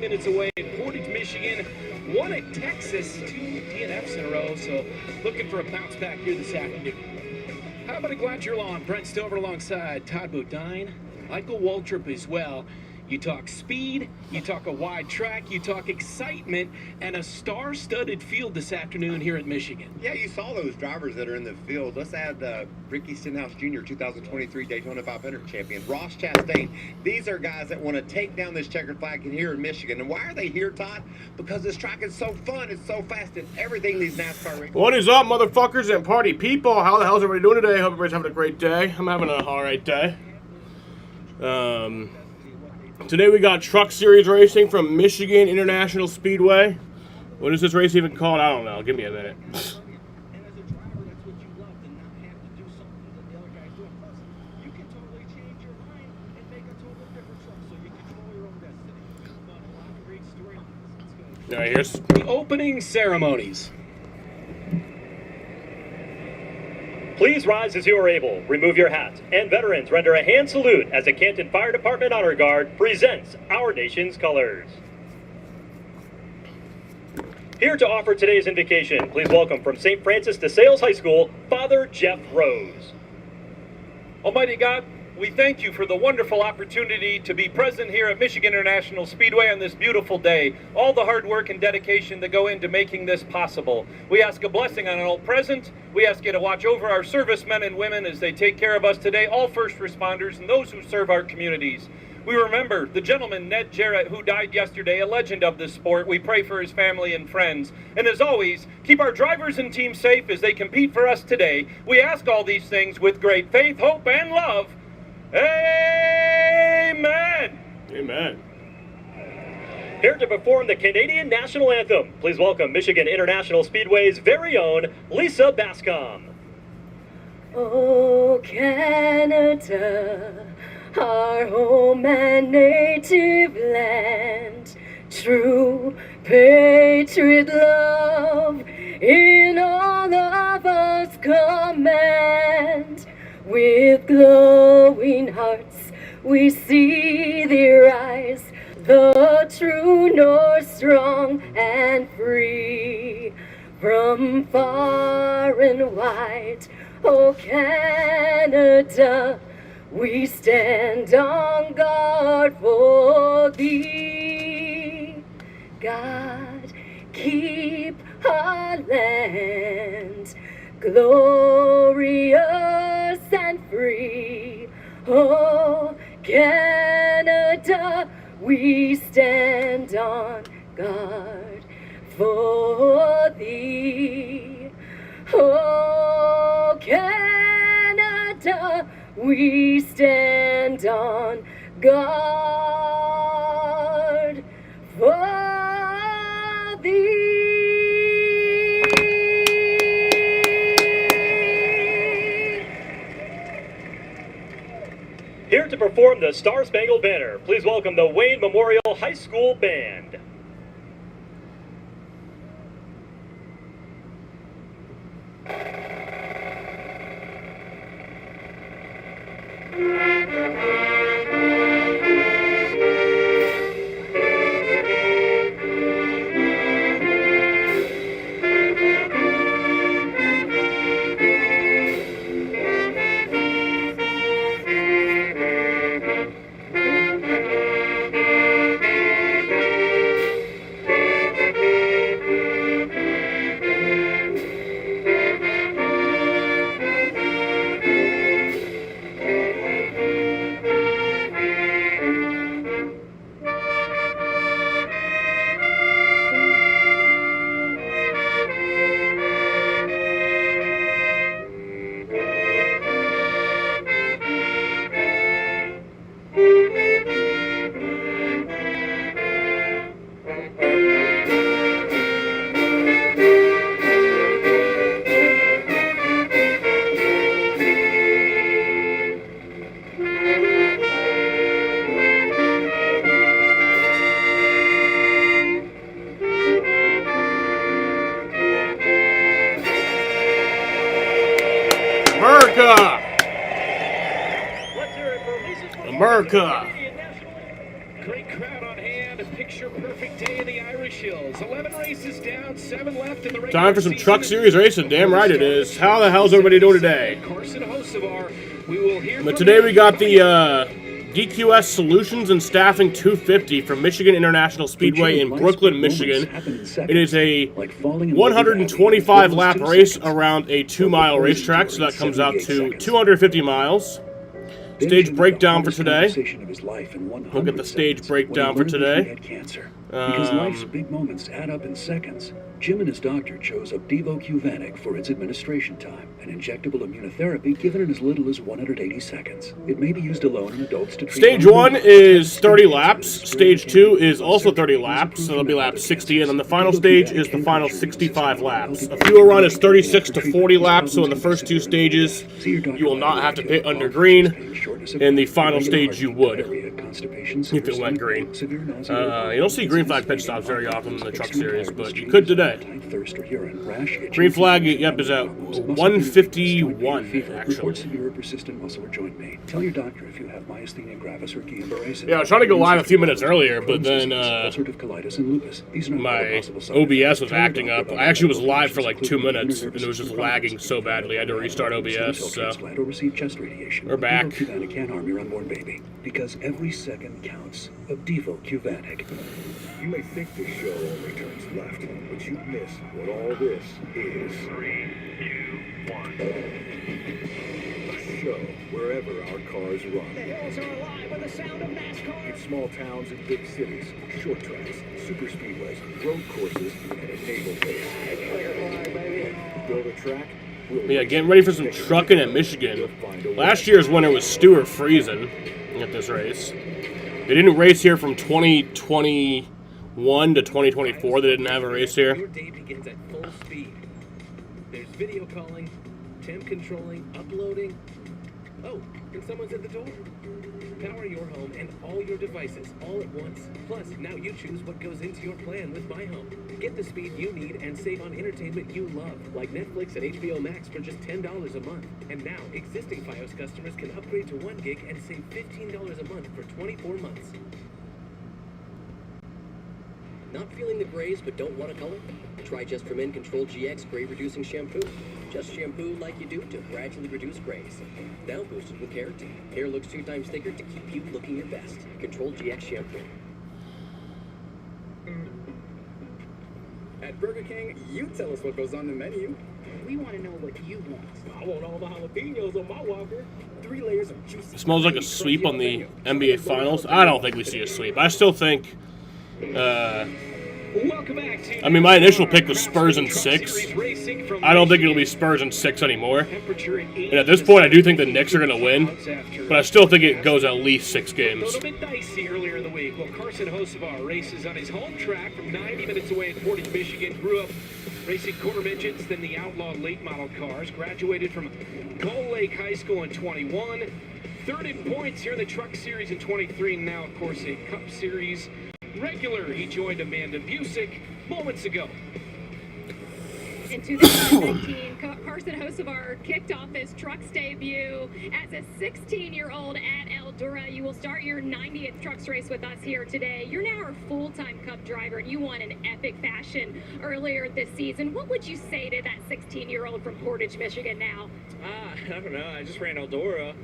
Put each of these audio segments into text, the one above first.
minutes away in Portage, Michigan. Won at Texas, 2 DNFs in a row, so looking for a bounce back here this afternoon. How about a Glatcher Lawn? Brent Stover alongside Todd Bodine, Michael Waltrip as well. You talk speed, you talk a wide track, you talk excitement, and a star-studded field this afternoon here at Michigan. Yeah, you saw those drivers that are in the field. Let's add Ricky Stenhouse Jr., 2023 Daytona 500 champion, Ross Chastain. These are guys that want to take down this checkered flag here in Michigan. And why are they here, Todd? Because this track is so fun, it's so fast, it's everything these NASCAR races. What is up, motherfuckers and party people? How the hell's everybody doing today? Hope everybody's having a great day. I'm having a alright day. Today we got Truck Series racing from Michigan International Speedway. What is this race even called? I don't know. Give me a minute. All right, here's the opening ceremonies. Please rise as you are able, remove your hat, and veterans render a hand salute as the Canton Fire Department Honor Guard presents our nation's colors. Here to offer today's invocation, please welcome from St. Francis de Sales High School, Father Jeff Rose. Almighty God, we thank you for the wonderful opportunity to be present here at Michigan International Speedway on this beautiful day. All the hard work and dedication that go into making this possible. We ask a blessing on all present. We ask you to watch over our servicemen and women as they take care of us today, all first responders and those who serve our communities. We remember the gentleman, Ned Jarrett, who died yesterday, a legend of this sport. We pray for his family and friends. And as always, keep our drivers and team safe as they compete for us today. We ask all these things with great faith, hope, and love. Amen. Amen. Here to perform the Canadian National Anthem, please welcome Michigan International Speedway's very own Lisa Bascom. Oh, Canada, our home and native land, true patriot love in all of us command. With glowing hearts we see thee rise, the true North strong and free. From far and wide, oh Canada, we stand on guard for thee. God, keep our land glorious and free. Oh, Canada, we stand on guard for thee. Oh, Canada, we stand on guard for thee. Here to perform the Star Spangled Banner, please welcome the Wayne Memorial High School Band. America! America! Great crowd on hand, a picture perfect perfect day in the Irish Hills. 11 races down, 7 left in the regular Time for some season. Truck Series racing. Damn right it is. How the hell's everybody doing today? Carson Hocevar, we will hear But from today him. we got the DQS Solutions and Staffing 250 from Michigan International Speedway in Brooklyn, Michigan. It is a 125-lap race around a 2-mile racetrack, so that comes out to 250 miles. Stage breakdown for today. We'll get the stage breakdown for today. Because life's big moments add up in seconds. Jim and his doctor chose Opdivo Qvantic for its administration time, an injectable immunotherapy given in as little as 180 seconds. It may be used alone in adults to treat... Stage 1 is 30 laps. Stage 2 is also 30 laps, so that'll be lap 60, and then the final stage is the final 65 laps. A fuel run is 36 to 40 laps, so in the first 2 stages, you will not have to pit under green. In the final stage, you would, if it went green. You don't see green flag pit stops very often in the Truck Series, but you could today. Green flag, yep, is at 151, actually. Severe persistent muscle or joint pain. Tell your doctor if you have myasthenia gravis or Guillain-Barré. Yeah, I was trying to go live a few minutes earlier, but then ulcerative colitis and lupus. These are not my possible side effects. OBS was acting up. I actually was live for like 2 minutes, and it was just lagging so badly. I had to restart OBS, so or receive chest radiation. we're back. Qvantic can't harm your unborn baby because every second counts. Opdivo Qvantic. You may think this show only turns left, but you miss what all this is. 3, 2, 1. A show wherever our cars run. The hills are alive with the sound of Nascar. In small towns and big cities, short tracks, super speedways, road courses, and a naval base. Build a track. Yeah, getting ready for some trucking at Michigan. Last year's winter was Stuart Friesen at this race. They didn't race here from 2021 to 2024. They didn't have a race here. Your day begins at full speed. There's video calling, temp controlling, uploading. Oh, and someone's at the door. Power your home and all your devices all at once. Plus, now you choose what goes into your plan with My Home. Get the speed you need and save on entertainment you love, like Netflix and HBO Max for just $10 a month. And now, existing Fios customers can upgrade to 1 gig and save $15 a month for 24 months. Not feeling the grays but don't want to color? Try Just For Men Control GX Gray Reducing Shampoo. Just shampoo like you do to gradually reduce grays. Now boosted with keratin. Hair looks 2 times thicker to keep you looking your best. Control GX Shampoo. At Burger King, you tell us what goes on the menu. We want to know what you want. I want all the jalapenos on my Whopper. 3 layers of juicy... It smells like a sweep on the NBA Finals. I don't think we see a sweep. I still think... I mean, my initial pick was Spurs in 6. I don't think it'll be Spurs in 6 anymore. And at this point, I do think the Knicks are going to win. But I still think it goes at least 6 A games. little bit dicey earlier in the week. Well, Carson Hocevar races on his home track from 90 minutes away in Portage, Michigan. Grew up racing quarter midgets, then the outlaw late model cars. Graduated from Gull Lake High School in 21. Third in points here in the Truck Series in 23. And now, of course, a Cup Series regular. He joined Amanda Busick moments ago. In 2019, Carson Hocevar kicked off his Trucks debut as a 16-year-old at Eldora. You will start your 90th Trucks race with us here today. You're now our full-time Cup driver, and you won in epic fashion earlier this season. What would you say to that 16-year-old from Portage, Michigan now? I don't know. I just ran Eldora.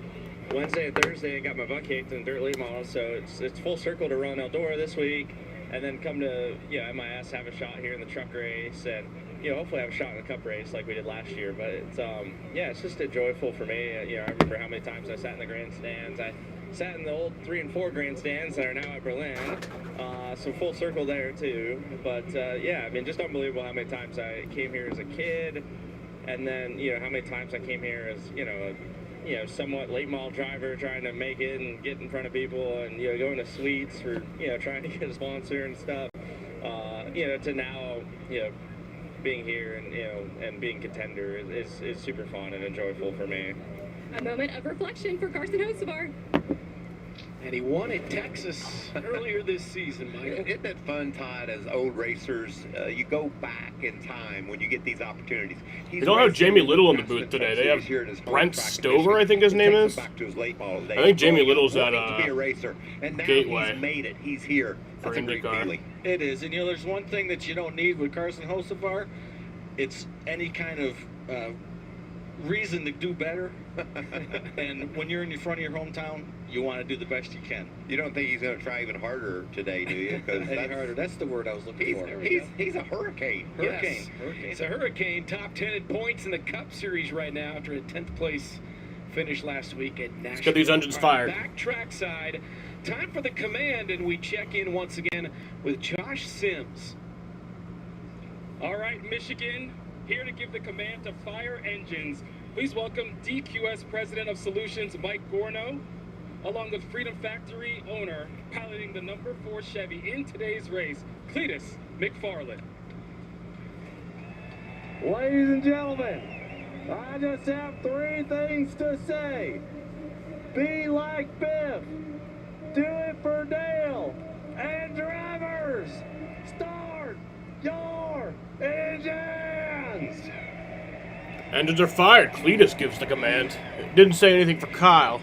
Wednesday and Thursday, I got my butt kicked in dirt late model, so it's full circle to run Eldora this week, and then come to MIS, have a shot here in the truck race, and hopefully have a shot in the Cup race like we did last year. But it's it's just joyful for me. I remember how many times I sat in the grandstands. I sat in the old 3 and 4 grandstands that are now at Berlin, so full circle there too. But I mean, just unbelievable how many times I came here as a kid, and then how many times I came here as somewhat late model driver trying to make it and get in front of people and going to suites for trying to get a sponsor and stuff. To now being here and being contender is super fun and enjoyable for me. A moment of reflection for Carson Hocevar. And he won at Texas earlier this season, Michael. Isn't it fun, Todd, as old racers, you go back in time when you get these opportunities. They don't have Jamie Little in the booth today. They have Brent Stover, I think his name is. I think Jamie Little's at Gateway. He's made it. He's here. For IndyCar. It is. And, there's one thing that you don't need with Carson Hocevar. It's any kind of reason to do better. And when you're in the front of your hometown, you want to do the best you can. You don't think he's going to try even harder today, do you? Harder. That's the word I was looking for. He's a hurricane. Yes. It's a hurricane. Top 10 in points in the Cup Series right now after a 10th place finish last week at Nascar. Let's get these engines fired. Back trackside. Time for the command, and we check in once again with Josh Sims. All right, Michigan, here to give the command to fire engines. Please welcome DQS President of Solutions, Mike Gorno, along with Freedom Factory owner, piloting the number 4 Chevy in today's race, Cletus McFarland. Ladies and gentlemen, I just have 3 things to say. Be like Biff. Do it for Dale. And drivers, start your engines. Engines are fired. Cletus gives the command. Didn't say anything for Kyle.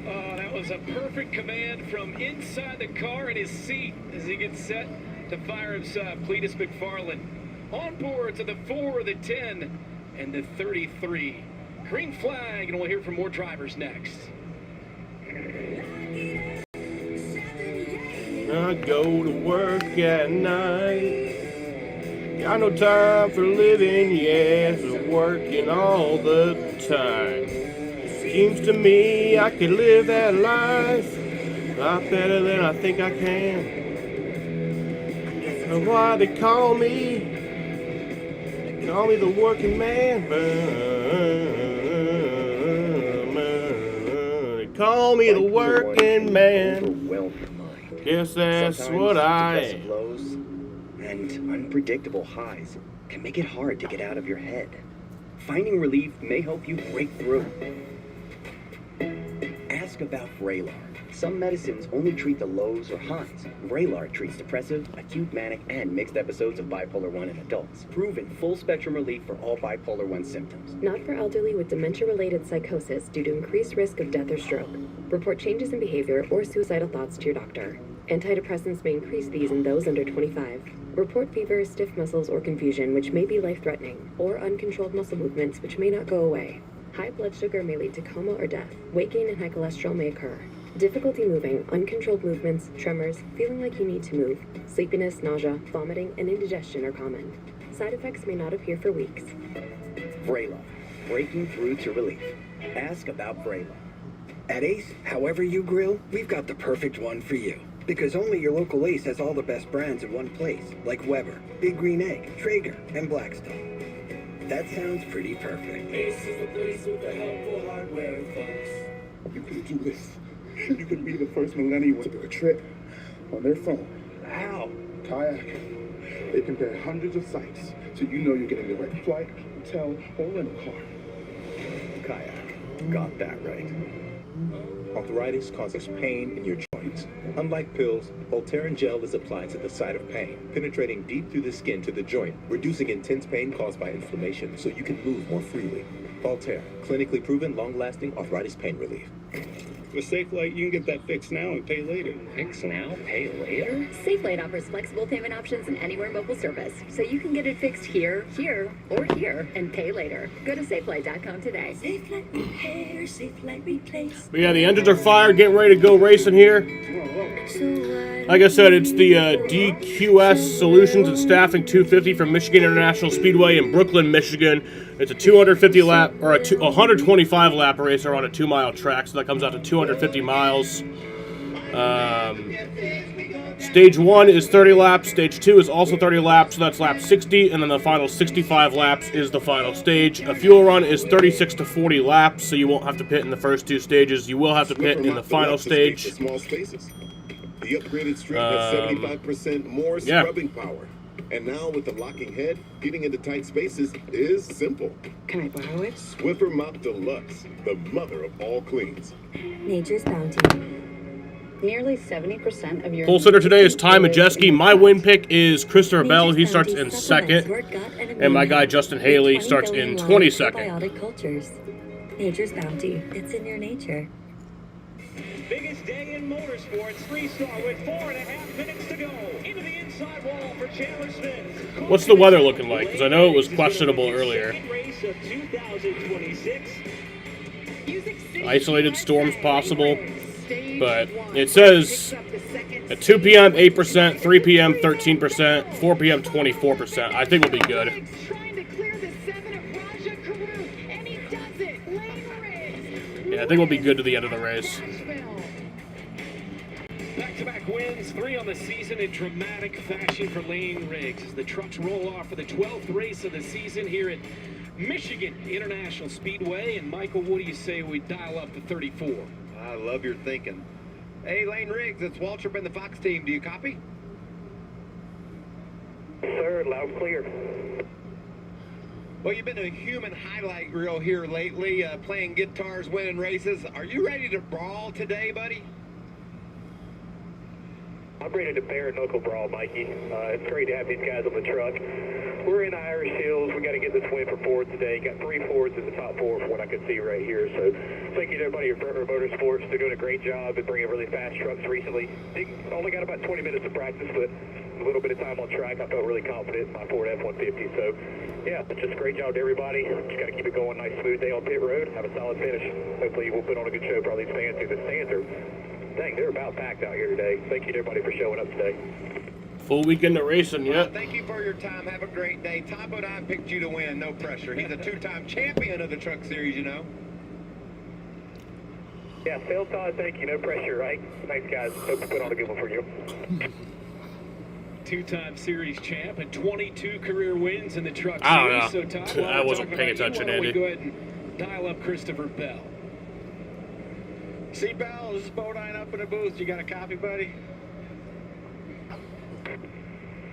Oh, that was a perfect command from inside the car in his seat as he gets set to fire himself. Cletus McFarland on board to the 4, the 10, and the 33. Green flag, and we'll hear from more drivers next. I go to work at night. Got no time for living, yes, working all the time. Seems to me I could live that life a lot better than I think I can. And why they call me the working man. They call me the working man. Guess that's what I am. Lows and unpredictable highs can make it hard to get out of your head. Finding relief may help you break through. Ask about Vraylar. Some medicines only treat the lows or highs. Vraylar treats depressive, acute manic, and mixed episodes of bipolar 1 in adults. Proven full-spectrum relief for all bipolar 1 symptoms. Not for elderly with dementia-related psychosis due to increased risk of death or stroke. Report changes in behavior or suicidal thoughts to your doctor. Antidepressants may increase these in those under 25. Report fever, stiff muscles, or confusion, which may be life-threatening, or uncontrolled muscle movements, which may not go away. High blood sugar may lead to coma or death. Weight gain and high cholesterol may occur. Difficulty moving, uncontrolled movements, tremors, feeling like you need to move, sleepiness, nausea, vomiting, and indigestion are common. Side effects may not appear for weeks. Vraylar. Breaking through to relief. Ask about Vraylar. At Ace, however you grill, we've got the perfect one for you. Because only your local Ace has all the best brands in one place, like Weber, Big Green Egg, Traeger, and Blackstone. That sounds pretty perfect. Ace is the place with the helpful hardware, folks. You can do this. You could be the first millennial to book a trip on their phone. How? Kayak. They compare hundreds of sites, so you know you're getting the right flight, hotel, or rental car. Kayak. Got that right. Arthritis causes pain in your joints. Unlike pills, Voltaren gel is applied to the site of pain, penetrating deep through the skin to the joint, reducing intense pain caused by inflammation so you can move more freely. Voltaren, clinically proven, long-lasting arthritis pain relief. With SafeLight, you can get that fixed now and pay later. Fix now, pay later? SafeLight offers flexible payment options and anywhere mobile service, so you can get it fixed here, or here, and pay later. Go to SafeLight.com today. SafeLight repair, SafeLight replace. But yeah, the engines are fired, getting ready to go racing here. Like I said, it's the DQS Solutions and Staffing 250 from Michigan International Speedway in Brooklyn, Michigan. It's a 250 lap or a 125 lap racer on a 2-mile track, so that comes out to 250 miles. Stage 1 is 30 laps. Stage 2 is also 30 laps, so that's lap 60, and then the final 65 laps is the final stage. A fuel run is 36 to 40 laps, so you won't have to pit in the first 2 stages. You will have to pit in the final stage. Small spaces. The upgraded strip has 75% more scrubbing power. And now with the locking head, getting into tight spaces is simple. Can I borrow it? Swiffer Mop Deluxe, the mother of all cleans. Nature's Bounty. Nearly 70% of your Pole sitter today is Ty Majeski. My win pick is Christopher Bell. He starts in second. And my guy Justin Haley starts in 22nd. Probiotic cultures. Nature's Bounty. It's in your nature. Biggest day in motorsports. 3-star with 4.5 minutes to go. Into the inside wall for Chandler Smith. What's the weather looking like? Because I know it was questionable earlier. Race of 2026. Isolated storms possible. But it says at 2 p.m. 8%, 3 p.m. 13%, 4 p.m. 24%. I think we'll be good. Yeah, I think we'll be good to the end of the race. Back-to-back wins, 3 on the season in dramatic fashion for Lane Riggs as the trucks roll off for the 12th race of the season here at Michigan International Speedway. And Michael, what do you say we dial up to 34? I love your thinking. Hey, Lane Riggs, it's Waltrip and the Fox team. Do you copy? Sir, loud clear. Well, you've been a human highlight reel here lately, playing guitars, winning races. Are you ready to brawl today, buddy? I'm ready to bare knuckle brawl, Mikey. It's great to have these guys on the truck. We're in Irish Hills. We got to get this win for Ford today. Got 3 Fords in the top 4 from what I can see right here. So thank you to everybody at Burger Motorsports. They're doing a great job at bringing really fast trucks recently. They only got about 20 minutes of practice, but a little bit of time on track. I felt really confident in my Ford F-150. So yeah, it's just a great job to everybody. Just got to keep it going. Nice smooth day on pit road. Have a solid finish. Hopefully we'll put on a good show for all these fans through the stands. Dang, they're about packed out here today. Thank you to everybody for showing up today. Full weekend of racing, yep. Thank you for your time. Have a great day. Tom Bodine picked you to win. No pressure. He's a 2-time champion of the truck series, you know. Yeah, Phil Todd, thank you. No pressure, right? Thanks, guys. Hope to put on a good one for you. 2-time series champ and 22 career wins in the truck I don't series. know. So, Todd, I wasn't paying attention, why don't we Andy. go ahead and dial up Christopher Bell. See, Bell, this is Bodine up in the booth. You got a copy, buddy?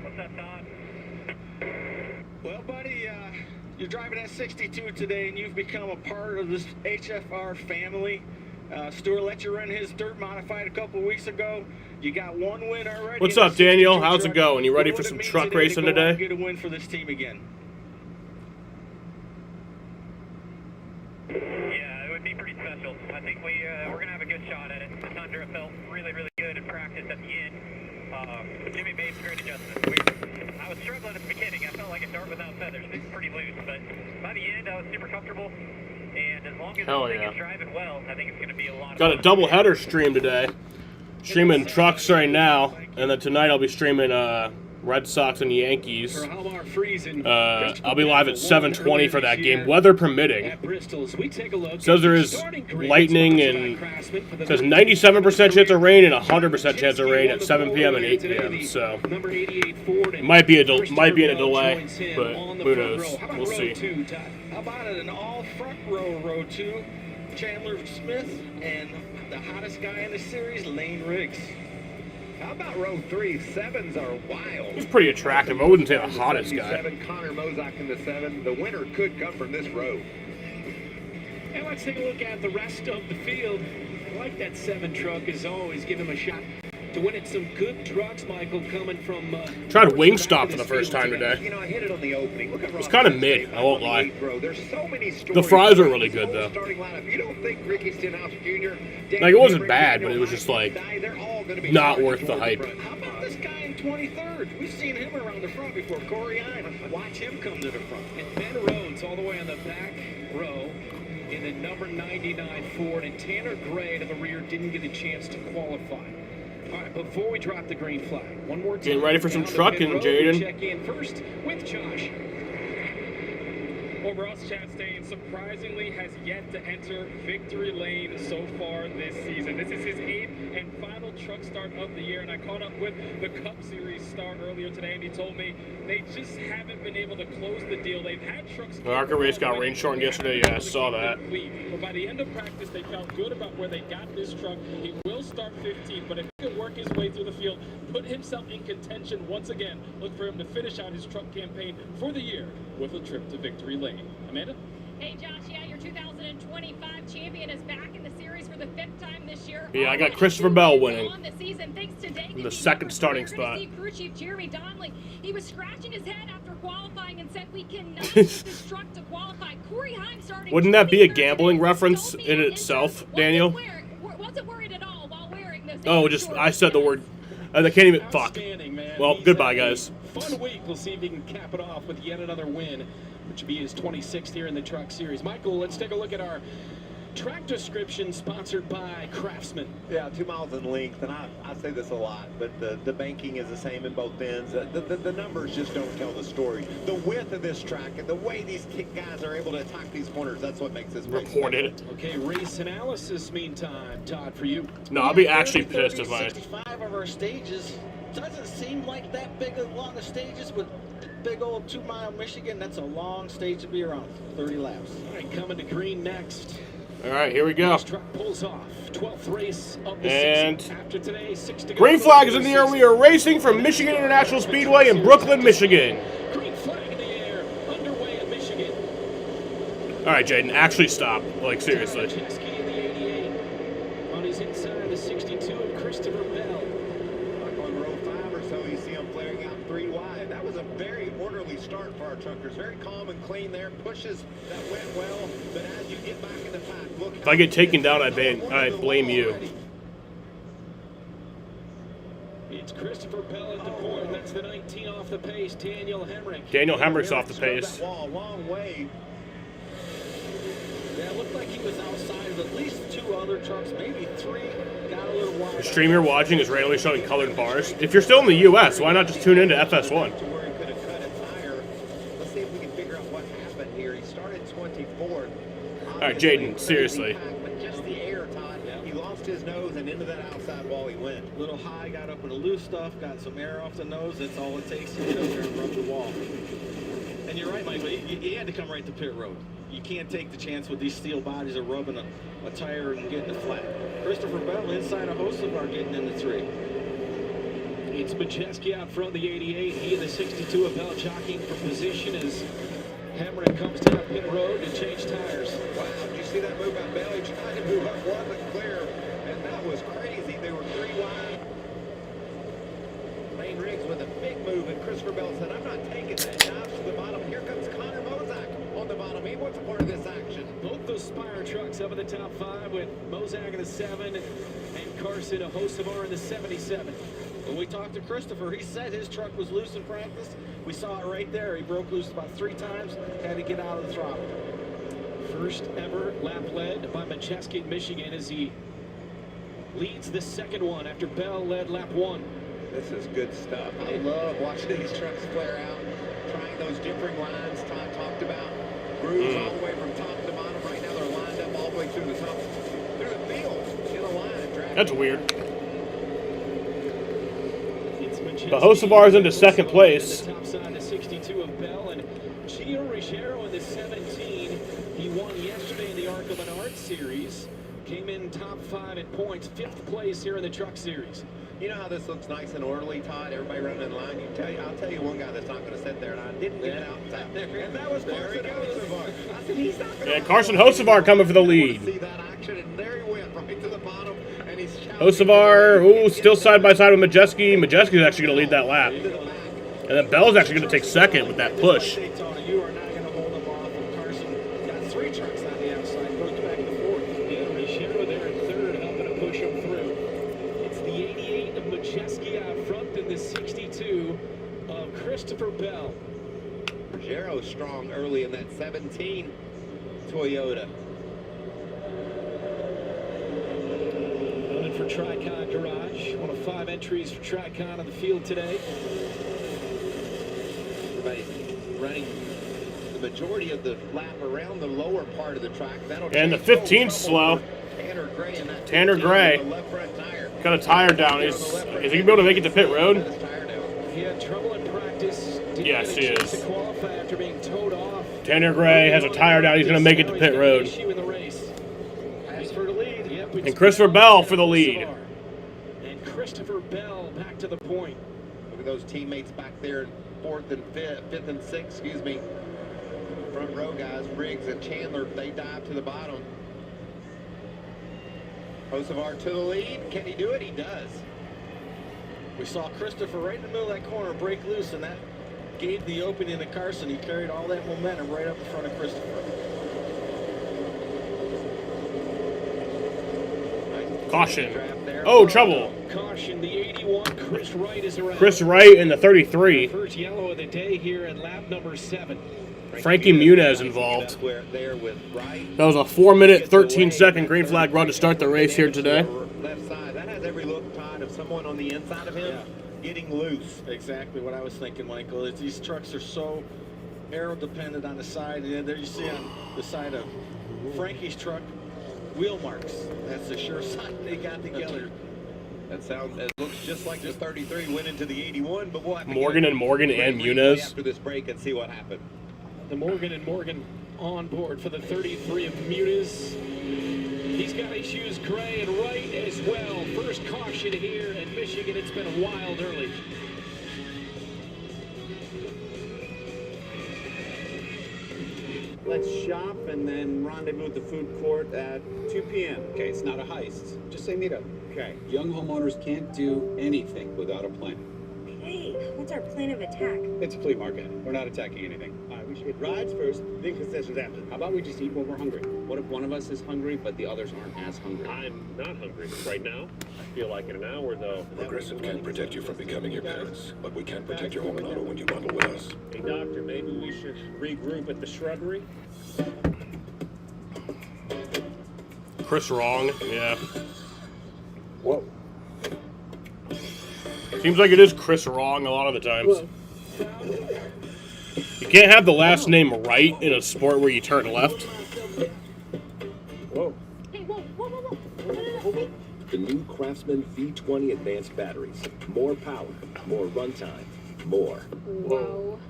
What's up, Todd? Well, buddy, you're driving that 62 today, and you've become a part of this HFR family. Stuart let you run his dirt modified a couple of weeks ago. You got 1 win already. What's up, Daniel? How's it going? You ready for some truck racing today? Get a win for this team again. Yeah, it would be pretty special. I think we're going to have a good shot at it. The Tundra felt really, really good in practice at the end. Jimmy made some great adjustments. I was struggling at the beginning. I felt like a dart without feathers. It was pretty loose, but by the end, I was super comfortable. And as long as the thing is driving well, I think it's going to be a lot of Got a fun. double header stream today. Streaming trucks right now, and then tonight I'll be streaming Red Sox and Yankees. I'll be live at 7:20 for that game, weather permitting. Says there is lightning and says 97% chance of rain and 100% chance of rain at 7 p.m. and 8 p.m. So it might be in a delay, but who knows? We'll see. How about it? An all front row 2, Chandler Smith, and the hottest guy in the series, Lane Riggs. How about row 3? 7s are wild. He's pretty attractive. I wouldn't say the hottest guy. 7, Connor Mozak in the 7. The winner could come from this row. And let's take a look at the rest of the field. I like that 7 truck as always. Give him a shot to win it. Some good trucks, Michael, coming from... Tried Wingstop for the first time today. You know, I hit it on the opening. Look at It's kind of mid, I won't lie. There's so many stories. The fries are really good, though. You don't think Ricky Stenhouse Jr. Like, it wasn't bad, but it was just, like, not worth the hype. How about this guy in 23rd? We've seen him around the front before. Corey Ine. Watch him come to the front. And Ben Rhodes all the way on the back row in the number 99 Ford. And Tanner Gray to the rear didn't get a chance to qualify. All right, before we drop the green flag, one more time. Getting ready for some Down the trucking, pit road, Jaden. Check in first with Josh. Over us, Chastain surprisingly has yet to enter victory lane so far this season. This is his 8th and final truck start of the year, and I caught up with the Cup Series star earlier today, and he told me they just haven't been able to close the deal. They've had trucks... The ARCA race got rain shortened yesterday. Yeah, I saw that. But by the end of practice, they felt good about where they got this truck. He will start 15th, but if he can work work his way through the field, put himself in contention once again. Look for him to finish out his truck campaign for the year with a trip to victory lane. Amanda? Hey, Josh, yeah, your 2025 champion is back in the series for the 5th time this year. Yeah, I got Christopher Bell winning. On the season, thanks to David in the second starting spot. Crew Chief Jeremy Donnelly. He was scratching his head after qualifying and said we cannot get this truck to qualify. Corey Heim starting. Wouldn't that be a gambling reference in itself, Daniel? Wasn't worried at all while wearing this. Oh, just I said the word. I can't even. Fuck. Well, goodbye, guys. Fun week. We'll see if he can cap it off with yet another win, which would be his 26th here in the Truck Series. Michael, let's take a look at our track description sponsored by Craftsman. Yeah, 2 miles in length, and I say this a lot, but the banking is the same in both ends. The numbers just don't tell the story. The width of this track and the way these guys are able to attack these corners, that's what makes this race reported. special. Okay, race analysis meantime. Todd, for you. No, I'll be actually pissed if I... 65 of our stages doesn't seem like that big of long of stages, but big old 2 Mile Michigan, that's a long stage to be around, 30 laps. All right, coming to green next. All right, here we go. This truck pulls off. 12th race of the And season. After today, 6 to go. green flag is in the air. We are racing from Michigan International Speedway in Brooklyn, Michigan. Green flag in the air, underway in Michigan. All right, Jaden, actually stop. Like, seriously. Chesky in the 88. On his inside, the 62 of Christopher Bell. On row 5 or so, you see them flaring out 3 wide. That was a very orderly start for our truckers. Very calm and clean there. Pushes that went well, but as you get back in the pack, look. If I get taken down, I blame you. It's Christopher Bell at the point. That's the 19 off the pace. Daniel Hemrick. Daniel Hemrick's off the pace. That wall a long way. Yeah, it looked like he was outside of at least 2 other trucks, maybe 3. Got a little wide. The stream you're watching is randomly showing colored bars. If you're still in the U.S., why not just tune into FS1? To where he could have cut a tire. Let's see if we can figure out what happened here. He started 24th. All right, Jaden, seriously. But just the air, Todd. He lost his nose, and into that outside wall he went. A little high, got up in the loose stuff, got some air off the nose. That's all it takes to get up there and rub the wall. And you're right, Michael. He had to come right to pit road. You can't take the chance with these steel bodies of rubbing a tire and getting it flat. Christopher Bell inside a Hocevar getting into 3. It's Majeski out front, the 88. He and the 62 of Bell jockeying for position as Hemrick comes down pit road to change tires. Wow, did you see that move by Bell? He tried to move up, wasn't clear, and that was crazy. They were 3 wide. Lane Riggs with a big move, and Christopher Bell said, I'm not taking that. Dives to the bottom. Here comes Connor Mozak on the bottom. He wants a part of this action. Both those Spire trucks up in the top 5 with Mozak in the 7 and Carson, a Hocevar in the 77. When we talked to Christopher, he said his truck was loose in practice. We saw it right there. He broke loose about 3 times, had to get out of the throttle. First ever lap led by Majeski, Michigan, as he leads the second one after Bell led lap 1. This is good stuff. I love watching these trucks flare out, trying those differing lines Todd talked about. Grooves all the way from top to bottom. Right now they're lined up all the way through the top, through the field, in a line. That's weird. The Hocevar's into second place. The top side, the 62 of Bell, and Gio Ruggiero in the 17. He won yesterday in the Arc of an Art Series. Came in top 5 at points, 5th place here in the Truck Series. You know how this looks nice and orderly, Todd? Everybody running in line. I'll tell you one guy that's not going to sit there, and I didn't get out there. And that was Carson Hocevar. I said, he's not going to. Yeah, Carson Hocevar coming for the lead. See that action, and there he went, right to the bottom, and he's Hocevar, ooh, still side by side with Majeski. Majeski's actually going to lead that lap. And then Bell's actually going to take second with that push. You are not going to hold him off. And Carson got 3 trucks on the outside, goes back to 4th. Yeah, Ruggiero there in 3rd, helping to push him through. It's the 88 of Majeski out front, and the 62 of Christopher Bell. Ruggiero strong early in that 17 Toyota. Running for Tricon Garage, one of 5 entries for Tricon on the field today. Everybody's running the majority of the lap around the lower part of the track. And the 15's slow. Tanner Gray in that Tanner Gray got a tire down. Is he going to be able to make it to pit road? He had trouble in practice. Yes, he is. To qualify after being towed off. Tanner Gray has a tire down. He's going to make it to pit road. In the race. As for the lead, And Christopher Bell for the lead. And Christopher Bell back to the point. Look at those teammates back there in fifth and sixth, excuse me. Front row guys, Briggs and Chandler, they dive to the bottom. Hocevar to the lead. Can he do it? He does. We saw Christopher right in the middle of that corner break loose, and that gave the opening to Carson. He carried all that momentum right up in front of Christopher. Caution. Oh, trouble. Caution, the 81, Chris Wright is around. Chris Wright in the 33. First yellow of the day here at lap number 7. Frankie Muniz involved. That was a 4-minute, 13-second green flag run to start the race here today. Left side. That has every look, Todd, of someone on the inside of him getting loose. Exactly what I was thinking, Michael. These trucks are so aero dependent on the side, and there you see on the side of Frankie's truck, wheel marks. That's the sure sign they got together. It looks just like the 33 went into the 81, but we'll have to Morgan and Muniz. after this break and see what happened. The Morgan and Morgan on board for the 33 of Muniz. He's got issues, Gray and Wright as well. First caution here in Michigan. It's been wild early. Let's shop and then rendezvous at the food court at 2 p.m. Okay, it's not a heist. Just say meet up. Okay. Young homeowners can't do anything without a plan. Hey, what's our plan of attack? It's a flea market. We're not attacking anything. All right, we should get rides first, then concessions after. How about we just eat when we're hungry? What if one of us is hungry, but the others aren't as hungry? I'm not hungry right now. I feel like in an hour, though. Progressive can't protect you from becoming your parents, but we can protect your home and auto when you bundle with us. Hey, doctor, maybe we should regroup at the shrubbery? Chris Wrong, yeah. Whoa. Seems like it is Chris Wrong a lot of the times. You can't have the last name right in a sport where you turn left. Whoa. Hey, whoa. The new Craftsman V20 advanced batteries. More power, more runtime, more. Whoa.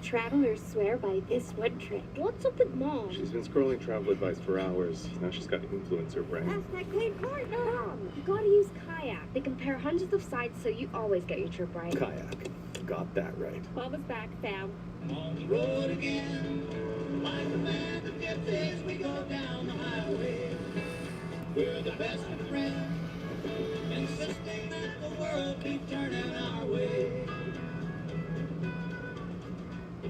Travelers swear by this one trick. What's up with Mom? She's been scrolling travel advice for hours. Now she's got influencer brain. That's that clean card. No, you gotta use Kayak. They compare hundreds of sites so you always get your trip right. Kayak. Got that right. Mama's back, fam. On the road again, like the band of gypsies, we go down the highway. We're the best of friends, insisting that the world keep turning our way.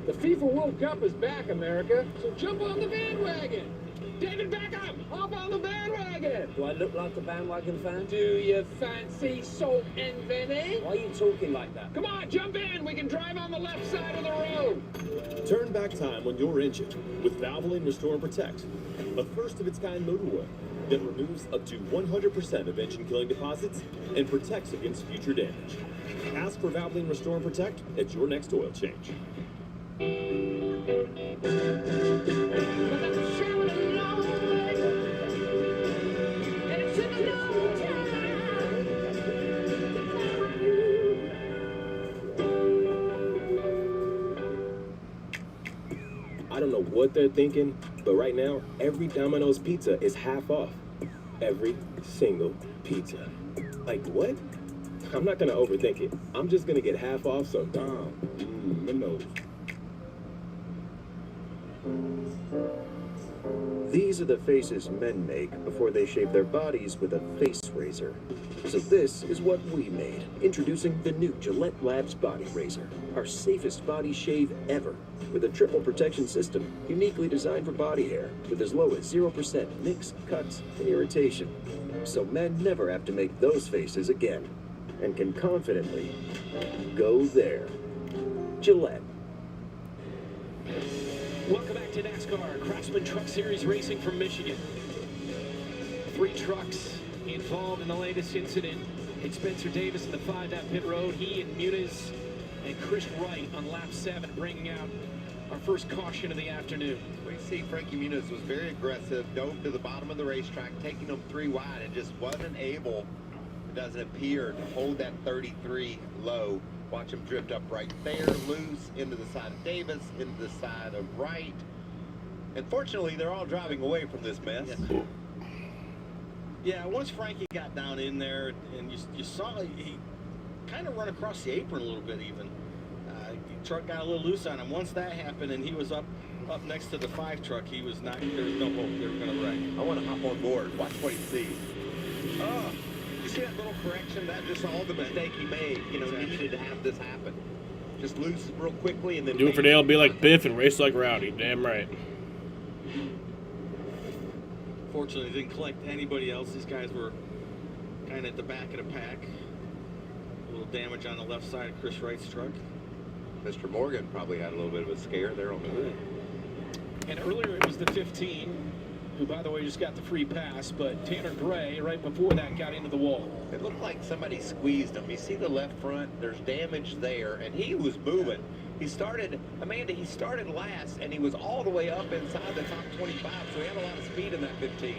The FIFA World Cup is back, America, so jump on the bandwagon. David Beckham, hop on the bandwagon. Do I look like a bandwagon fan? Do you fancy Salt and Vinny? Why are you talking like that? Come on, jump in. We can drive on the left side of the road. Turn back time when you're injured with Valvoline Restore and Protect, a first-of-its-kind motor oil that removes up to 100% of engine-killing deposits and protects against future damage. Ask for Valvoline Restore and Protect at your next oil change. I don't know what they're thinking, but right now, every Domino's pizza is half off. Every single pizza. Like, what? I'm not gonna overthink it. I'm just gonna get half off some Domino's. These are the faces men make before they shave their bodies with a face razor. So this is what we made. Introducing the new Gillette Labs Body Razor. Our safest body shave ever. With a triple protection system uniquely designed for body hair. With as low as 0% nicks, cuts, and irritation. So men never have to make those faces again. And can confidently go there. Gillette. Welcome back to NASCAR, Craftsman Truck Series Racing from Michigan. 3 trucks involved in the latest incident. It's Spencer Davis in the 5 at pit road. He and Muniz and Chris Wright on lap 7 bringing out our first caution of the afternoon. We see Frankie Muniz was very aggressive, dove to the bottom of the racetrack, taking them 3 wide, and just wasn't able, it doesn't appear, to hold that 33 low. Watch him drift up right there, loose into the side of Davis, into the side of Wright. And fortunately, they're all driving away from this mess. Yeah, once Frankie got down in there, and you saw he kind of run across the apron a little bit even. The truck got a little loose on him. Once that happened and he was up next to the 5 truck, he was not, there was no hope they were going to wreck. I want to hop on board, watch what he sees. Oh, You see that little correction? That just all the mistake he made, needed to have this happen. Just lose real quickly and then... Do it for Dale, be like Biff and race like Rowdy. Damn right. fortunately, didn't collect anybody else. These guys were kind of at the back of the pack. A little damage on the left side of Chris Wright's truck. Mr. Morgan probably had a little bit of a scare there on the hood. And earlier it was the 15, who, by the way, just got the free pass, but Tanner Gray, right before that, got into the wall. It looked like somebody squeezed him. You see the left front, there's damage there, and he was moving. He started, Amanda, he started last, and he was all the way up inside the top 25, so he had a lot of speed in that 15.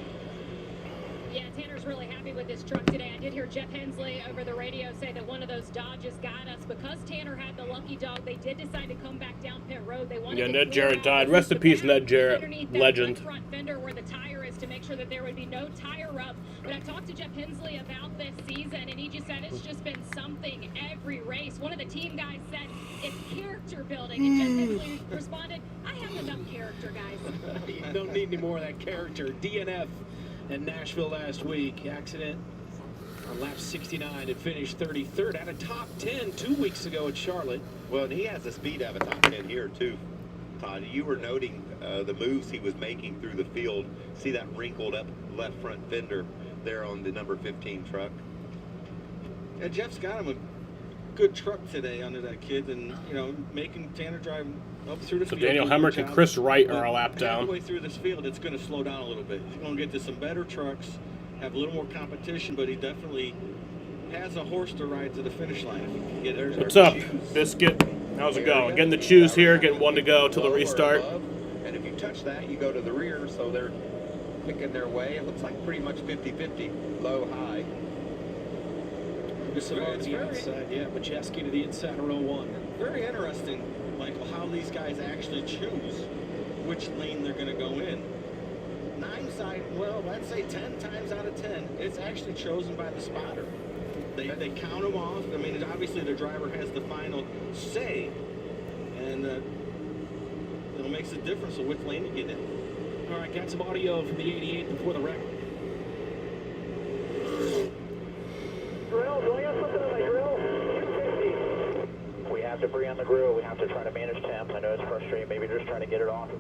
Yeah, Tanner's really happy with this truck today. I did hear Jeff Hensley over the radio say that one of those Dodges got us. Because Tanner had the lucky dog, they did decide to come back down pit road. They wanted Ned Jarrett died. Rest in peace, Ned Jarrett. Legend. Front fender where the tire is to make sure that there would be no tire rub. But I talked to Jeff Hensley about this season, and he just said it's just been something every race. One of the team guys said it's character building, and Jeff Hensley responded, I have enough character, guys. You don't need any more of that character. DNF in Nashville last week. Accident on lap 69 and finished 33rd out of top 10 2 weeks ago at Charlotte. Well, and he has the speed of a top 10 here, too. Todd, you were noting the moves he was making through the field. See that wrinkled up left front fender there on the number 15 truck? Yeah, Jeff's got him a good truck today under that kid, and, you know, making Tanner drive up through the So field. Daniel Hemrick and Chris Wright are a lap down. Halfway through this field, it's going to slow down a little bit. He's going to get to some better trucks, have a little more competition, but he definitely has a horse to ride to the finish line. If he can get there. What's up, Biscuit? How's it going? Getting the choose here, getting one to go till the restart. And if you touch that, you go to the rear, so they're picking their way. It looks like pretty much 50-50, low, high. This on the outside, yeah, Majeski to the inside of row 1. Very interesting, Michael, how these guys actually choose which lane they're going to go in. I'd say 10 times out of 10, it's actually chosen by the spotter. They count them off. I mean, obviously the driver has the final say, and it makes a difference of which lane you get in. All right, got some audio from the 88 before the wreck. Grill, do I got something on my grill? 250. We have debris on the grill. We have to try to manage temps. I know it's frustrating. Maybe just trying to get it off.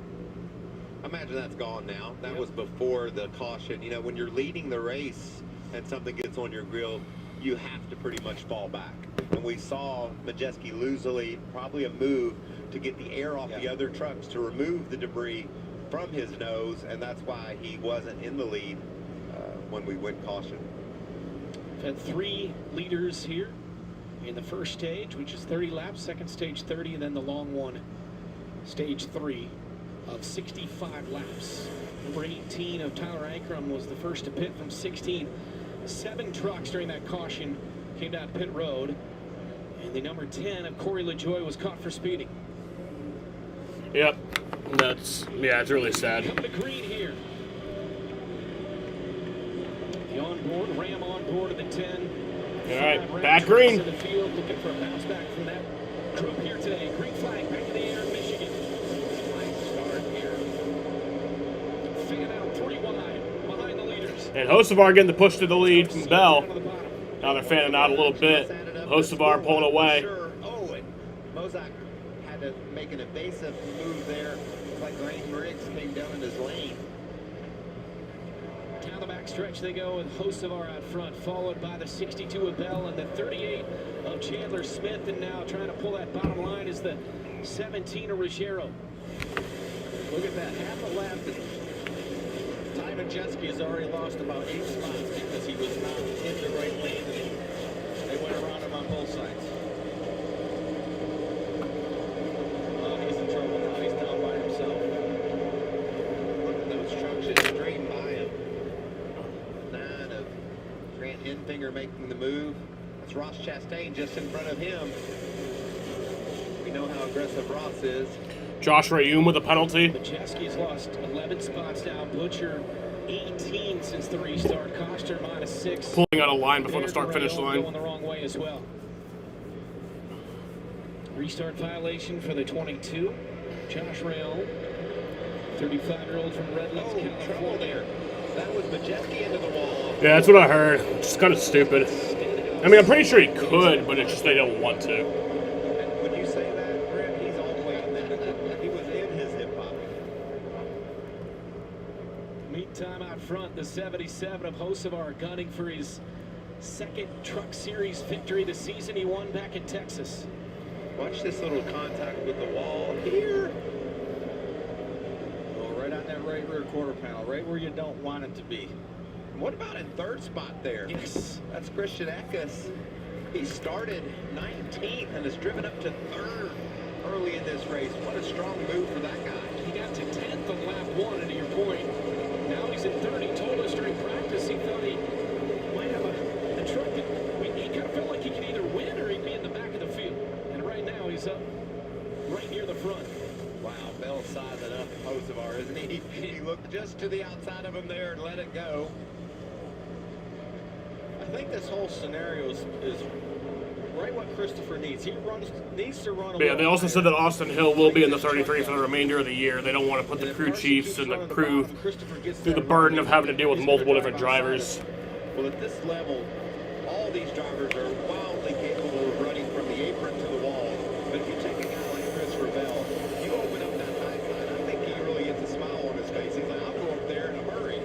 Imagine that's gone now. That was before the caution. You know, when you're leading the race and something gets on your grill, you have to pretty much fall back. And we saw Majeski lose the lead, probably a move to get the air off the other trucks to remove the debris from his nose, and that's why he wasn't in the lead when we went caution. We've had 3 leaders here in the first stage, which is 30 laps, second stage 30, and then the long one, stage 3 of 65 laps. Number 18 of Tyler Ankrum was the first to pit from 16. 7 trucks during that caution came down pit road, and the number 10 of Corey LaJoie was caught for speeding. Yep, it's really sad. Coming to green here. The onboard, Ram on board of the 10. All right, back green. In the field, looking for a bounce back from that group here today. Green flag back in the air in Michigan. Nice start here. Fan out 3 wide behind the leaders. And Hocevar getting the push to the lead from Bell. Now they're fanning out a little bit. Hocevar pulling away. Oh, and Mozak had to make an evasive move there. It's like Graham Riggs came down in his lane. Down the back stretch they go with Hocevar out front, followed by the 62 of Bell and the 38 of Chandler Smith. And now trying to pull that bottom line is the 17 of Ruggiero. Look at that, half a lap. Ty Majeski has already lost about 8 spots because he was not in the right lane. They went around him on both sides. He's in trouble now. He's down by himself. Look at those trucks just straight by him. 9 of Grant Enfinger making the move. That's Ross Chastain just in front of him. We know how aggressive Ross is. Josh Rayum with a penalty. Majeski's lost 11 spots now. Butcher 18 since the restart. Koster -6. Pulling out a line before the start-finish line. Going the wrong way as well. Restart violation for the 22. Josh Rayon, 35-year-old from Redlands, California. That was Majeski into the wall. Yeah, that's what I heard. It's kind of stupid. I mean, I'm pretty sure he could, but it's just they don't want to. When you say that, Brent, he's all the way in there. He was in his hip hop. Meantime, out front, the 77 of Hocevar gunning for his second Truck Series victory the season. He won back in Texas. Watch this little contact with the wall here. Oh, right on that right rear quarter panel, right where you don't want it to be. What about in third spot there? Yes. That's Christian Eckes. He started 19th and has driven up to third early in this race. What a strong move for that guy. He got to 10th on lap 1, and to your point, now he's in 30. He told us during practice he thought he might have a truck that he kind of felt like he could either win or he'd be in the back of the field. And right now he's up right near the front. Wow, Bell's sizing up Hocevar, isn't he? He looked just to the outside of him there and let it go. I think this whole scenario is right what Christopher needs. He needs to run a Yeah, they also said that Austin Hill will be in the 33 for the remainder of the year. They don't want to put the crew chiefs and the crew through the burden of having to deal with multiple different drivers. Well, at this level, all these drivers are wildly capable of running from the apron to the wall. But if you take a guy like Christopher Bell, you open up that high side, I think he really gets a smile on his face. He's like, I'll go up there in a hurry.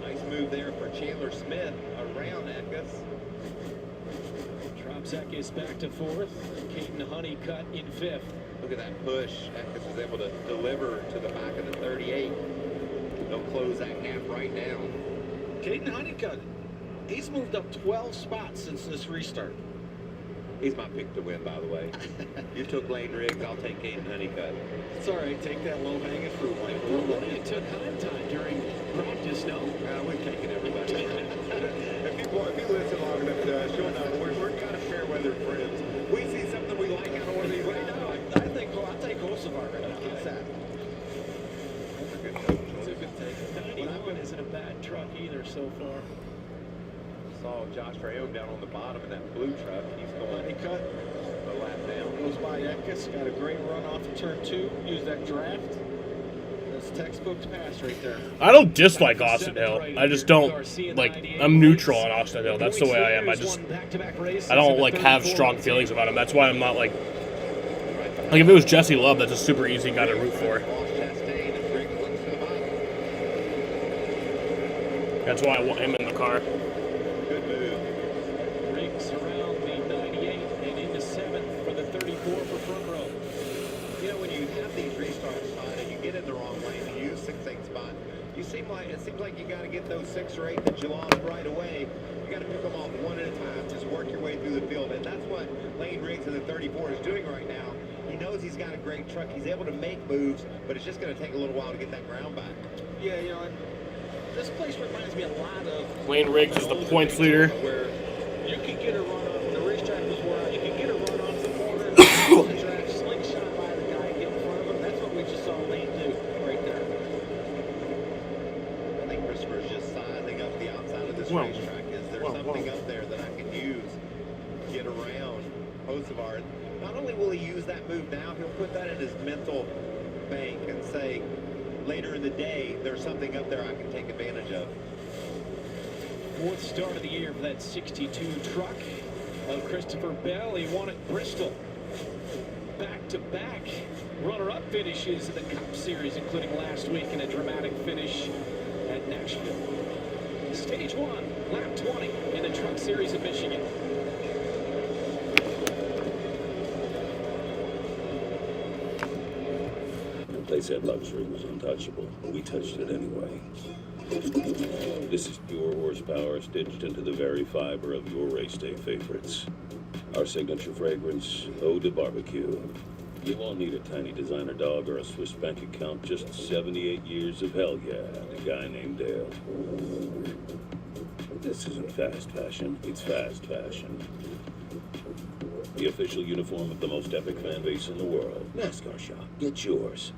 Nice move there for Chandler Smith around Eckes. Drops Eckes back to 4th. Caden Honeycutt in 5th. Look at that push. Eckes was able to deliver to the back of the 38. They'll close that gap right now. Caden Honeycutt, he's moved up 12 spots since this restart. He's my pick to win, by the way. You took Lane Riggs, I'll take Caden Honeycutt. It's all right, take that low-hanging fruit. It took time during practice, no? We've taken everybody. if you listen long enough to us, you'll know we're kind of fair weather friends. We see something we like out of one of these right now. I'll take Hocevar right now. It's that. That's a good coach. It's a good take. 91 isn't a bad truck either so far. Saw Josh Rayon down on the bottom of that blue truck. He's going Honeycutt a lap down. goes by Eckes, got a great run off of turn 2. Use that draft. That's textbook pass right there. I don't dislike Austin Hill. I just don't, like, I'm neutral on Austin Hill. That's the way I am. I don't, like, have strong feelings about him. That's why I'm not, like if it was Jesse Love, that's a super easy guy to root for. That's why I want him in the car. Good move. Riggs around the 98 and into 7th for the 34 for front row. You know, when you have these restarts, Todd, and you get in the wrong lane and you use 6-8 spot, it seems like you got to get those 6 or 8 that you lost right away. You got to pick them off one at a time. Just work your way through the field, and that's what Lane Riggs in the 34 is doing right now. He knows he's got a great truck. He's able to make moves, but it's just going to take a little while to get that ground back. Yeah, you know, this place reminds me a lot of Lane Riggs is the points leader. Where you can get a run on, the racetrack was where you can get a run off the corner and the track slingshot by the guy, get in front of him. That's what we just saw Lane do right there. I think Christopher's just sizing up the outside of this racetrack. Is there something up there that I can use, get around Hocevar? Not only will he use that move now, he'll put that in his mental bank and say, later in the day, there's something up there I can take advantage of. 4th start of the year for that 62 truck of Christopher Bell. He won at Bristol. Back-to-back runner-up finishes in the Cup Series, including last week in a dramatic finish at Nashville. Stage 1, lap 20 in the Truck Series of Michigan. They said luxury was untouchable, but we touched it anyway. This is pure horsepower stitched into the very fiber of your race day favorites. Our signature fragrance, Ode to Barbecue. You won't need a tiny designer dog or a Swiss bank account, just 78 years of hell yeah, and a guy named Dale. This isn't fast fashion, it's fast fashion. The official uniform of the most epic fan base in the world. Nascar shop, get yours.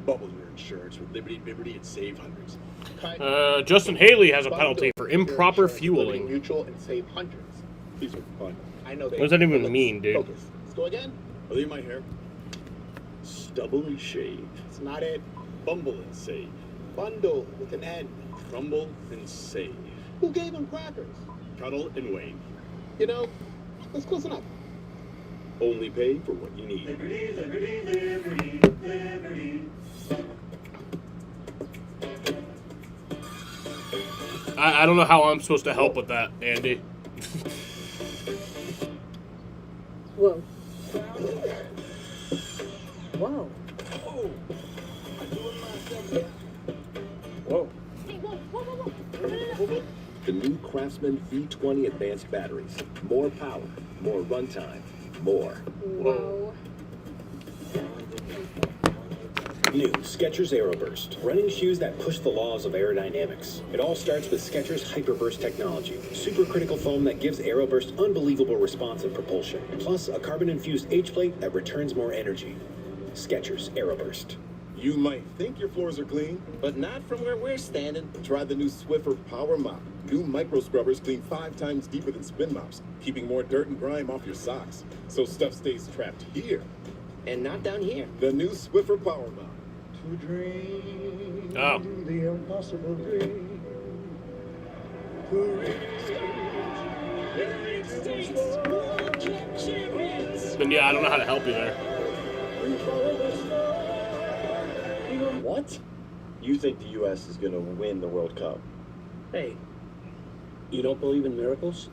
Bubble your insurance with Liberty, and save hundreds. Justin Haley has a penalty for improper fueling. Mutual and save hundreds. These are fun. I know they. What does that even mean, dude? Focus. Let's go again. I'll leave my hair. Stubble and shave. It's not it. Bumble and save. Bundle with an N. Crumble and save. Who gave him crackers? Cuddle and wave. You know, that's close enough. Only pay for what you need. Liberty, liberty, liberty, liberty. I don't know how I'm supposed to help with that, Andy. Whoa. Whoa. Whoa. Hey, whoa, whoa, whoa, whoa. The new Craftsman V20 advanced batteries. More power, more runtime, more. Whoa. New Skechers Aeroburst. Running shoes that push the laws of aerodynamics. It all starts with Skechers Hyperburst technology. Supercritical foam that gives Aeroburst unbelievable response and propulsion. Plus a carbon-infused H-plate that returns more energy. Skechers Aeroburst. You might think your floors are clean, but not from where we're standing. Try the new Swiffer Power Mop. New micro scrubbers clean 5 times deeper than spin mops, keeping more dirt and grime off your socks, so stuff stays trapped here and not down here. The new Swiffer Power Mop. To dream the impossible dream. Then yeah, I don't know how to help you there. What? You think the U.S. is going to win the World Cup? Hey, you don't believe in miracles?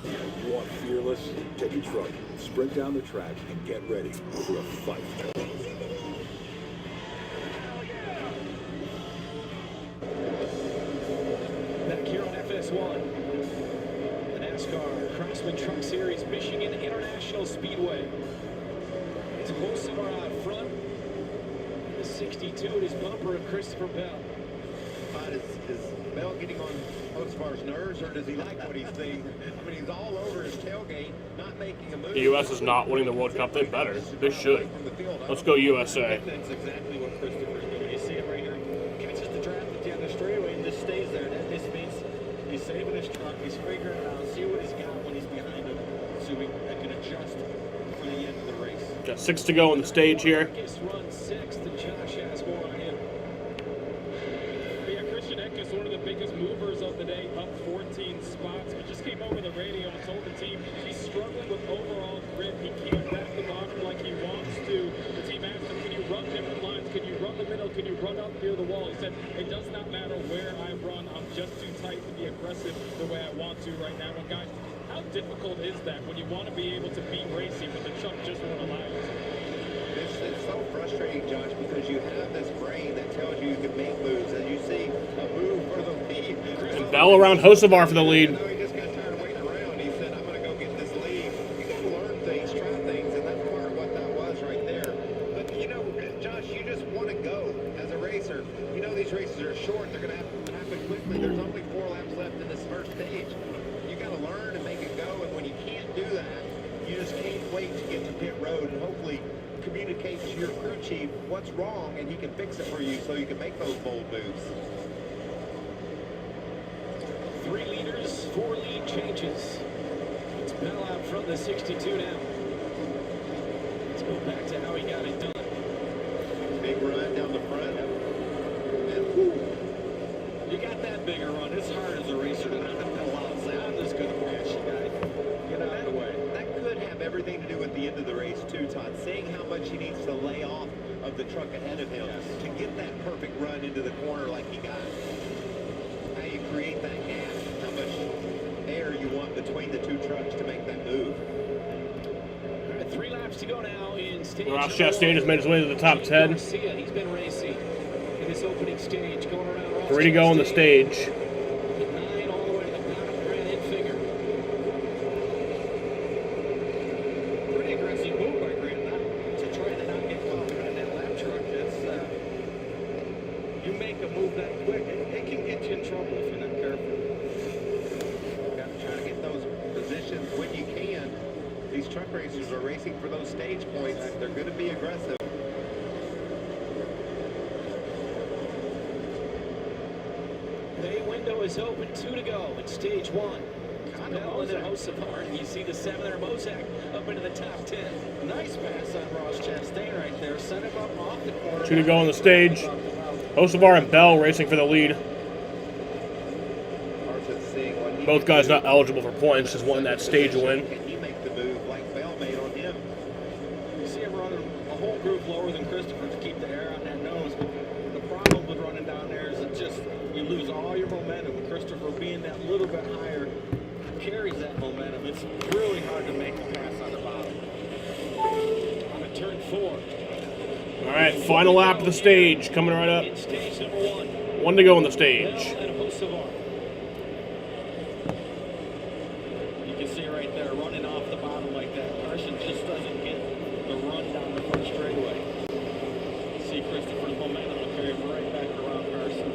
You want fearless? Take a truck, sprint down the track, and get ready for a fight. Back here on FS1, the Nascar Craftsman Truck Series, Michigan International Speedway. It's Hocevar out front. The 62 at his bumper of Christopher Bell. Is Bell getting on Hocevar's nerves, or does he like what he's seeing? I mean, he's all over his tailgate, not making a move. The U.S. is not winning the World Cup. They better. They should. Let's go USA. That's exactly what Christopher's doing. You see it right here. Catches the draft at the end of the straightaway and just stays there. That just means he's saving his truck. He's figuring it out. See what he's got when he's behind him. So he can adjust for the end of the race. Got 6 to go on the stage here. Runs 6th, and Josh has more on him. Yeah, Christian Eckes, one of the biggest movers of the day, up 14 spots. He just came over the radio and told the team he's struggling with overall grip. He can't wrap the bottom like he wants to. The team asked him, can you run different lines? Can you run the middle? Can you run up near the wall? He said, it does not matter where I run. I'm just too tight to be aggressive the way I want to right now. Well, guys, how difficult is that when you want to be able to beat racing, but the truck just won't allow you to? It's so frustrating, Josh, because you have this brain that tells you can make moves, and you see a move for the lead. And Bell around Hocevar for the lead. He just got tired of waiting around. He said, I'm going to go get this lead. You got to learn things, try things, and that's part of what that was right there. But, you know, Josh, you just want to go as a racer. You know these races are short. They're going to happen quickly. There's only 4 laps left in this first stage. You got to learn and make it go, and when you can't do that, you just can't wait to get to pit road and hopefully communicate to your crew chief what's wrong, and he can fix it for you so you can make those bold moves. 3 leaders, 4 lead changes. It's Bell out front, the 62 now. Let's go back to how he got it done. Big run down the front. And You got that bigger run. It's hard as a racer to not pull out and say, I'm just going to pass you guys. Get out of the way. that could have everything to do with the end of the race too, Todd. Seeing how much he needs to lay off of the truck ahead of him to get that perfect run into the corner like he got. How you create that gap, how much air you want between the 2 trucks to make that move. All right, 3 laps to go now in stage. Ross Chastain has made his way to the top 10. Garcia, he's been racing in this opening stage, going around Ross 3 to go on the stage. 9 all the way to the bottom of Grand Hit figure. Pretty aggressive move by Grant to try to not get caught behind that lap truck. That's, you make a move that quick, it can get you in trouble if you're not careful. Got to try to get those positions when you can. truck racers are racing for those stage points. They're going to be aggressive. Bay window is open, 2 to go in stage 1. Bell and Hocevar, and you see the 7 there, Mozak up into the top 10. Nice pass on Ross Chastain right there. Set him up off the corner. 2 to go on the stage. Hocevar and Bell racing for the lead. Both guys not eligible for points, just won that stage win. Can he make the move like Bell made on him? You see him running a whole group lower than Christopher to keep the air on that nose. But the problem with running down there is it just, you lose all your momentum. Christopher being that little bit higher carries that momentum. It's really hard to make a pass on the bottom. On a turn 4. All right, final lap of the stage coming right up. Stage number 1. 1 to go on the stage. Bell and Hocevar. You can see right there, running off the bottom like that. Carson just doesn't get the run down the front straightaway. See Christopher's momentum will carry him right back around Carson.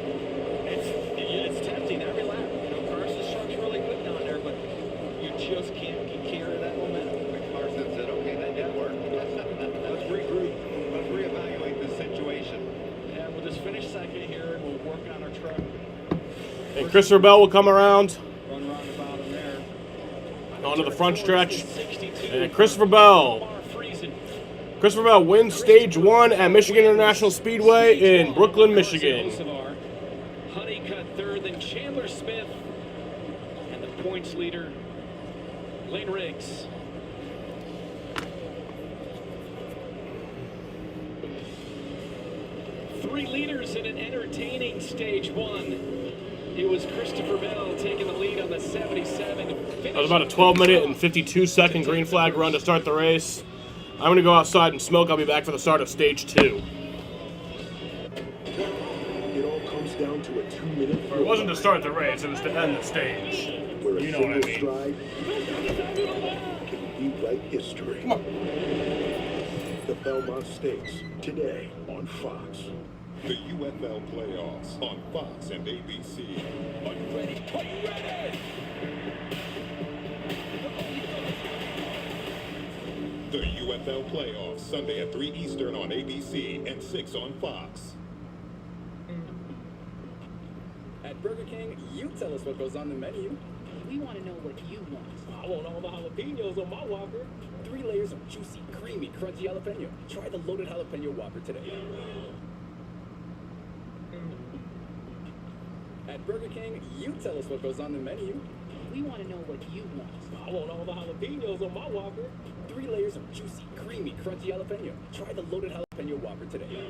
It's tempting every lap. You know, Carson's truck's really good down there, but you just can't carry that momentum. Carson said, okay, that didn't work. Let's regroup. Let's reevaluate the situation. Yeah, we'll just finish second here and we'll work on our truck. And Christopher Bell will come around Run around the bottom there. onto the front stretch. And Christopher Bell. Christopher Bell wins stage 1 at Michigan International Speedway in Brooklyn, Michigan. Honeycutt third, then Chandler Smith, and the points leader, Lane Riggs. Three leaders in an entertaining stage 1. It was Christopher Bell taking the lead on the 77. That was about a 12-minute and 52-second green flag run to start the race. I'm going to go outside and smoke. I'll be back for the start of stage 2. It all comes down to a 2-minute. It wasn't to start the race, it was to end the stage. You know what I mean. Stride can rewrite history. Come on. The Belmont Stakes, today on Fox. The UFL playoffs on Fox and ABC. Are you ready? Are you ready? The UFL playoffs, Sunday at 3 Eastern on ABC and 6 on Fox. At Burger King, you tell us what goes on the menu. We want to know what you want. I want all the jalapenos on my Whopper. 3 layers of juicy, creamy, crunchy jalapeno. Try the loaded jalapeno Whopper today. At Burger King, you tell us what goes on the menu. We want to know what you want. I want all the jalapenos on my Whopper. 3 layers of juicy, creamy, crunchy jalapeno. Try the loaded jalapeno Whopper today.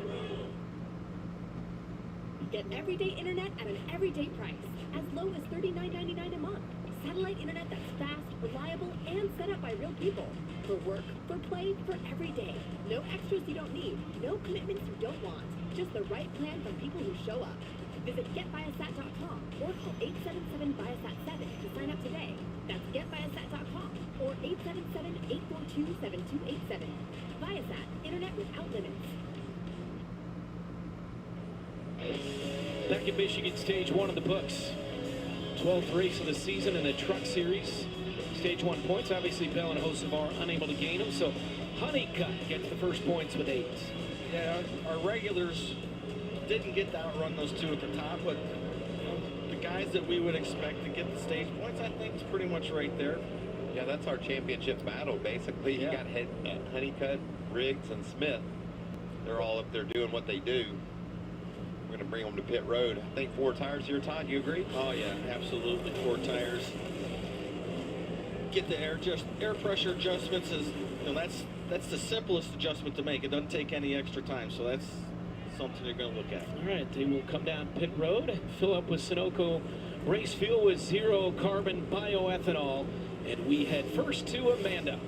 Get everyday internet at an everyday price, as low as $39.99 a month. Satellite internet that's fast, reliable, and set up by real people. For work, for play, for every day. No extras you don't need, no commitments you don't want. Just the right plan from people who show up. Visit GetViasat.com or call 877-ViaSat-7 to sign up today. That's GetViasat.com or 877-842-7287. Viasat, internet without limits. Back in Michigan, stage 1 of the books. 12th race of the season in the Truck Series. Stage 1 points. Obviously, Bell and Hocevar unable to gain them, so Honeycutt gets the first points with 8. Yeah, our regulars didn't get to outrun those two at the top, but you know, the guys that we would expect to get the stage points, I think, is pretty much right there. Yeah, that's our championship battle, basically. You got Honeycutt, Riggs, and Smith. They're all up there doing what they do. We're going to bring them to pit road. I think 4 tires here, Todd. You agree? Oh, yeah, absolutely. 4 tires. Get the air pressure adjustments. Is, you know, that's the simplest adjustment to make. It doesn't take any extra time, so that's something you're going to look at. All right, they will come down pit road, fill up with Sunoco race fuel with 0 carbon bioethanol, and we head first to Amanda.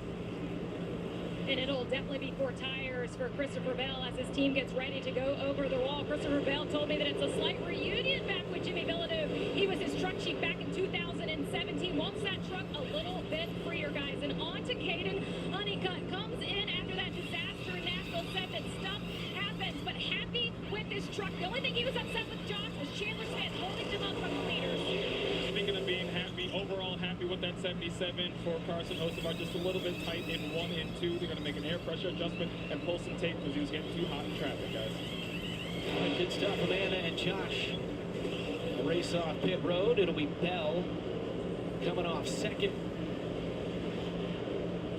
And it'll definitely be 4 tires for Christopher Bell as his team gets ready to go over the wall. Christopher Bell told me that it's a slight reunion back with Jimmy Villeneuve. He was his truck chief back in 2017. Wants that truck a little bit freer, guys. And on to Caden Honeycutt. Comes in after that disaster in Nashville. Said that stuff happens, but happy with this truck. The only thing he was upset with, Josh, was Chandler Smith holding him up from the leaders. Speaking of being happy, overall happy with that 77 for Carson Hocevar. Just a little bit tight in 1 and 2. They're going to make an air pressure adjustment and pull some tape because he was getting too hot in traffic, guys. All right, good stuff, Amanda and Josh. A race off pit road. It'll be Bell coming off second.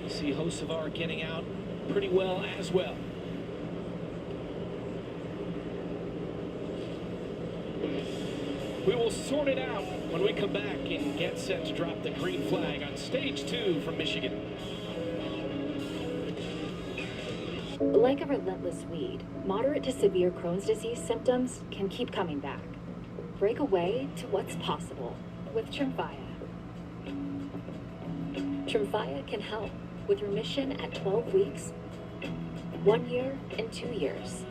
See Hocevar getting out pretty well as well. We will sort it out when we come back and get set to drop the green flag on stage 2 from Michigan. Like a relentless weed, moderate to severe Crohn's disease symptoms can keep coming back. Break away to what's possible with Tremfya. Tremfya can help with remission at 12 weeks, 1 year, and 2 years.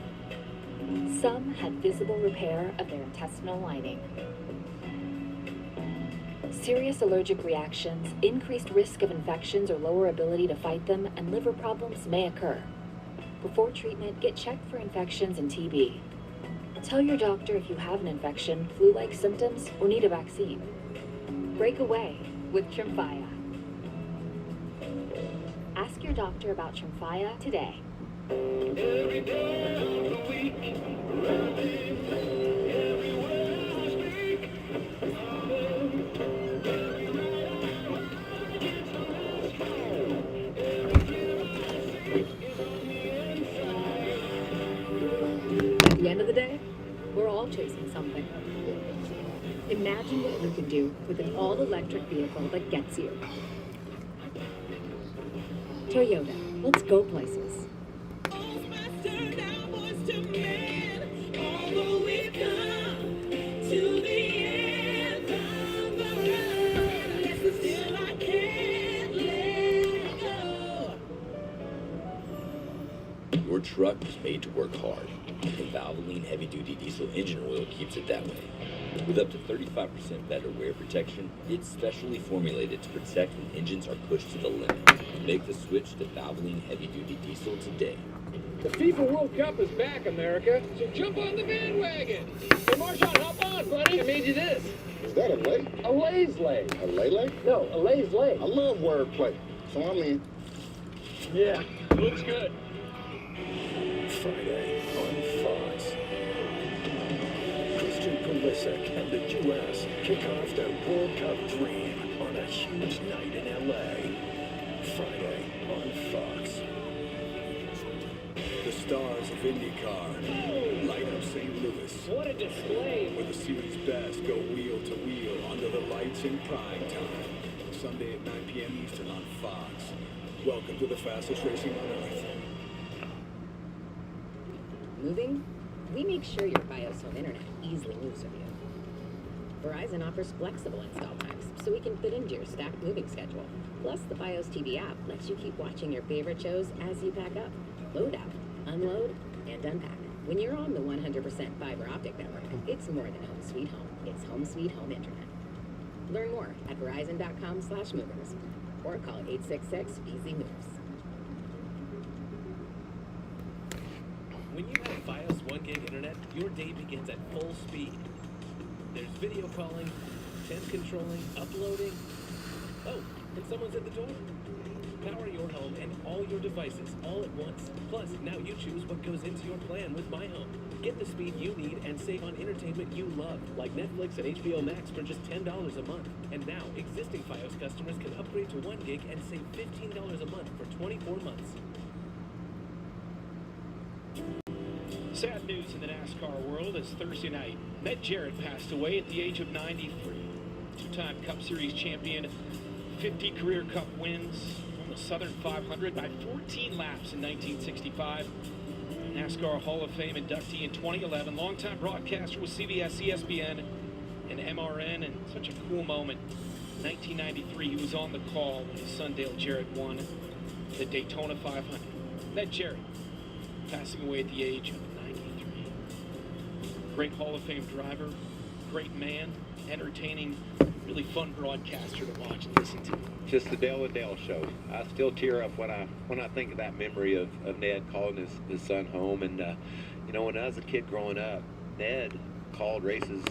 Some had visible repair of their intestinal lining. Serious allergic reactions, increased risk of infections or lower ability to fight them, and liver problems may occur. Before treatment, get checked for infections and TB. Tell your doctor if you have an infection, flu-like symptoms, or need a vaccine. Break away with Tremfya. Ask your doctor about Tremfya today. Every day of the week, everywhere I speak, At the end of the day, we're all chasing something. Imagine what you could do with an all-electric vehicle that gets you. Toyota, let's go places. Your truck is made to work hard, and Valvoline heavy-duty diesel engine oil keeps it that way. With up to 35% better wear protection, it's specially formulated to protect when engines are pushed to the limit. Make the switch to Valvoline heavy-duty diesel today. The FIFA World Cup is back, America, so jump on the bandwagon. Hey, Marshawn, hop on, buddy. I made you this. Is that a lay? A Lay's lay. A lay? No, a Lay's lay. I love wordplay, so I'm in. Yeah, looks good. Friday on Fox. Christian Pulisic and the U.S. kick off their World Cup dream on a huge night in L.A. Friday on Fox. The stars of IndyCar light up St. Louis. What a display. Where the series best go wheel to wheel under the lights in prime time. Sunday at 9 p.m. Eastern on Fox. Welcome to the fastest racing on earth. Moving? We make sure your BIOS home internet easily moves with you. Verizon offers flexible install times, so we can fit into your stacked moving schedule. Plus, the BIOS TV app lets you keep watching your favorite shows as you pack up. Load out, unload, and unpack. When you're on the 100% fiber optic network, it's more than home sweet home. It's home sweet home internet. Learn more at verizon.com/movers or call 866-EASY-MOVES. When you have FiOS 1 gig internet, your day begins at full speed. There's video calling, temp controlling, uploading. Oh, and someone's at the door. Power your home and all your devices all at once. Plus, now you choose what goes into your plan with My Home. Get the speed you need and save on entertainment you love, like Netflix and HBO Max for just $10 a month. And now, existing FiOS customers can upgrade to 1 gig and save $15 a month for 24 months. Sad news in the NASCAR world as Thursday night, Ned Jarrett passed away at the age of 93. Two-time Cup Series champion, 50 career Cup wins, won the Southern 500 by 14 laps in 1965. NASCAR Hall of Fame inductee in 2011, longtime broadcaster with CBS, ESPN, and MRN, and such a cool moment. 1993, he was on the call when his son Dale Jarrett won the Daytona 500. Ned Jarrett passing away at the age of 93. Great Hall of Fame driver, great man, entertaining, really fun broadcaster to watch and listen to. Just the Dale and Dale show. I still tear up when I think of that memory of Ned calling his son home. And you know, when I was a kid growing up, Ned called races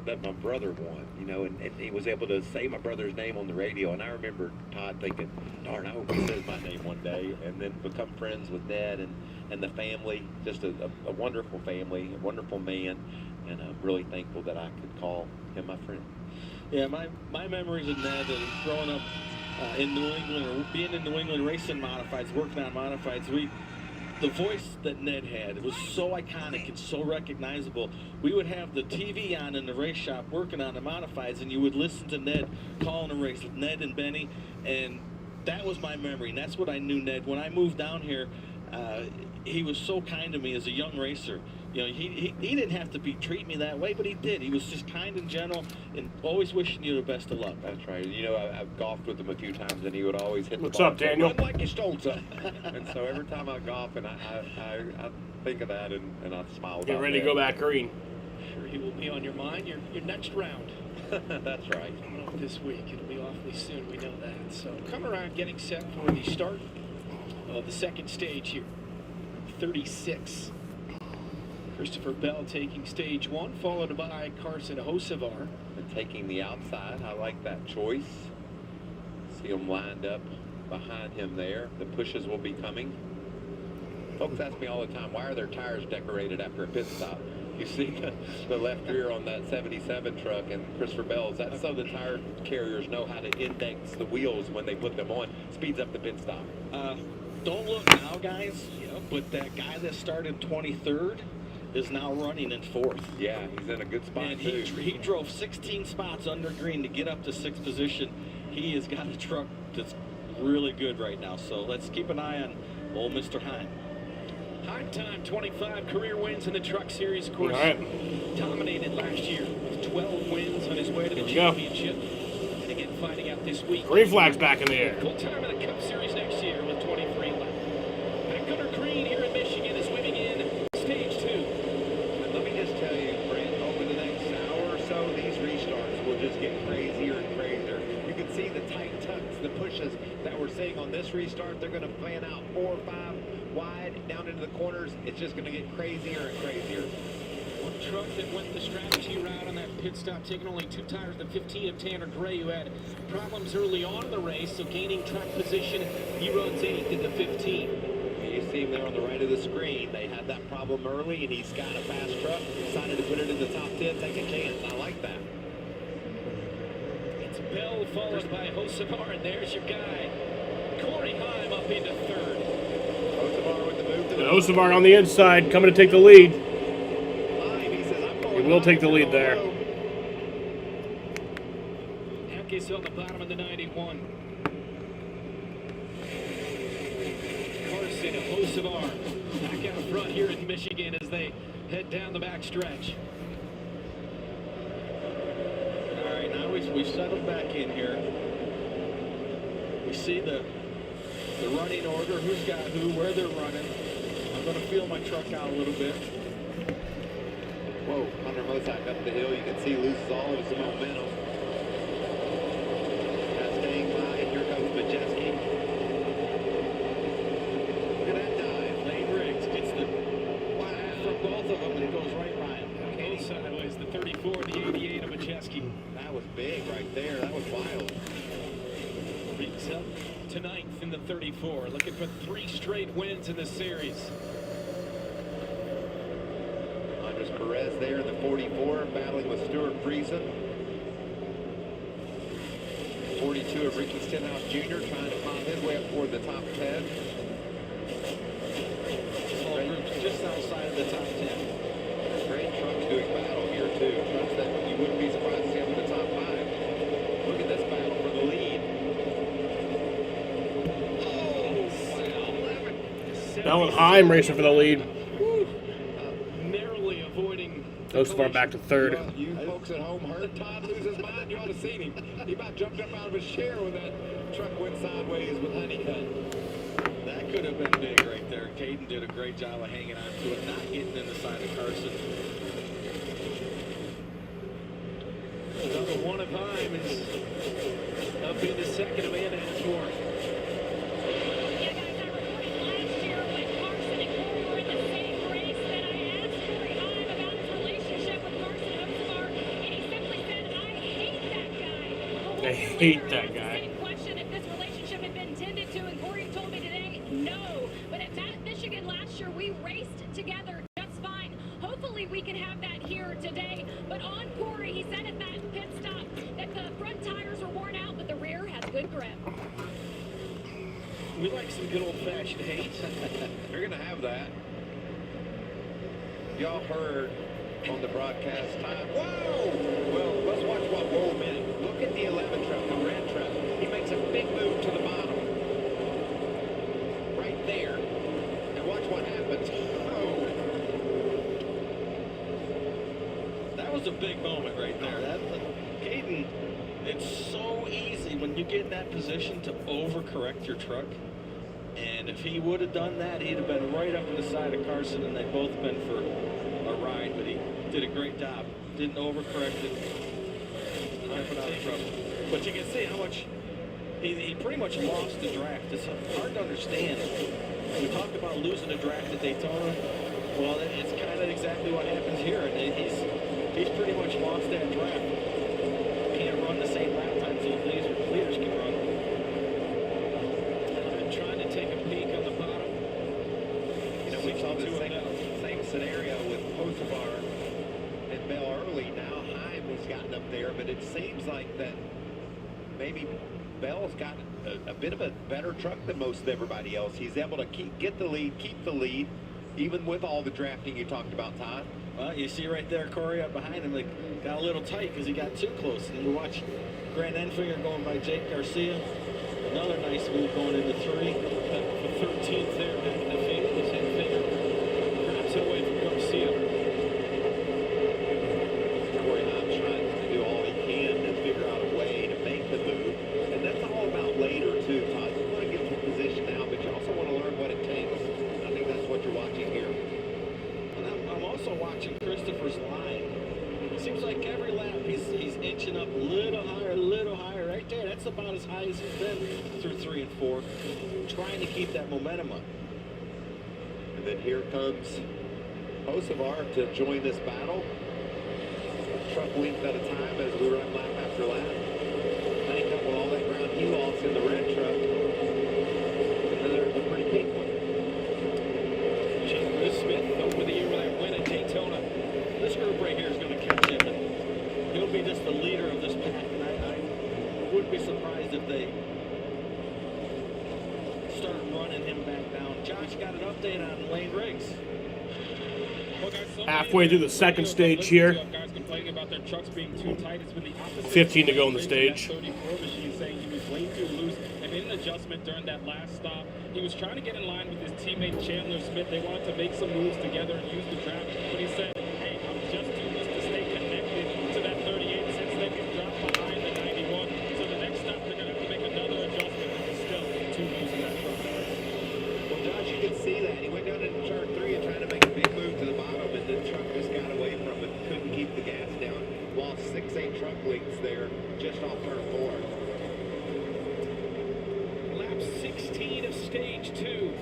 that my brother won, you know, and he was able to say my brother's name on the radio. And I remember Todd thinking, darn, I hope he says my name one day. And then become friends with Ned and the family, just a wonderful family, a wonderful man. And I'm really thankful that I could call him my friend. Yeah, my memories of Ned growing up in New England, or being in New England racing modifieds, working on modifieds, the voice that Ned had, it was so iconic and so recognizable. We would have the TV on in the race shop working on the modifieds, and you would listen to Ned calling a race with Ned and Benny, and that was my memory, and that's what I knew Ned. When I moved down here, he was so kind to me as a young racer. You know, he didn't have to treat me that way, but he did. He was just kind and gentle and always wishing you the best of luck. That's right. You know, I've golfed with him a few times, and he would always hit What's the ball. up, Daniel? Run like you stole something. And so every time I golf, and I think of that, and I smile. Get ready to go back green. Sure, he will be on your mind. Your next round. That's right. This week. It'll be awfully soon. We know that. So come around, getting set for the start of the second stage here. 36. Christopher Bell taking stage 1, followed by Carson Hocevar. And taking the outside, I like that choice. See them lined up behind him there. The pushes will be coming. Folks ask me all the time, why are their tires decorated after a pit stop? You see the left rear on that 77 truck and Christopher Bell's. That's so the tire carriers know how to index the wheels when they put them on. Speeds up the pit stop. Don't look now, guys, but that guy that started 23rd is now running in 4th. Yeah, he's in a good spot, and too. He drove 16 spots under green to get up to 6th position. He has got a truck that's really good right now, so let's keep an eye on old Mr. Heim. Hard time, 25 career wins in the Truck Series. Of course, dominated last year with 12 wins on his way to the championship. And again, finding out this week. Green flag's back in the air. Full time in the Cup Series next year with 23 left. Back under green here in Michigan is moving in stage 2. And let me just tell you, Brent, over the next hour or so, these restarts will just get crazier and crazier. You can see the tight tucks, the pushes that we're seeing on this restart. They're going to fan out 4 or 5 wide down into the corners. It's just going to get crazier and crazier. One truck that went the strategy route on that pit stop, taking only 2 tires, the 15 of Tanner Gray, who had problems early on in the race, so gaining track position. He runs 8th in the 15. You see him there on the right of the screen. They had that problem early, and he's got a fast truck. Decided to put it in the top 10, take a chance. I like that. It's Bell followed by Hocevar, and there's your guy. Corey Heim up into 3rd. Hocevar with the move to the Hocevar on the inside, coming to take the lead. He will take the lead there. Hackes on the bottom of the 91. Carson and Hocevar back out front here in Michigan as they head down the back stretch. All right, now we've settled back in here. We see the running order, who's got who, where they're running. I'm going to feel my truck out a little bit. Whoa, Hunter Mosak up the hill. You can see loses all of his momentum. Staying by, and here comes Majeski. Look at that dive. Lane Riggs gets the from both of them, and it goes right by him. Both sideways, the 34, the 88 of Majeski. That was big right there. That was wild. Riggs up to 9th in the 34, looking for 3 straight wins in the series. Andres Perez there in the 44, battling with Stuart Friesen. 42 of Ricky Stenhouse Jr. trying to climb his way up toward the top 10. All groups just outside of the top 10. Great trucks doing battle here too. Trucks that you wouldn't be surprised to see up in the top 5. Look at this battle for the lead. Bell and Heim racing for the lead. Narrowly avoiding. Hocevar back to 3rd. You folks at home heard Todd lose his mind. You ought to have seen him. He about jumped up out of his chair when that truck went sideways with Honeycutt. That could have been big right there. Caden did a great job of hanging on to it, not getting in the side of Carson. Another one of Heim is up in the 2nd of Anna and 4th. I hate that guy. Same question if this relationship had been tended to, and Corey told me today, no. But at Michigan last year, we raced together just fine. Hopefully we can have that here today. But on Corey, he said at that pit stop that the front tires were worn out, but the rear has good grip. We like some good old-fashioned hate. You're going to have that. Y'all heard on the broadcast time. Whoa! Well, let's watch what. Whoa, a minute. Look at the 11 truck, the red truck. He makes a big move to the bottom. Right there. And watch what happens. Oh. That was a big moment right there. Caden, it's so easy when you get in that position to overcorrect your truck. And if he would have done that, he'd have been right up to the side of Carson, and they'd both been for a ride. But he did a great job. Didn't overcorrect it. Not out of trouble. But you can see how much he pretty much lost the draft. It's hard to understand. We talked about losing a draft at Daytona. Well, it's kind of exactly what happens here. And he's pretty much lost that draft. Can't run the same lap times those leaders can run. I'm trying to take a peek on the bottom. You know, we saw the same scenario with Hocevar and Bell early. Now Heim has gotten up there, but it seems like that maybe Bell's got a bit of a better truck than most of everybody else. He's able to get the lead, keep the lead, even with all the drafting you talked about, Todd. Well, you see right there, Corey, up behind him, got a little tight because he got too close. And you watch Grant Enfinger going by Jake Garcia. Another nice move going into 3. The 13th there in the field is Enfinger. Grabs it away from Garcia. Corey Heim's trying to do all he can to figure out a way to make the move. And that's all about later, too, Todd. You want to get to position now, but you also want to learn what it takes. I think that's what you're watching here. I'm also watching Christopher's line. It seems like every lap he's inching up a little higher, right there. That's about as high as he's been through 3 and 4, trying to keep that momentum up. And then here comes Hocevar to join this battle. Truck length at a time as we run lap after lap. Make up with all that ground he lost in the red truck. And then there's a pretty pink one. Smith over the year with that win at Daytona. This group right here is going to catch him, and he'll be just the leader of this pack. And I wouldn't be surprised if they start running him back down. Josh got an update on Lane Riggs. Halfway through the second stage here. Guys complaining about their trucks being too tight. It's been the opposite. 15 to go in the stage. 34 machine saying he was way too loose and made an adjustment during that last stop. He was trying to get in line with his teammate Chandler Smith. They wanted to make some moves together and use the draft, but he said, hey, I'm just too loose to stay connected to that 38 since they can drop behind the 91. So the next stop, they're going to have to make another adjustment. He's still too loose in that truck. Well, Josh, you can see that. He went down into turn 3 and tried to make a big move to the bottom, and the truck just got away from it. Couldn't keep the gas down. Lost 6-8 truck lengths there just off turn 4. Lap 16 of stage 2.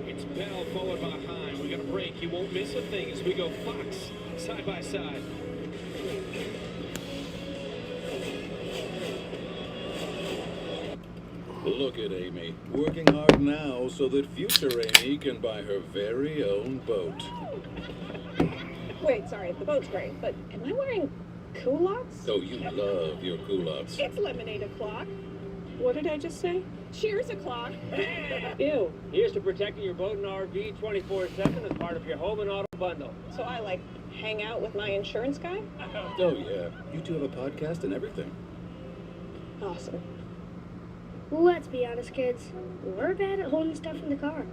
It's Bell followed by Heim. We got a break. You won't miss a thing as we go Fox side by side. Look at Amy, working hard now so that future Amy can buy her very own boat. Wait, sorry, the boat's great, but am I wearing culottes? Oh, you love your culottes. It's lemonade o'clock. What did I just say? Cheers o'clock. Ew. Here's to protecting your boat and RV 24/7 as part of your home and auto bundle. So I, like, hang out with my insurance guy? Oh, yeah. You two have a podcast and everything. Awesome. Let's be honest, kids. We're bad at holding stuff in the car.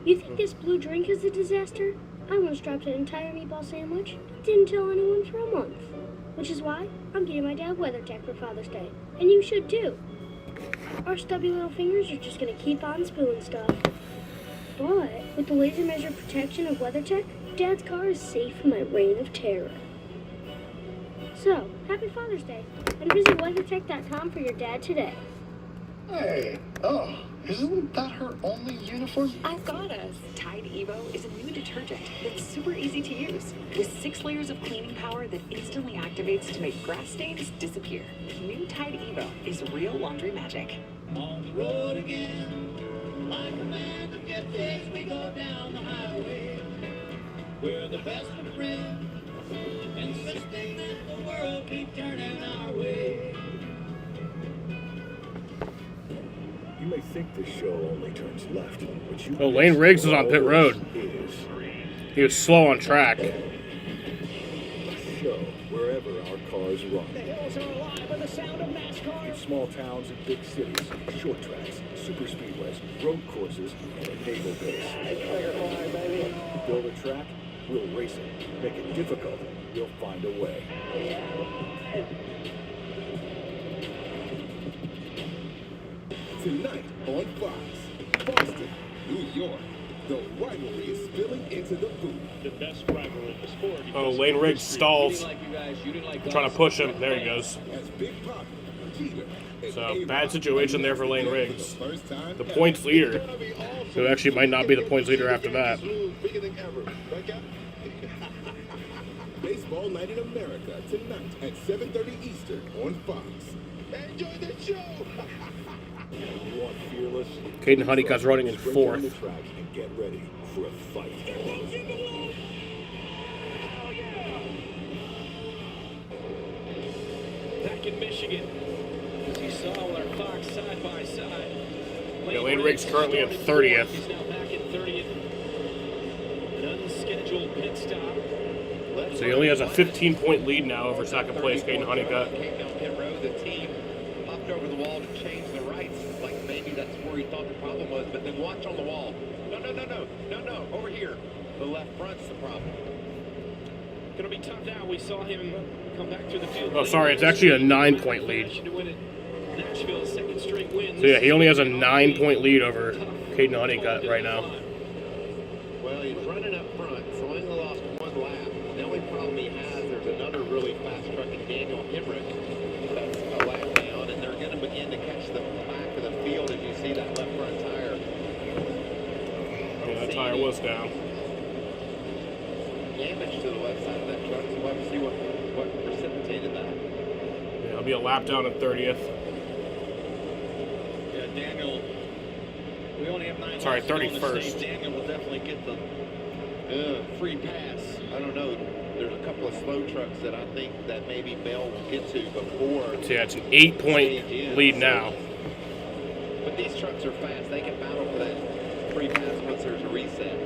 You think this blue drink is a disaster? I once dropped an entire meatball sandwich. Didn't tell anyone for a month. Which is why I'm getting my dad WeatherTech for Father's Day. And you should too. Our stubby little fingers are just gonna keep on spilling stuff. But with the laser measure protection of WeatherTech, Dad's car is safe from my reign of terror. So, happy Father's Day. And visit WeatherTech.com for your dad today. Hey, oh, isn't that her only uniform? I've got us. Tide Evo is a new detergent that's super easy to use, with 6 layers of cleaning power that instantly activates to make grass stains disappear. New Tide Evo is real laundry magic. On the road again, like a man of get days, we go down the highway. We're the best of friends, insisting that the world keep turning our way. You may think this show only turns left, but you Oh, Lane Riggs is on pit road. is He was slow on track. a show wherever our cars run. The hills are alive with the sound of NASCAR. In small towns and big cities, short tracks, super speedways, road courses, and a naval base. You build a track, we'll race it. Make it difficult, we'll find a way. Tonight on Fox, Boston, New York, the rivalry is spilling into the booth. The best driver in the sport. Oh, Lane Riggs stalls. Trying to push him. There he goes. As Big Pop, Jeter, and So, bad situation there for Lane Riggs. for the first time The points leader, who actually might not be the points leader after that. bigger than ever. Right, Cap? Baseball Night in America tonight at 7:30 Eastern on Fox. Enjoy the show. You want fearless? Caden Honeycutt's running in Sprint down the fourth. track and get ready for a fight. Back in Michigan, as you saw with our Fox side by side. Yeah, Lane Riggs currently in 30th. He's now back in 30th. An unscheduled pit stop. So he only has a 15-point lead now over second place, Caden Honeycutt. Came down pit road, the team hopped over the wall to change the rights. Like maybe that's where he thought the problem was, but then watch on the wall. No, over here. The left front's the problem. Gonna be tough now. We saw him come back to the field. Oh, sorry, it's actually a 9-point lead. To win it. Nashville's second straight win. So yeah, he only has a 9-point lead over Caden Honeycutt right now. Well, he's running up front, so only lost one lap. The only problem he has, there's another really fast truck in Daniel Hemrick that's a lap down, and they're going to begin to catch the back of the field as you see that left front tire. Yeah, that tire was down. Damage to the left side of that truck, so we'll have to see what precipitated that. Yeah, it'll be a lap down at 30th. Yeah, Daniel, we only have 9 Sorry, laps to go on the 31st. stage. Daniel will definitely get the free pass. I don't know. There's a couple of slow trucks that I think that maybe Bell will get to before. So yeah, it's an 8-point lead now. But these trucks are fast. They can battle for that free pass once there's a reset.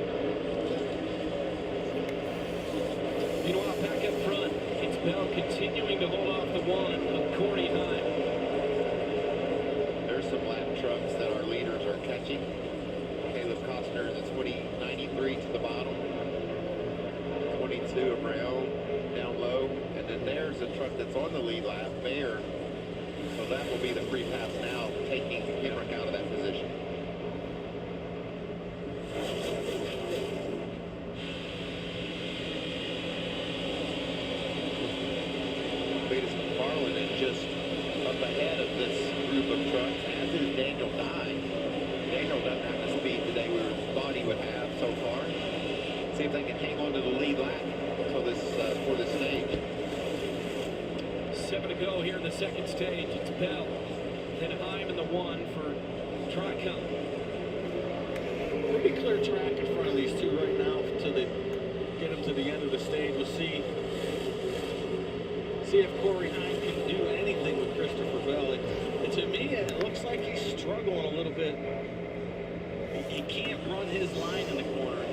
Meanwhile, back up front, it's Bell continuing to hold off the one of Corey Heim. There's some lap trucks that our leaders are catching. Caleb Costner is at 2093 to the bottom. 22 of Rayon down low. And then there's a truck that's on the lead lap, Baird. So that will be the free pass now, taking Henrik out of that position. Cletus McFarland is just up ahead of this group of trucks, as is Daniel Dye. Daniel doesn't have the speed today we thought he would have so far. See if they can hang on to the lead lap for this stage. 7 to go here in the second stage. It's Bell, then Heim in the one for Tricon. Pretty clear track in front of these two right now until they get them to the end of the stage. We'll see if Corey Heim can do anything with Christopher Bell. And to me, it looks like he's struggling a little bit. He can't run his line in the corner.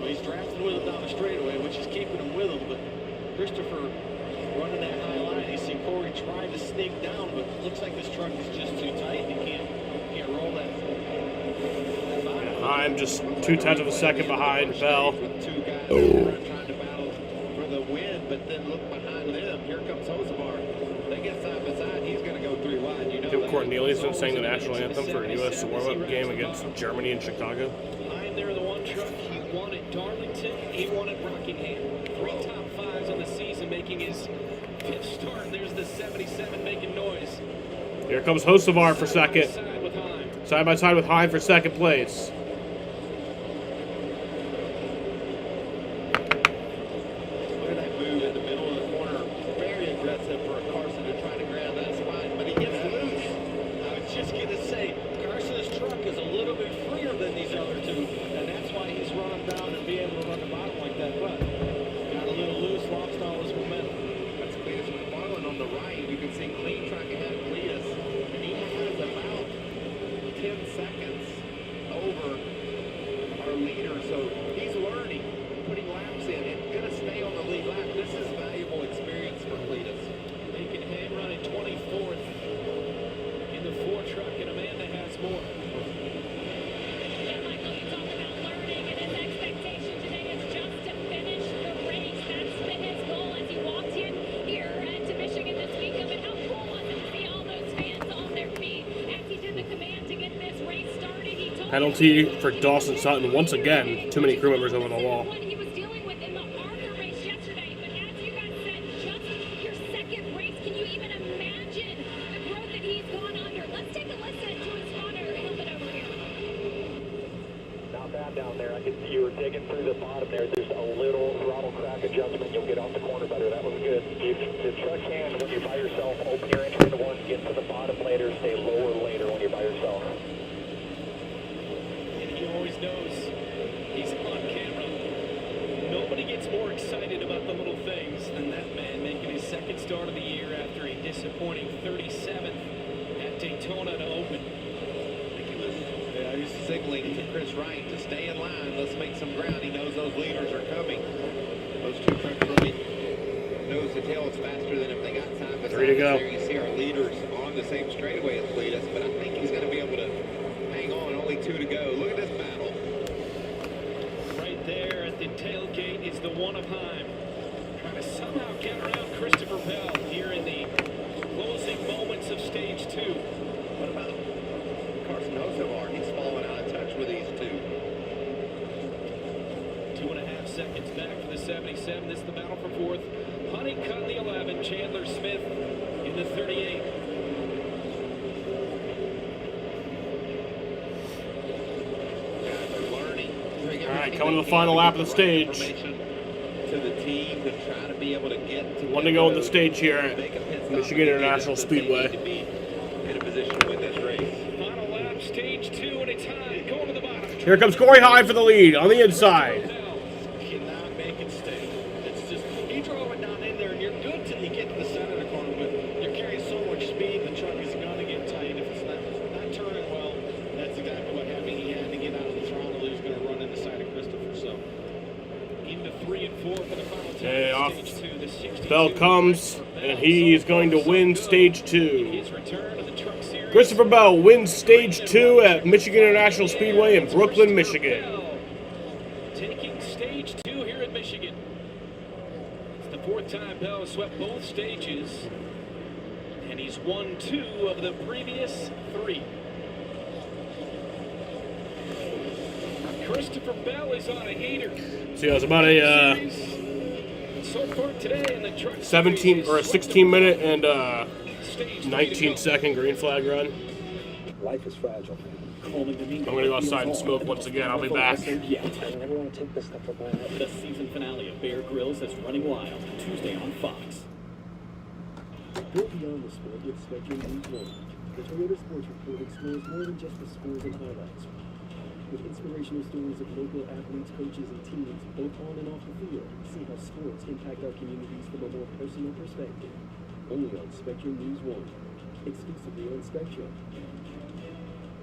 And he's drafting with him down the straightaway, which is keeping him with him. But Christopher running that high line. You see Corey trying to sneak down, but it looks like this truck is just too tight. He can't roll that. I'm just 0.2 of a second behind Bell. Two guys trying to battle for the win, but then look behind them. Here comes Hosevar. They get side by side. He's going to go 3 wide. You know Tim that. Cornelius sang the national anthem for a U.S. warm-up game against Germany in Chicago. Heim there, the one truck. He won at Darlington. He won at Rockingham. 3 top 5s on the season, making his 5th start. There's the 77 making noise. Here comes Hocevar for second. Side by side with Hine for second place. Look at that move in the middle of the corner. Very aggressive for Carson to try to grab that spot, but he gets loose. I was just going to say, Carson's truck is a little bit freer than these other two, and that's why he's running down and being able to run the bottom like that. But got a little loose, lost all his momentum. That's Cletus McFarland on the right. You can see Clean track ahead of Cletus, and he has about 10 seconds over our leader, so he's learning, putting laps in, and going to stay on the lead lap. This is valuable experience for Cletus. Making hand running 24th in the 4 truck, and Amanda has more. Penalty for Dawson Sutton once again. Too many crew members over the wall. He was dealing with in the Arthur race yesterday, but as you guys said, just your second race, can you even imagine the growth that he's gone under? Let's take a listen to his spotter help it over here. Not bad down there. I could see you were digging through the bottom there. There's a little throttle crack adjustment. You'll get off the corner better. That was good. If the truck can, when you're by yourself, open your entry into one, get to the bottom later, stay lower later when you're by yourself. He always knows he's on camera. Nobody gets more excited about the little things than that man making his second start of the year after a disappointing 37th at Daytona to open. I think he was signaling to Chris Wright to stay in line. Let's make some ground. He knows those leaders are coming. Those two trucks running nose to tail is faster than if they got time. 3 to go. There you see our leaders on the same straightaway as Cletus, but I think he's going to be able to hang on. Only 2 to go. Look at this battle. Right there at the tailgate is the one of Heim. Trying to somehow get around Christopher Bell here in the closing moments of stage 2. What about Carson Hocevar? He's fallen out of touch with these two. 2.5 seconds back for the 77. This is the battle for 4th. Honeycutt in the 11. Chandler Smith in the 38. All right, coming to the final lap of the stage. To the team to try to be able to get to 1 to go on the stage here at Michigan International Speedway. In a position to win this race. Final lap, stage 2, and it's Heim going to the bottom. Here comes Corey Hine for the lead on the inside. Cannot make it stay. It's just, you drove it down in there, and you're good till you get to the center of the corner, but you're carrying so much speed, the truck is going to get tight. If it's not turning well, that's exactly what happened. He had to get out of the throttle. He was going to run in the side of Christopher, so into 3 and 4 for the final time. Okay, off. Stage 2, the 62. Bell comes, and he is going to win stage 2. His return to the Truck Series. Christopher Bell wins stage 2 at Michigan International Speedway in Brooklyn, Michigan. Taking stage 2 here in Michigan. It's the 4th time Bell has swept both stages, and he's won 2 of the previous 3. Christopher Bell is on a heater. So yeah, it's about a So far today in the Truck 17 or a 16 minute and 19 second green flag run. Life is fragile. I'm gonna go outside and smoke once again. I'll be back. Yeah, I never want to take this stuff for granted. The season finale of Bear Grylls is running wild Tuesday on Fox. Go beyond the sport with Spectrum News 1. The Toyota Sports Report explores more than just the scores and highlights. With inspirational stories of local athletes, coaches, and teams, both on and off the field, see how sports impact our communities from a more personal perspective. Only on Spectrum News 1. Exclusively on Spectrum.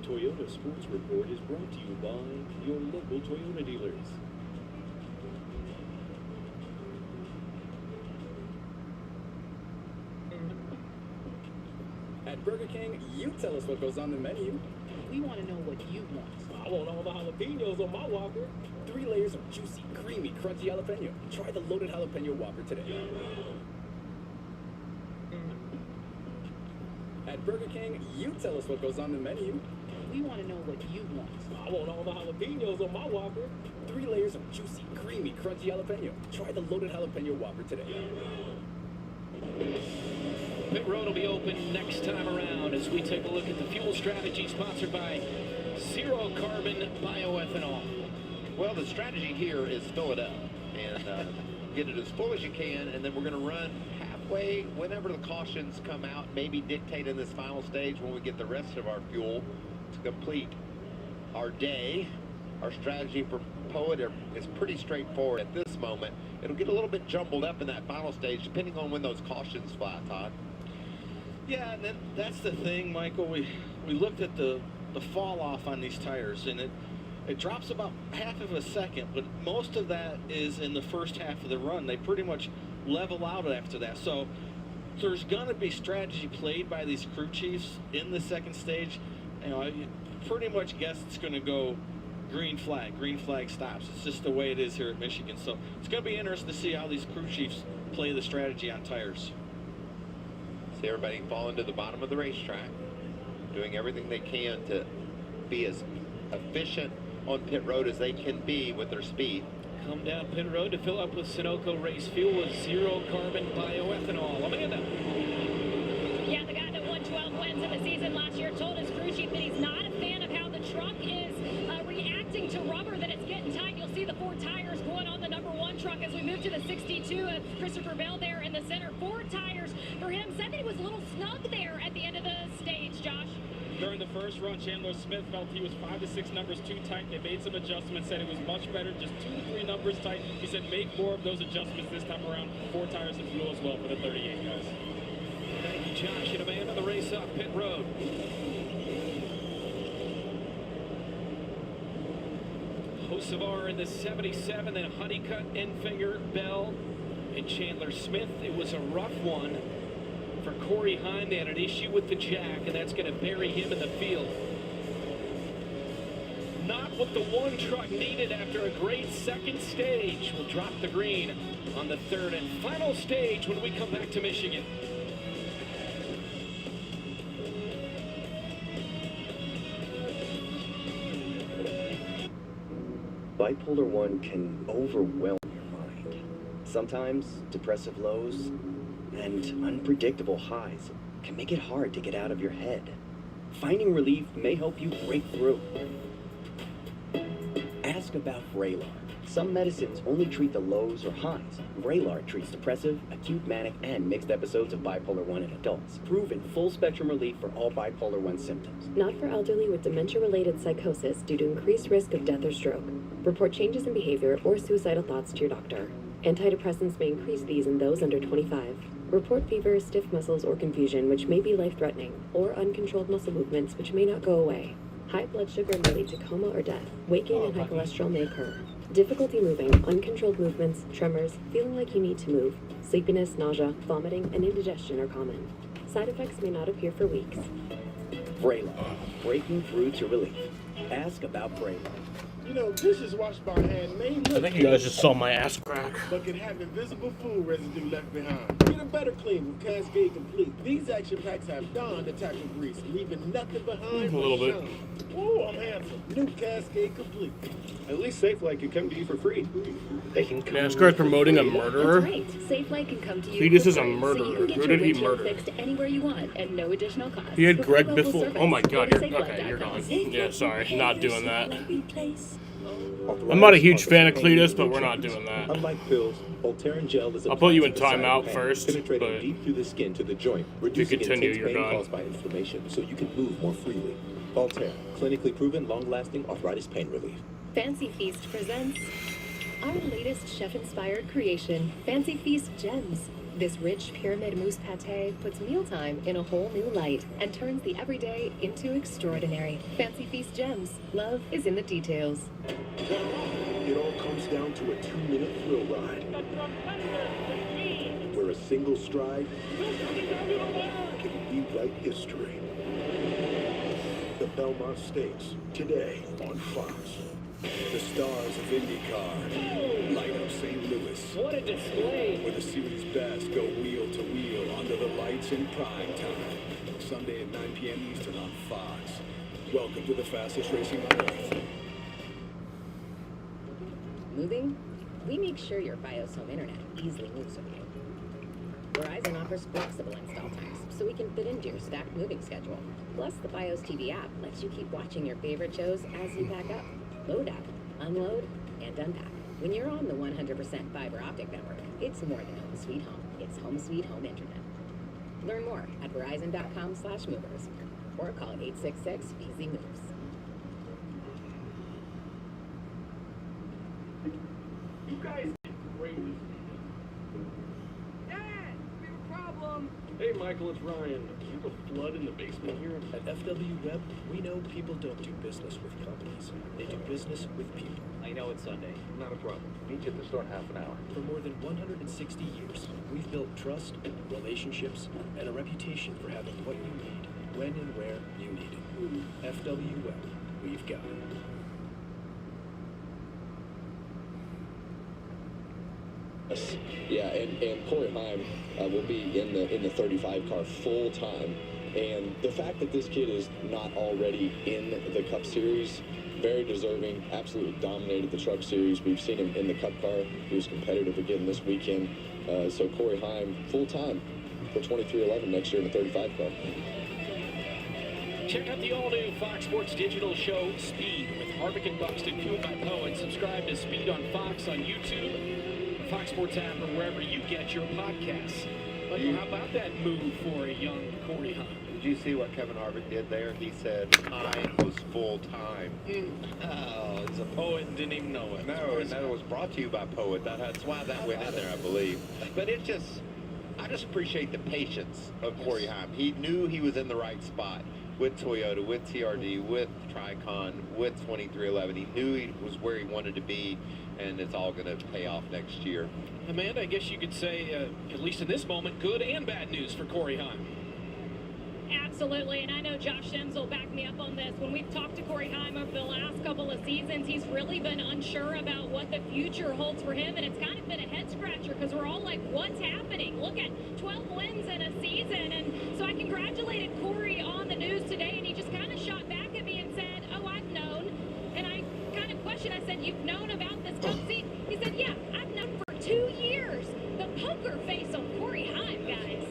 Toyota Sports Report is brought to you by your local Toyota dealers. At Burger King, you tell us what goes on the menu. We want to know what you want. I want all the jalapenos on my Whopper. 3 layers of juicy, creamy, crunchy jalapeno. Try the loaded jalapeno Whopper today. At Burger King, you tell us what goes on the menu. We want to know what you want. I want all the jalapenos on my Whopper. 3 layers of juicy, creamy, crunchy jalapeno. Try the loaded jalapeno Whopper today. pit road will be open next time around as we take a look at the fuel strategy sponsored by Zero Carbon Bioethanol. Well, the strategy here is fill it up and get it as full as you can, and then we're going to run halfway whenever the cautions come out, maybe dictate in this final stage when we get the rest of our fuel to complete our day. Our strategy for Poet is pretty straightforward at this moment. It'll get a little bit jumbled up in that final stage depending on when those cautions fly, Todd. Yeah, and that's the thing, Michael. We looked at the fall off on these tires, and it drops about half of a second, but most of that is in the first half of the run. They pretty much level out after that. So there's going to be strategy played by these crew chiefs in the second stage. You know, I pretty much guess it's going to go green flag stops. It's just the way it is here at Michigan. So it's going to be interesting to see how these crew chiefs play the strategy on tires. See everybody falling to the bottom of the racetrack, doing everything they can to be as efficient on pit road as they can be with their speed. Come down pit road to fill up with Sunoco race fuel with Zero Carbon Bioethanol. Amanda. Yeah, the guy that won 12 wins in the season last year told his crew chief that he's not a fan of how the truck is reacting to rubber, that it's getting tight. You'll see the 4 tires going on the number 1 truck as we move to the 62 of Christopher Bell there in the center. 4 tires for him. Said that he was a little snug there at the end of the stage, Josh. During the first run, Chandler Smith felt he was 5 to 6 numbers too tight. They made some adjustments, said it was much better, just 2 to 3 numbers tight. He said make more of those adjustments this time around. 4 tires of fuel as well for the 38 guys. Thank you, Josh and Amanda. The race off pit road. Hocevar in the 77, then Honeycutt, Enfinger, Bell, and Chandler Smith. It was a rough one for Corey Heim. They had an issue with the jack, and that's going to bury him in the field. Not what the 1 truck needed after a great second stage. We'll drop the green on the 3rd and final stage when we come back to Michigan. Bipolar 1 can overwhelm your mind. Sometimes depressive lows and unpredictable highs can make it hard to get out of your head. Finding relief may help you break through. Ask about Vraylar. Some medicines only treat the lows or highs. Vraylar treats depressive, acute manic, and mixed episodes of bipolar 1 in adults. Proven full-spectrum relief for all bipolar 1 symptoms. Not for elderly with dementia-related psychosis due to increased risk of death or stroke. Report changes in behavior or suicidal thoughts to your doctor. Antidepressants may increase these in those under 25. Report fever, stiff muscles, or confusion, which may be life-threatening, or uncontrolled muscle movements, which may not go away. High blood sugar may lead to coma or death. Weight gain and high cholesterol may occur. Difficulty moving, uncontrolled movements, tremors, feeling like you need to move, sleepiness, nausea, vomiting, and indigestion are common. Side effects may not appear for weeks. Vraylar, breaking through to relief. Ask about Vraylar. You know, dishes washed by hand may look I think you guys just saw my ass crack. but can have invisible food residue left behind. Get a better clean with Cascade Complete. These action packs have Dawn to tackle grease, leaving nothing behind. A little bit. Ooh, I'm handsome. New Cascade Complete. At least SafeLight can come to you for free. They can come. NASCAR's promoting a murderer. That's right. SafeLight can come to you. Cletus for is a free, so murderer. you can get Who your did he windshield murder? fixed anywhere you want at no additional cost. He had With Greg local Biffle. service. Oh my god, Go to you're okay, you're safelight.com. gone. Yeah, sorry, not doing that. I'm not a huge fan of Cletus, but we're not doing that. Unlike pills, Voltaren gel is I'll put you in applied to the side of timeout the first, penetrating but deep through the skin to the joint, if you reducing continue, intense you're pain done. caused by inflammation, so you can move more freely. Voltaren, clinically proven, long-lasting arthritis pain relief. Fancy Feast presents our latest chef-inspired creation, Fancy Feast Gems. This rich pyramid mousse pâté puts mealtime in a whole new light and turns the everyday into extraordinary. Fancy Feast Gems. Love is in the details. It all comes down to a 2-minute thrill ride, where a single stride can rewrite history. The Belmont Stakes, today on Fox. The stars of IndyCar light up St. Louis. What a display! Where the series best go wheel to wheel under the lights in prime time. Sunday at 9 p.m. Eastern on Fox. Welcome to the fastest racing on earth. Moving? We make sure your Bios home internet easily moves with you. Verizon offers flexible install times, so we can fit into your stacked moving schedule. Plus, the BIOS TV app lets you keep watching your favorite shows as you pack up, load up, unload, and unpack. When you're on the 100% fiber optic network, it's more than home sweet home. It's home sweet home internet. Learn more at verizon.com/movers or call 866-EASY-MOVES. You guys did great. Dad, we have a problem. Hey, Michael, it's Ryan. Do you have a flood in the basement here? At FW Web, we know people don't do business with companies. They do business with people. I know it's Sunday. Not a problem. Meet you at the store in half an hour. For more than 160 years, we've built trust, relationships, and a reputation for having what you need, when and where you need it. FW Web, we've got it. Yeah, and Corey Heim will be in the 35 car full time, and the fact that this kid is not already in the Cup Series, very deserving, absolutely dominated the Truck Series. We've seen him in the Cup car. He was competitive again this weekend. So Corey Heim full time for 2311 next year in the 35 car. Check out the all-new Fox Sports digital show, Speed, with Harvick and Buxton, fueled by Poet. Subscribe to Speed on Fox on YouTube, Fox Sports app, or wherever you get your podcasts. Michael, how about that move for a young Corey Heim? Did you see what Kevin Harvick did there? He said, I was full time. Oh, it's a Poet and didn't even know it. No, and that was brought to you by Poet. That's why that went in there, I believe. But I just appreciate the patience of Corey Heim. He knew he was in the right spot with Toyota, with TRD, with Tricon, with 2311. He knew he was where he wanted to be, and it's all going to pay off next year. Amanda, I guess you could say, at least in this moment, good and bad news for Corey Heim. Absolutely, and I know Josh Sims will back me up on this. When we've talked to Corey Heim over the last couple of seasons, he's really been unsure about what the future holds for him, and it's kind of been a head-scratcher because we're all like, what's happening? Look at 12 wins in a season, and so I congratulated Corey on the news today, and he just kind of shot back at me and said, oh, I've known, and I kind of questioned, I said, you've known about this Cup seat? He said, yeah, I've known for 2 years. The poker face on Corey Heim, guys.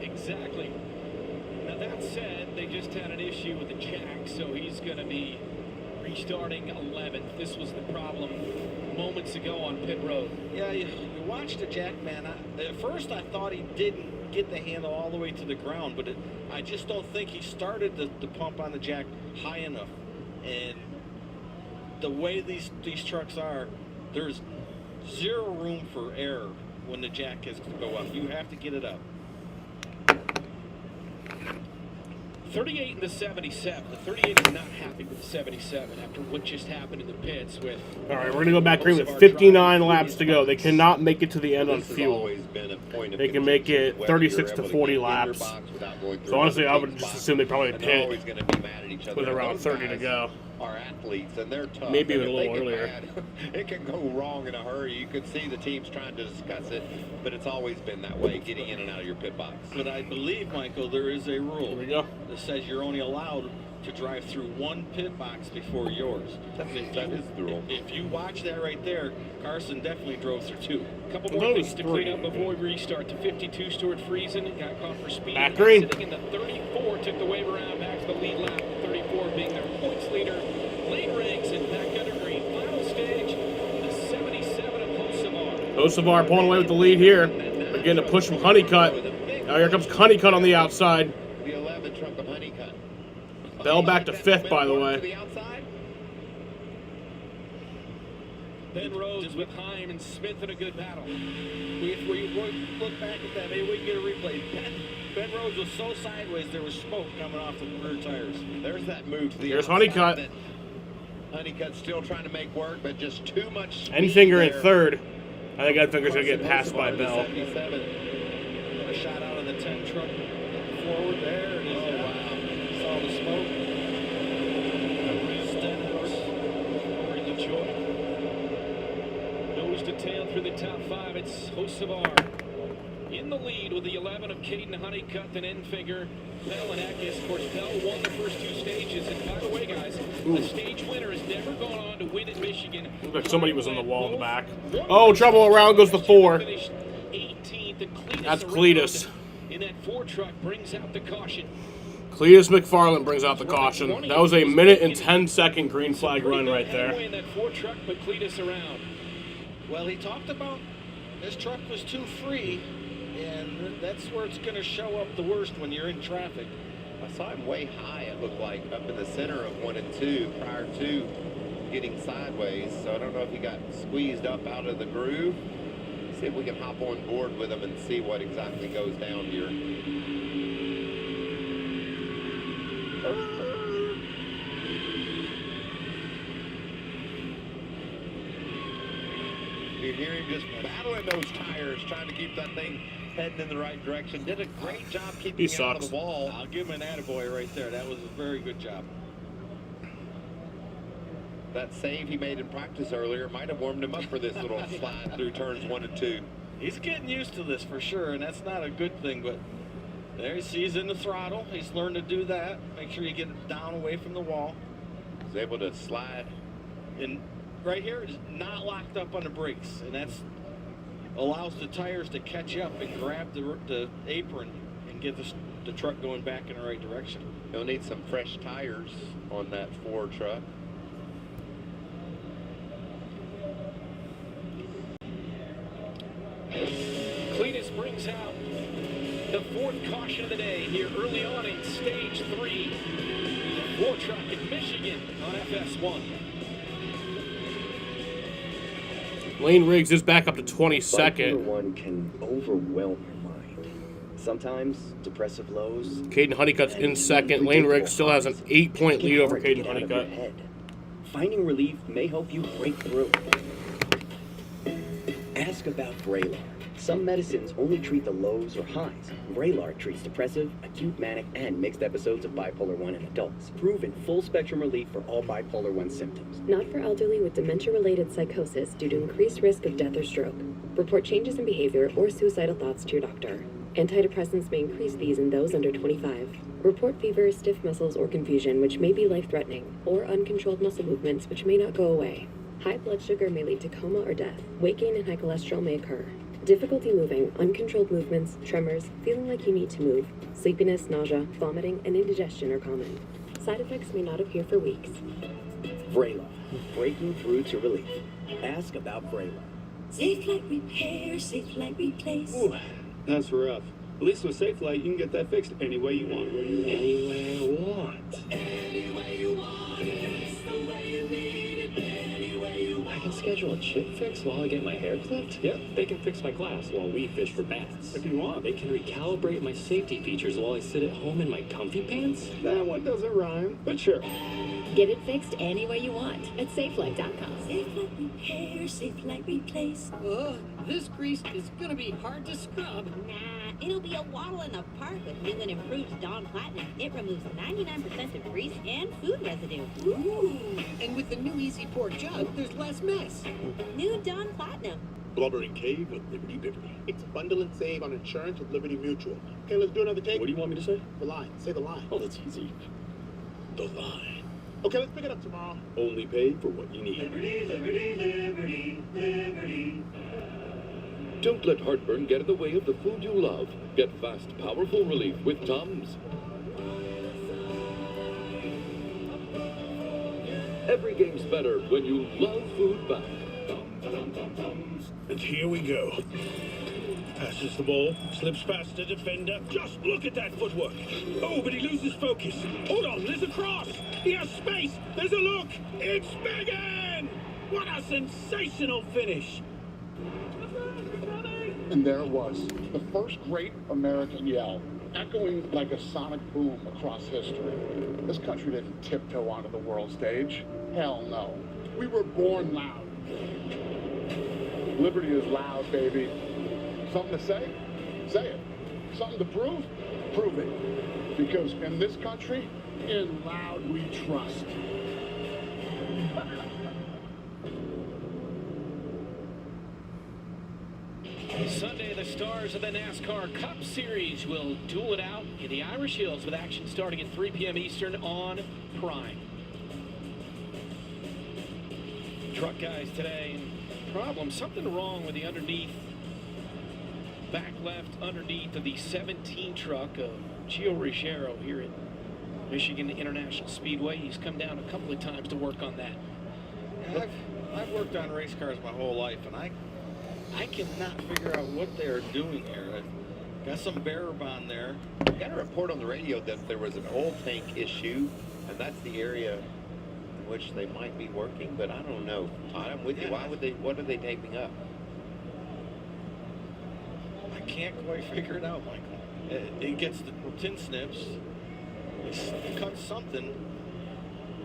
Exactly. Now, that said, they just had an issue with the jack, so he's going to be restarting 11th. This was the problem moments ago on pit road. Yeah, you watched the jack, man. At first, I thought he didn't get the handle all the way to the ground, but I just don't think he started the pump on the jack high enough. And the way these trucks are, there's zero room for error when the jack has to go up. You have to get it up. 38 and the 77. The 38 is not happy with the 77 after what just happened in the pits with... All right, we're going to go back green with 59 laps to go. They cannot make it to the end on fuel. They can make it 36 to 40 laps. So honestly, I would just assume they probably pit with around 30 to go. Are athletes, and they're tough. Maybe even a little earlier. It can go wrong in a hurry. You could see the teams trying to discuss it, but it's always been that way, getting in and out of your pit box. But I believe, Michael, there is a rule that says you're only allowed to drive through one pit box before yours. That is the rule. If you watch that right there, Carson definitely drove through 2. A couple more things to clean up before we restart. The 52, Stuart Friesen, got caught for speed. Back green. Sitting in the 34, took the wave around back to the lead lap. The 34 being their points leader. Lane ranks and back under green. Final stage, the 77 of Hocevar. Hocevar pulling away with the lead here. They're getting a push from Honeycutt. Now here comes Honeycutt on the outside. The 11 trunk of Honeycutt. Bell back to 5th, by the way. Ben Rhodes with Heim and Smith in a good battle. If we look back at that, maybe we can get a replay. Ben Rhodes was so sideways, there was smoke coming off the rear tires. There's that move to the Here's outside. Honeycutt. Honeycutt still trying to make work, but just too much speed Enfinger in there. 3rd. I think Enfinger's going to get passed by Bell. 77. A shot out of the 10 truck forward there. And oh, wow. Saw the smoke. Stenhouse over in the joy. Nose to tail through the top 5. It's Hocevar in the lead with the 11 of Caden Honeycutt, then Enfinger, Bell, and Eckes. Of course, Bell won the first 2 stages. And by the way, guys, the stage winner has never gone on to win at Michigan. Looked like somebody was on the wall in the back. Oh, trouble. Around goes the 4. Finished 18th and clean That's Cletus. In that 4 truck brings out the caution. Cletus McFarland brings out the caution. That was a 1 and 10 second green flag run right there. In that 4 truck, but Cletus around. Well, he talked about this truck was too free, and that's where it's going to show up the worst when you're in traffic. I saw him way high, it looked like, up in the center of 1 and 2 prior to getting sideways. So I don't know if he got squeezed up out of the groove. See if we can hop on board with him and see what exactly goes down here. You hear him just battling those tires, trying to keep that thing heading in the right direction. Did a great job keeping it out of the wall. I'll give him an attaboy right there. That was a very good job. That save he made in practice earlier might have warmed him up for this little slide through turns 1 and 2. He's getting used to this for sure, and that's not a good thing, but there he's in the throttle. He's learned to do that. Make sure you get it down away from the wall. He's able to slide. And right here is not locked up on the brakes, and that's allows the tires to catch up and grab the apron and get the truck going back in the right direction. He'll need some fresh tires on that 4 truck. Cletus brings out the 4th caution of the day here early on in stage 3. 4 truck in Michigan on FS1. Lane Riggs is back up to 22nd. Bipolar 1 can overwhelm your mind. Sometimes depressive lows. Caden Honeycutt's in second. Lane Riggs still has an 8-point lead over Caden Honeycutt. Finding relief may help you break through. Ask about Vraylar. Some medicines only treat the lows or highs. Vraylar treats depressive, acute manic, and mixed episodes of bipolar 1 in adults. Proven full-spectrum relief for all bipolar 1 symptoms. Not for elderly with dementia-related psychosis due to increased risk of death or stroke. Report changes in behavior or suicidal thoughts to your doctor. Antidepressants may increase these in those under 25. Report fever, stiff muscles, or confusion, which may be life-threatening, or uncontrolled muscle movements, which may not go away. High blood sugar may lead to coma or death. Weight gain and high cholesterol may occur. Difficulty moving, uncontrolled movements, tremors, feeling like you need to move, sleepiness, nausea, vomiting, and indigestion are common. Side effects may not appear for weeks. Vraylar. Breaking through to relief. Ask about Vraylar. Safe like repair, safe like replace. Ooh, that's rough. At least with SafeLight, you can get that fixed any way you want. Any way I want. Any way you want it, it's the way you need it. Any way you want I can schedule a chip fix while I get my hair clipped? Yep, they can fix my glass while we fish for bass. If you want. They can recalibrate my safety features while I sit at home in my comfy pants? That one doesn't rhyme, but sure. Get it fixed any way you want at SafeLight.com. Safe like repair, safe like replace. This grease is gonna be hard to scrub. Nah, it'll be a waddle in the park with new and improved Dawn Platinum. It removes 99% of grease and food residue. Ooh. And with the new Easy Pour jug, there's less mess. New Dawn Platinum. Blubbering Cave with Liberty Bibbity. It's a bundle and save on insurance with Liberty Mutual. Okay, let's do another take. What do you want me to say? The line. Say the line. Oh, that's easy. The line. Okay, let's pick it up tomorrow. Only pay for what you need. Liberty, liberty, liberty, liberty. Don't let heartburn get in the way of the food you love. Get fast, powerful relief with Tums. Every game's better when you love food back. And here we go. Passes the ball, slips past the defender. Just look at that footwork. Oh, but he loses focus. Hold on, there's a cross. He has space. There's a look. It's Megan! What a sensational finish. And there it was, the first great American yell, echoing like a sonic boom across history. This country didn't tiptoe onto the world stage. Hell no. We were born loud. Liberty is loud, baby. Something to say? Say it. Something to prove? Prove it. Because in this country, in loud we trust. Sunday, the stars of the NASCAR Cup Series will duel it out in the Irish Hills with action starting at 3 p.m. Eastern on Prime. Truck guys today, problem, something wrong with the underneath back left underneath of the 17 truck of Gio Ruggiero here at Michigan International Speedway. He's come down a couple of times to work on that. I've worked on race cars my whole life, and I cannot figure out what they're doing here. I've got some bearer bond there. Got a report on the radio that there was an oil tank issue, and that's the area in which they might be working, but I don't know. Todd, I'm with you. What are they taping up? I can't quite figure it out, Michael. It gets the tin snips. It cuts something.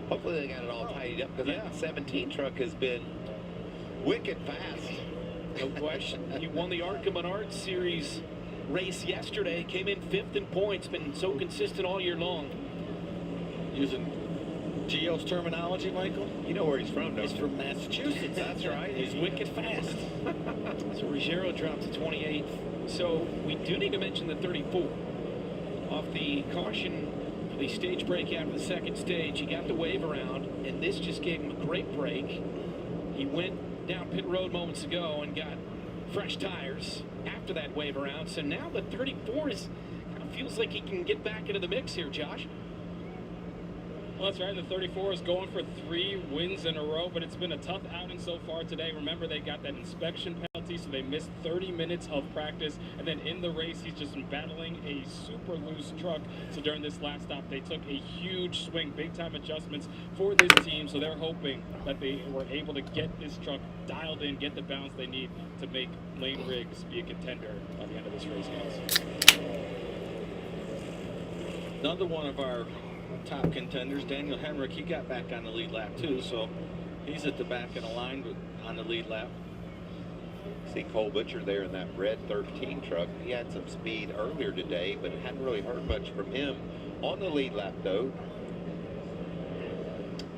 Hopefully they got it all tidied up, because that 17 truck has been wicked fast. No question. He won the ARCA Menard Series race yesterday. Came in 5th in points. Been so consistent all year long. Using Gio's terminology, Michael? You know where he's from, don't you? He's from Massachusetts. That's right. He's wicked fast. So Ruggiero dropped to 28th. So we do need to mention the 34. Off the caution for the stage break after the second stage, he got the wave around, and this just gave him a great break. He went down pit road moments ago and got fresh tires after that wave around. So now the 34 is kind of feels like he can get back into the mix here, Josh. Well, that's right. The 34 is going for 3 wins in a row, but it's been a tough outing so far today. Remember, they got that inspection penalty, so they missed 30 minutes of practice. And then in the race, he's just been battling a super loose truck. So during this last stop, they took a huge swing, big-time adjustments for this team. So they're hoping that they were able to get this truck dialed in, get the balance they need to make Lane Riggs be a contender by the end of this race, guys. Another one of our top contenders, Daniel Hemrick, he got back on the lead lap too, so he's at the back of the line on the lead lap. See Cole Butcher there in that red 13 truck. He had some speed earlier today, but hadn't really heard much from him on the lead lap though.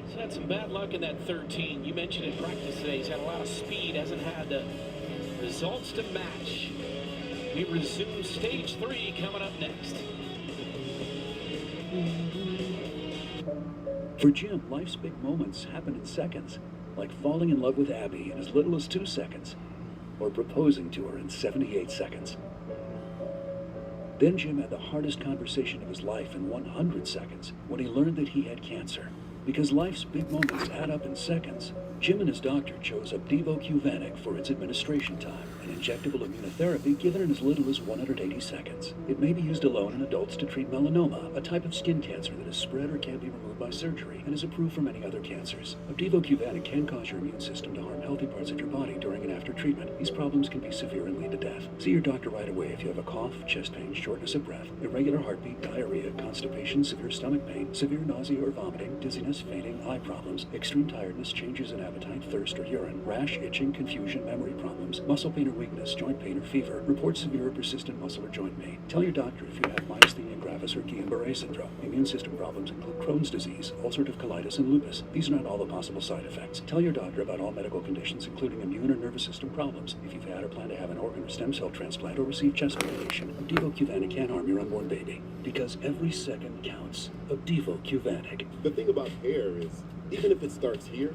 He's had some bad luck in that 13. You mentioned in practice today he's had a lot of speed, hasn't had the results to match. We resume stage 3 coming up next. For Jim, life's big moments happen in seconds, like falling in love with Abby in as little as 2 seconds, or proposing to her in 78 seconds. Then Jim had the hardest conversation of his life in 100 seconds when he learned that he had cancer. Because life's big moments add up in seconds, Jim and his doctor chose Opdivo Qvantig for its administration time, an injectable immunotherapy given in as little as 180 seconds. It may be used alone in adults to treat melanoma, a type of skin cancer that is spread or can be removed by surgery and is approved for many other cancers. Opdivo Qvantig can cause your immune system to harm healthy parts of your body during and after treatment. These problems can be severe and lead to death. See your doctor right away if you have a cough, chest pain, shortness of breath, irregular heartbeat, diarrhea, constipation, severe stomach pain, severe nausea or vomiting, dizziness, fainting, eye problems, extreme tiredness, changes in appetite, thirst or urine, rash, itching, confusion, memory problems, muscle pain or weakness, joint pain or fever. Report severe or persistent muscle or joint pain. Tell your doctor if you have myasthenia gravis or Guillain-Barré syndrome. Immune system problems include Crohn's disease, ulcerative colitis, and lupus. These are not all the possible side effects. Tell your doctor about all medical conditions, including immune or nervous system problems. If you've had or plan to have an organ or stem cell transplant or receive chest radiation, Opdivo Qvantig can harm your unborn baby. Because every second counts. Opdivo Qvantig. The thing about hair is, even if it starts here,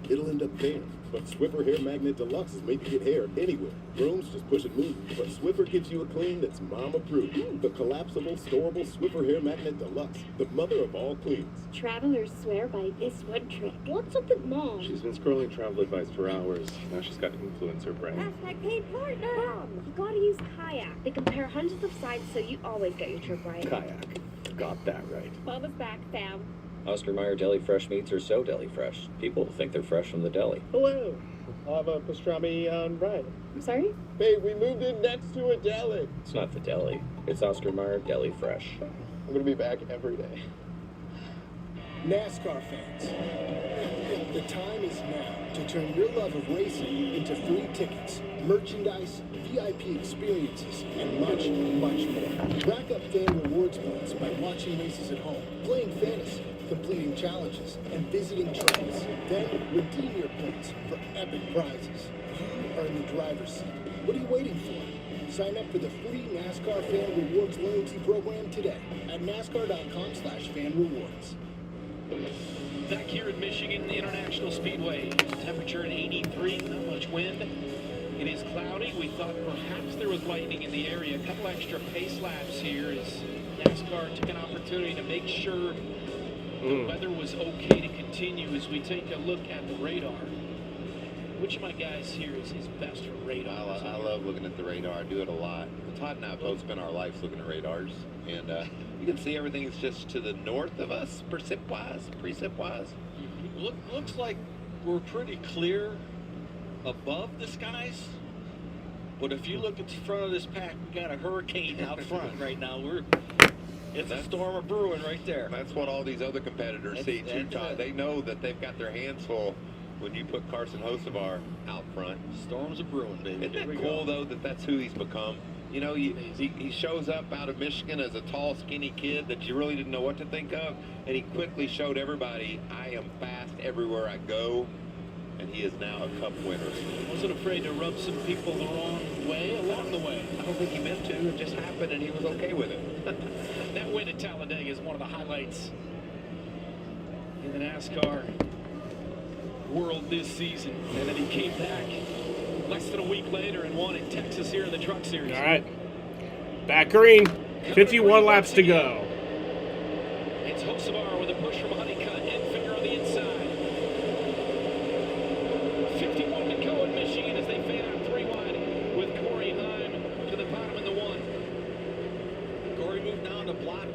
it'll end up there. But Swiffer Hair Magnet Deluxe is made to get hair anywhere. Brooms just push and move. But Swiffer gives you a clean that's mom-approved. The collapsible, storable Swiffer Hair Magnet Deluxe. The mother of all cleans. Travelers swear by this one trick. What's up with Mom? She's been scrolling travel advice for hours. Now she's got influencer brain. Hashtag paid partner. Mom, you gotta use Kayak. They compare hundreds of sites so you always get your trip right. Kayak. Got that right. Mama's back, fam. Oscar Mayer Deli Fresh meats are so deli fresh. People think they're fresh from the deli. Hello. I'll have a pastrami on right. I'm sorry? Hey, we moved in next to a deli. It's not the deli. It's Oscar Mayer Deli Fresh. I'm gonna be back every day. NASCAR fans, the time is now to turn your love of racing into free tickets, merchandise, VIP experiences, and much, much more. Rack up fan rewards points by watching races at home, playing fantasy, completing challenges, and visiting tracks. Then redeem your points for epic prizes. You are in the driver's seat. What are you waiting for? Sign up for the free NASCAR Fan Rewards Loyalty Program today at NASCAR.com/fanrewards. Back here at Michigan International Speedway, temperature at 83, not much wind. It is cloudy. We thought perhaps there was lightning in the area. A couple extra pace laps here as NASCAR took an opportunity to make sure the weather was okay to continue as we take a look at the radar. Which of my guys here is best for radar? I love looking at the radar. I do it a lot. Todd and I both spend our lives looking at radars. And you can see everything is just to the north of us, precip-wise. Looks like we're pretty clear above the skies. But if you look at the front of this pack, we got a hurricane out front right now. It's a storm of brewing right there. That's what all these other competitors see too, Todd. They know that they've got their hands full when you put Carson Hocevar out front. Storms of brewing, baby. Isn't that cool, though, that that's who he's become? You know, he shows up out of Michigan as a tall, skinny kid that you really didn't know what to think of, and he quickly showed everybody, I am fast everywhere I go, and he is now a Cup winner. Wasn't afraid to rub some people the wrong way along the way. I don't think he meant to. It just happened, and he was okay with it. That win at Talladega is one of the highlights in the NASCAR world this season. And then he came back less than a week later and won in Texas here in the Truck Series. All right. Back green. 51 laps to go. It's Hocevar with a push from Honeycutt and Finger on the inside. 51 to go in Michigan as they fade out 3 wide with Corey Heim to the bottom of the 1. Corey moved down to block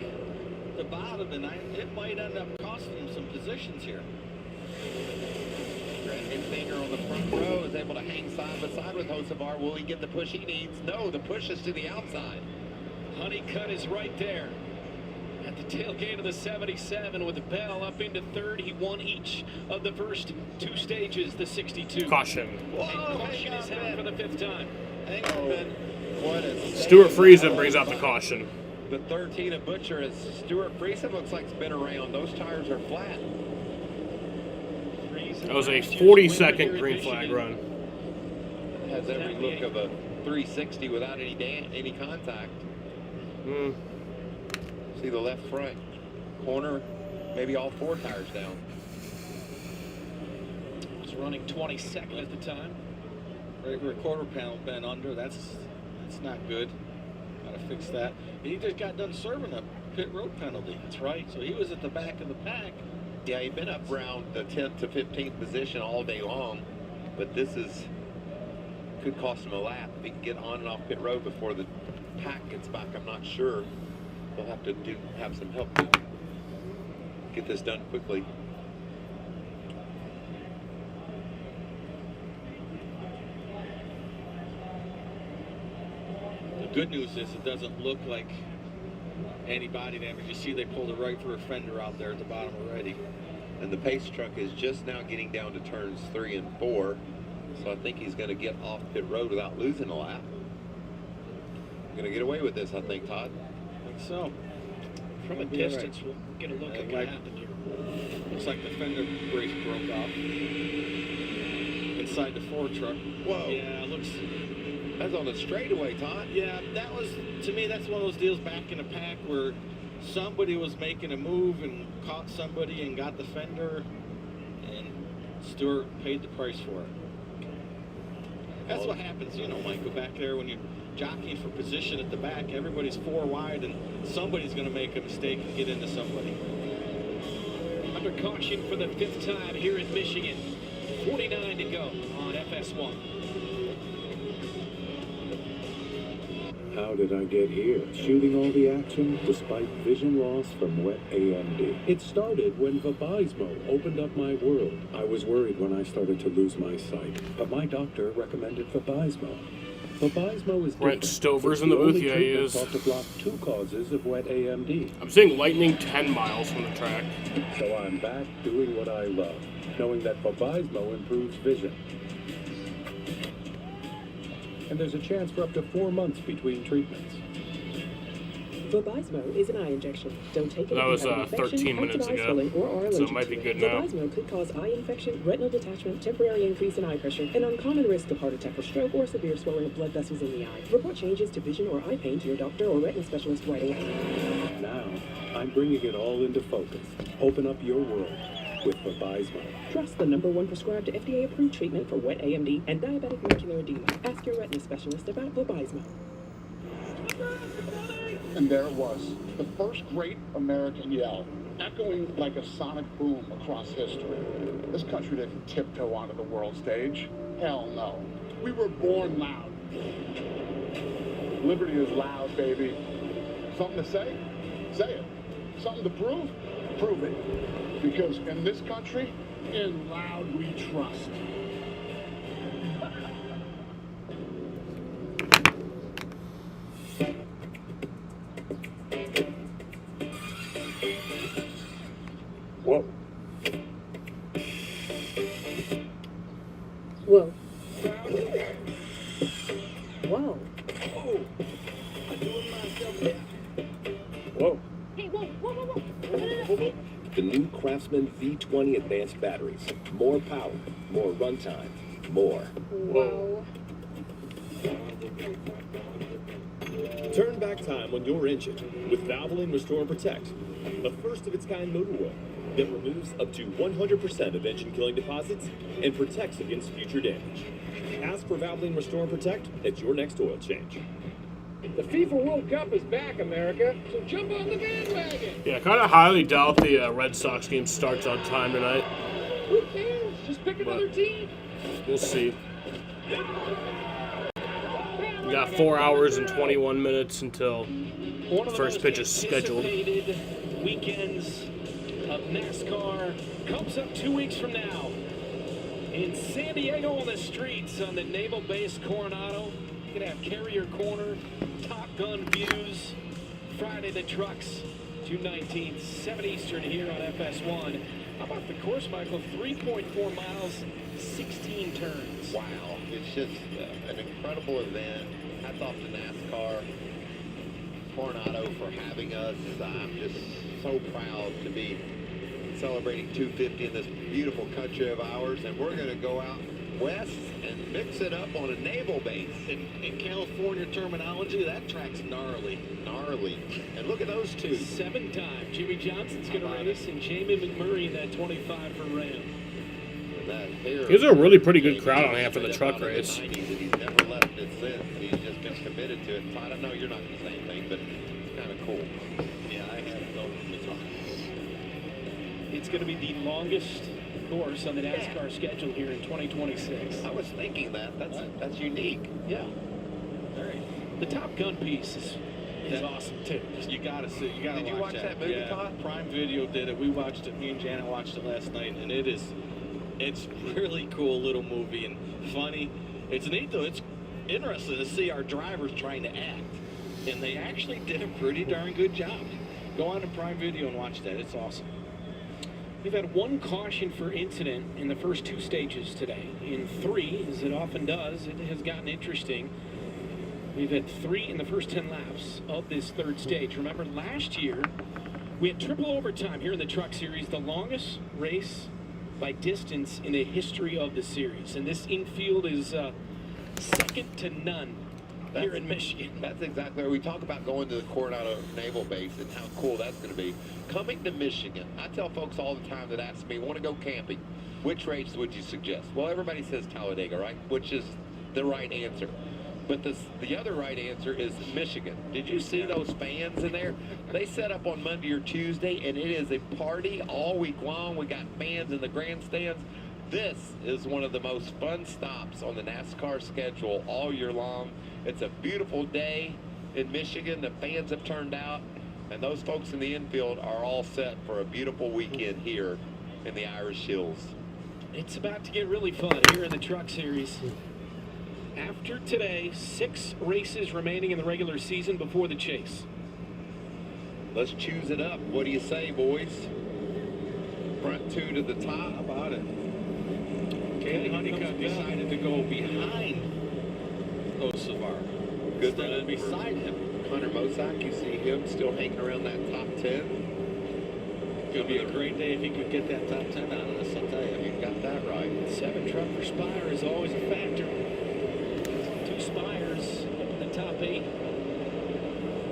the bottom, and it might end up costing him some positions here. Brandon Finger on the front row is able to hang side by side with Hocevar. Will he get the push he needs? No, the push is to the outside. Honeycutt is right there at the tailgate of the 77 with Bell up into third. He won each of the first 2 stages, the 62. Caution. And caution is out for the 5th time. Hang on, Ben. What a Stuart Friesen brings out the caution. The 13 of Butcher is Stuart Friesen. Looks like it's been around. Those tires are flat. That was a 40-second green flag run. Has every look of a 360 without any contact. See the left front corner, maybe all 4 tires down. Was running 22nd at the time. Right quarter panel bent under. That's not good. Gotta fix that. He just got done serving a pit road penalty. That's right. So he was at the back of the pack. Yeah, he'd been up around the 10th to 15th position all day long, but this could cost him a lap. If he can get on and off pit road before the pack gets back, I'm not sure. They'll have to have some help to get this done quickly. The good news is it doesn't look like any body damage. You see they pulled the right rear fender out there at the bottom already. And the pace truck is just now getting down to turns 3 and 4. So I think he's going to get off pit road without losing a lap. Going to get away with this, I think, Todd. I think so. From a distance, we'll get a look at what happened here. Looks like the fender brace broke off inside the Ford truck. Whoa. Yeah, it looks. That's on the straightaway, Todd. Yeah, that was, to me, that's one of those deals back in the pack where somebody was making a move and caught somebody and got the fender, and Stewart paid the price for it. That's what happens, you know, Michael, back there when you're jockeying for position at the back. Everybody's 4 wide, and somebody's going to make a mistake and get into somebody. Under caution for the 5th time here in Michigan. 49 to go on FS1. How did I get here? Shooting all the action despite vision loss from wet AMD. It started when Vabysmo opened up my world. I was worried when I started to lose my sight, but my doctor recommended Vabysmo. Vabysmo is Brent Stover's in the booth. Yeah, he is. Thought to block 2 causes of wet AMD. I'm seeing lightning 10 miles from the track. So I'm back doing what I love, knowing that Vabysmo improves vision. And there's a chance for up to 4 months between treatments. Vabysmo is an eye injection. Don't take it. That was 13 minutes ago, so it might be good now. Vabysmo could cause eye infection, retinal detachment, temporary increase in eye pressure, an uncommon risk of heart attack or stroke, or severe swelling of blood vessels in the eye. Report changes to vision or eye pain to your doctor or retina specialist right away. Now, I'm bringing it all into focus. Open up your world. with Vabysmo. Trust the #1 prescribed FDA-approved treatment for wet AMD and diabetic macular edema. Ask your retina specialist about Vabysmo. And there it was, the first great American yell, echoing like a sonic boom across history. This country didn't tiptoe onto the world stage. Hell no. We were born loud. Liberty is loud, baby. Something to say? Say it. Something to prove? Prove it. Because in this country, in loud we trust. Whoa. Whoa. Whoa. Whoa. Hey, whoa, whoa, whoa, whoa. The new Craftsman V20 advanced batteries. More power, more runtime, more. Whoa. Turn back time on your engine with Valvoline Restore and Protect, a first-of-its-kind motor oil that removes up to 100% of engine-killing deposits and protects against future damage. Ask for Valvoline Restore and Protect at your next oil change. The FIFA World Cup is back, America, so jump on the bandwagon. Yeah, I kind of highly doubt the Red Sox game starts on time tonight. Who cares? Just pick another team. We'll see. We got 4 hours and 21 minutes until One of the first most pitch is scheduled. anticipated weekends of NASCAR comes up 2 weeks from now in San Diego on the streets on the Naval Base Coronado. You're gonna have Carrier Corner, Top Gun views. Friday the trucks, June 19th, 7 Eastern here on FS1. How about the course, Michael? 3.4 miles, 16 turns. Wow, it's just an incredible event. Hats off to NASCAR, Coronado for having us. I'm just so proud to be celebrating 250 in this beautiful country of ours, and we're going to go out west and mix it up on a naval base. In California terminology, that track's gnarly. Gnarly. And look at those two. 7-time. Jimmy Johnson's going to race, and Jamie McMurray in that 25 for Ram. There's a really pretty good crowd on hand for the truck race. He's never left it since. He's just been committed to it. Todd, I know you're not going to say anything, but it's kind of cool. Yeah, I haven't noticed the time. It's going to be the longest course on the NASCAR schedule here in 2026. I was thinking that's unique. Yeah. All right. The Top Gun piece is awesome too. You gotta see. You gotta Did you watch that movie, Todd? Prime Video did it. We watched it. Me and Janet watched it last night, and it's really cool little movie and funny. It's neat though. It's interesting to see our drivers trying to act, and they actually did a pretty darn good job. Go on to Prime Video and watch that. It's awesome. We've had one caution for incident in the first 2 stages today. In 3, as it often does, it has gotten interesting. We've had 3 in the first 10 laps of this 3rd stage. Remember, last year, we had triple overtime here in the Truck Series, the longest race by distance in the history of the series. And this infield is second to none here in Michigan. That's exactly right. We talk about going to the Coronado Naval Base and how cool that's going to be. Coming to Michigan, I tell folks all the time that ask me, want to go camping, which race would you suggest? Well, everybody says Talladega, right? Which is the right answer. But the other right answer is Michigan. Did you see those fans in there? They set up on Monday or Tuesday, and it is a party all week long. We got fans in the grandstands. This is one of the most fun stops on the NASCAR schedule all year long. It's a beautiful day in Michigan. The fans have turned out, and those folks in the infield are all set for a beautiful weekend here in the Irish Hills. It's about to get really fun here in the Truck Series. After today, 6 races remaining in the regular season before the chase. Let's choose it up. What do you say, boys? Front 2 to the top. How about it? Kenny Honeycutt decided to go behind Osavar. Good instead of beside him. Hunter Mosak, you see him still hanging around that top 10. It'll be a great day if he could get that top 10 out of us, I'll tell you. You got that right. 7 truck for Spire is always a factor. 2 Spires up in the top 8.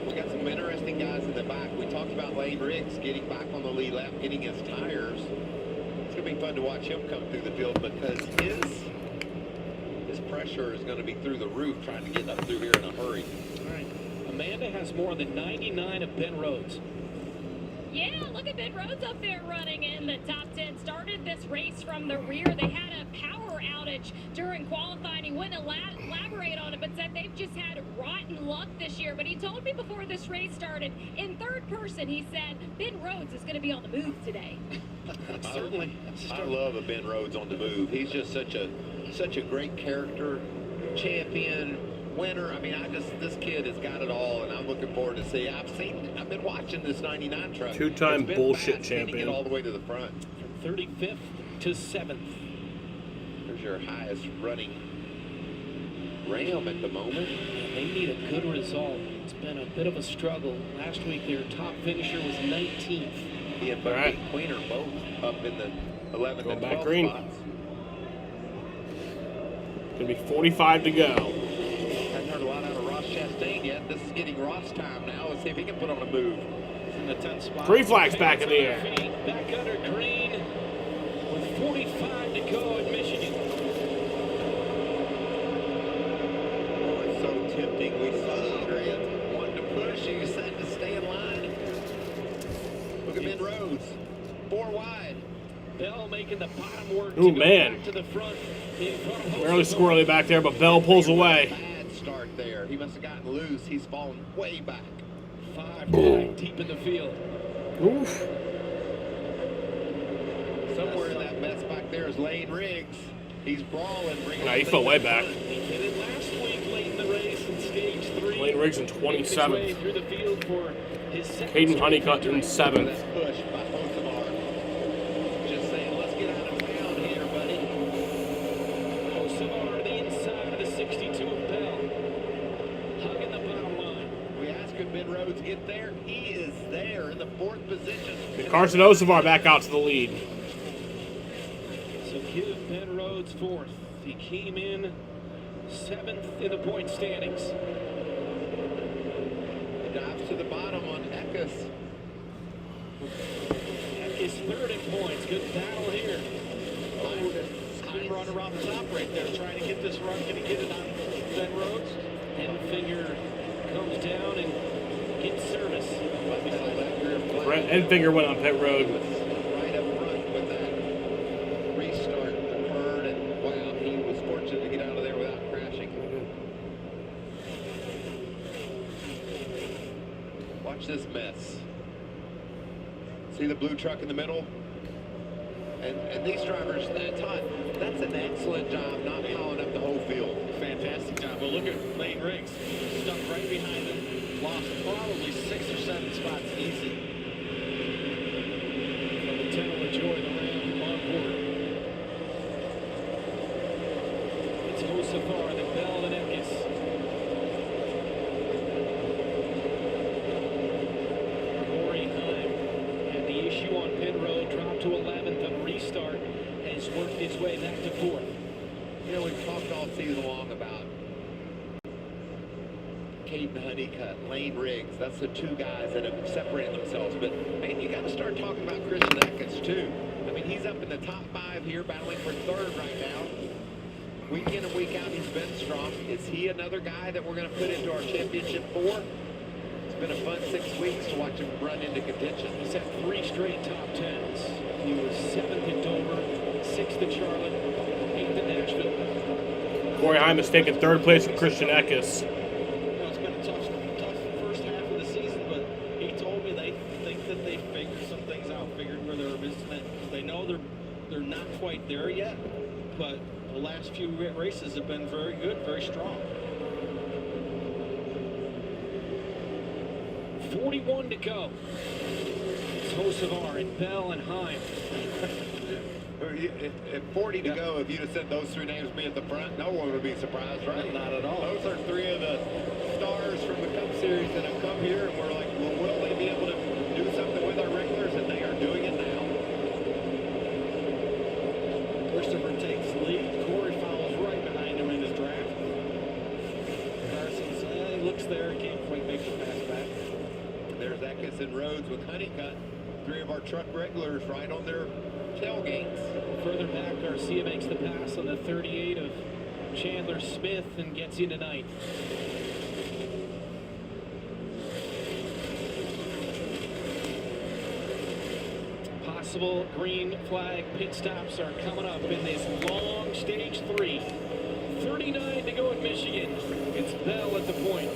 We got some interesting guys in the back. We talked about Lane Riggs getting back on the lead lap, getting his tires. to be fun to watch him come through the field because his pressure is going to be through the roof trying to get up through here in a hurry. All right. Amanda has more than 99 of Ben Rhodes. Yeah, look at Ben Rhodes up there running in the top 10. Started this race from the rear. They had a power outage during qualifying. He wouldn't elaborate on it, but said they've just had rotten luck this year. But he told me before this race started, in third person, he said, Ben Rhodes is going to be on the move today. Certainly. I love a Ben Rhodes on the move. He's just such a great character, champion, winner. I mean, this kid has got it all, and I'm looking forward to see. I've been watching this 99 truck. Two-time bullshit champion. Get all the way to the front. From 35th to 7th. There's your highest running Ram at the moment. And they need a good result. It's been a bit of a struggle. Last week, their top finisher was 19th. He and Buddy Queen are both up in the 11th and 12th green. spots. Gonna be 45 to go. Haven't heard a lot out of Ross Chastain yet. This is getting Ross time now. Let's see if he can put on a move. He's in the 10th spot. Green flag's back in the air. Back under green with 45 to go in Michigan. Oh, it's so tempting. We saw Grant wanting to push. He said to stay in line. Look at Ben Rhodes. 4 wide. Bell making the bottom work Ooh, to man. go back to the front. In front of Barely squirrely back there, but Bell pulls away. Bad start there. He must have gotten loose. He's fallen way back. 5 wide, deep in the field. Oof. Somewhere in that mess back there is Lane Riggs. He's brawling. No, he fell way back. He did it last week late in the race in stage 3. Lane Riggs in Makes his way 27th. through the field for his second Caden straight Honeycutt in victory. 7th. Push by Hosevar. Just saying, let's get out of town here, buddy. Hosevar, the inside of the 62 of Bell. Hugging the bottom line. We asked could Ben Rhodes get there. He is there in the 4th position. Carson Osevar back out to the lead. So give Ben Rhodes 4th. He came in 7th in the point standings. He dives to the bottom on Eckes. Eckes 3rd in points. Good battle here. I'm running around the top right there trying to get this run. Can he get it on Ben Rhodes? Enfinger comes down and gets service. Brent Enfinger went on pit road. Right up front with that restart occurred, and wow, he was fortunate to get out of there without crashing. Watch this mess. See the blue truck in the middle? And these drivers, that's an excellent job not piling up the whole field. Fantastic job. But look at Lane Riggs. Stuck right behind him. Lost probably 6 or 7 spots easy. From the tunnel of joy, the Ram on board. It's Hosevar, then Bell, and Eckes. Corey Heim had the issue on pit road, dropped to 11th on restart, has worked his way back to 4th. You know, we've talked all season long about Caden Honeycutt, Lane Riggs. That's the 2 guys that have separated themselves. But, man, you got to start talking about Christian Eckes, too. I mean, he's up in the top 5 here, battling for 3rd right now. Week in and week out, he's been strong. Is he another guy that we're going to put into our championship 4? It's been a fun 6 weeks to watch him run into contention. He's had 3 straight top 10s. He was 7th at Dover, 6th at Charlotte, 8th at Nashville. Corey Heim has taken 3rd place with Christian Eckes. It's been a tough first half of the season, but he told me they think that they figured some things out, figured where they were missing it. They know they're not quite there yet, but the last few races have been very good, very strong. 41 to go. It's Hosevar and Bell and Heim. At 40 to go, if you'd have said those 3 names be at the front, no one would be surprised, right? Not at all. Those are 3 of the stars from the Cup Series that have come here, and we're like, well, will they be able to do something with our regulars? And they are doing it now. Christopher takes the lead. Corey follows right behind him in his draft. Carson's, he looks there, can't quite make the pass back. There's Eckes and Rhodes with Honeycutt. 3 of our truck regulars right on their tailgates. Further back, Garcia makes the pass on the 38 of Chandler Smith and gets into ninth. Possible green flag pit stops are coming up in this long stage 3. 39 to go in Michigan. It's Bell at the point.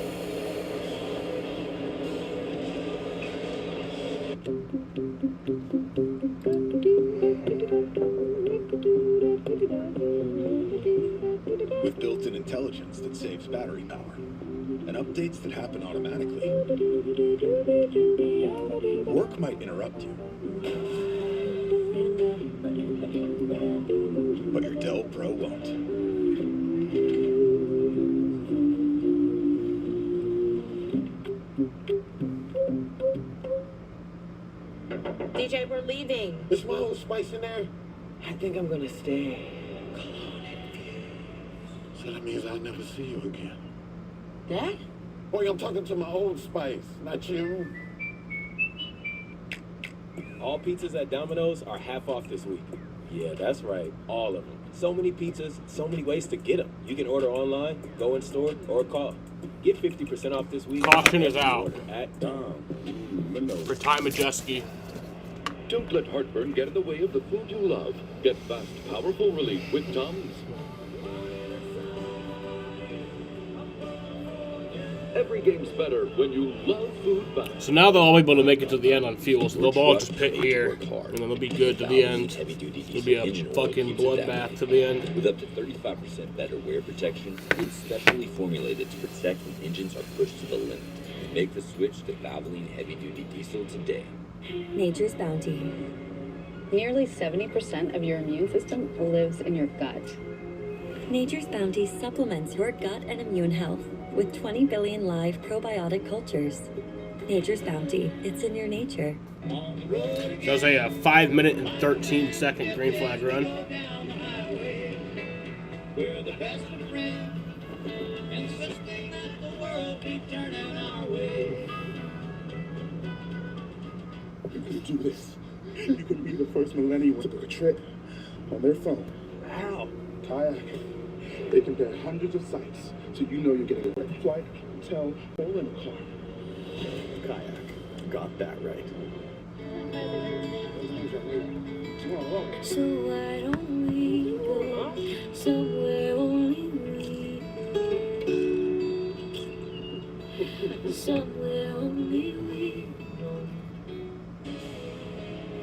With built-in intelligence that saves battery power and updates that happen automatically, work might interrupt you, but your Dell Pro won't. DJ, we're leaving. Is my old spice in there? I think I'm gonna stay. So that means I'll never see you again. Dad? Boy, I'm talking to my old spice, not you. All pizzas at Domino's are half off this week. Yeah, that's right, all of them. So many pizzas, so many ways to get them. You can order online, go in store, or call. Get 50% off this week. Caution is out at Dom. for Ty Majeski. Don't let heartburn get in the way of the food you love. Get fast, powerful relief with Tums. Every game's better when you love food fast. So now they'll all be able to make it to the end on fuel, so they'll all just pit here, and then they'll be good to the end. It'll be a fucking bloodbath to the end. With up to 35% better wear protection, it's specially formulated to protect when engines are pushed to the limit. Make the switch to Valvoline Heavy Duty Diesel today. Nature's Bounty. Nearly 70% of your immune system lives in your gut. Nature's Bounty supplements your gut and immune health with 20 billion live probiotic cultures. Nature's Bounty. It's in your nature. That was a 5 minute and 13 second green flag run. We're the best of friends, insisting that the world be turning our way. You can do this. You can be the first millennial to book a trip on their phone. How? Kayak. They compare hundreds of sites, so you know you're getting a right flight, hotel, or rental car. Kayak. Got that right. So why don't we go somewhere only we? Somewhere only we.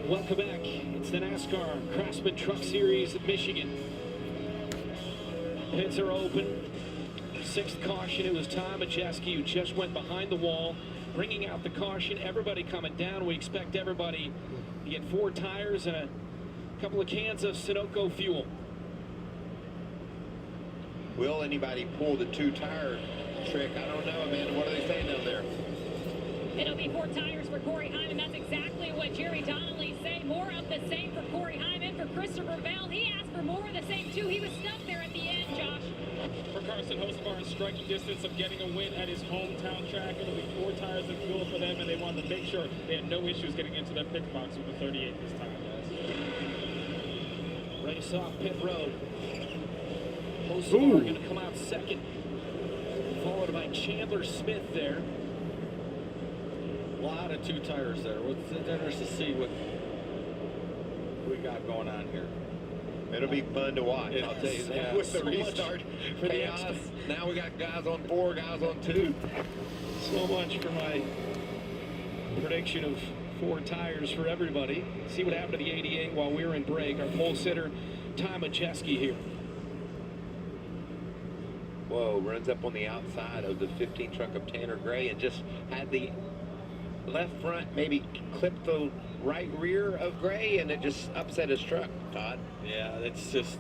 Welcome back. It's the NASCAR Craftsman Truck Series at Michigan. Pits are open. Sixth caution, it was Ty Majeski who just went behind the wall, bringing out the caution. Everybody coming down. We expect everybody to get 4 tires and a couple of cans of Sunoco fuel. Will anybody pull the 2-tire trick? I don't know, Amanda. What are they saying down there? It'll be 4 tires for Corey Hyman. That's exactly what Jerry Donnelly said. More of the same for Corey Hyman. For Christopher Bell, he asked for more of the same too. He was stuck there at the end, Josh. For Carson Hocevar, in striking distance of getting a win at his hometown track. It'll be 4 tires and fuel for them, and they wanted to make sure they had no issues getting into their pit box with the 38 this time, guys. Race off pit road. Hocevar going to come out second, followed by Chandler Smith there. A lot of 2 tires there. It's interesting to see what we got going on here. It'll be fun to watch, I'll tell you that. With the restart, chaos. Now we got guys on 4, guys on 2. So much for my prediction of 4 tires for everybody. See what happened to the 88 while we were in break. Our pole sitter, Ty Majeski here. Whoa, runs up on the outside of the 15 truck of Tanner Gray and just had the left front maybe clipped the right rear of Gray, and it just upset his truck, Todd. Yeah, that's just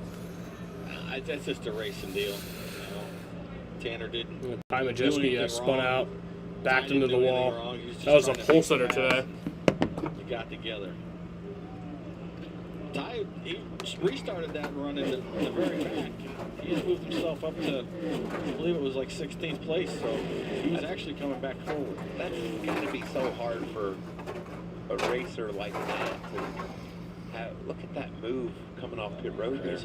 a racing deal. Tanner didn't. Ty Majeski spun out, backed into the wall. That was a pole sitter today. You got together. Ty, he restarted that run in the very back. He just moved himself up to, I believe it was like 16th place, so he was actually coming back forward. That's got to be so hard for a racer like that Look at that move coming off pit road there.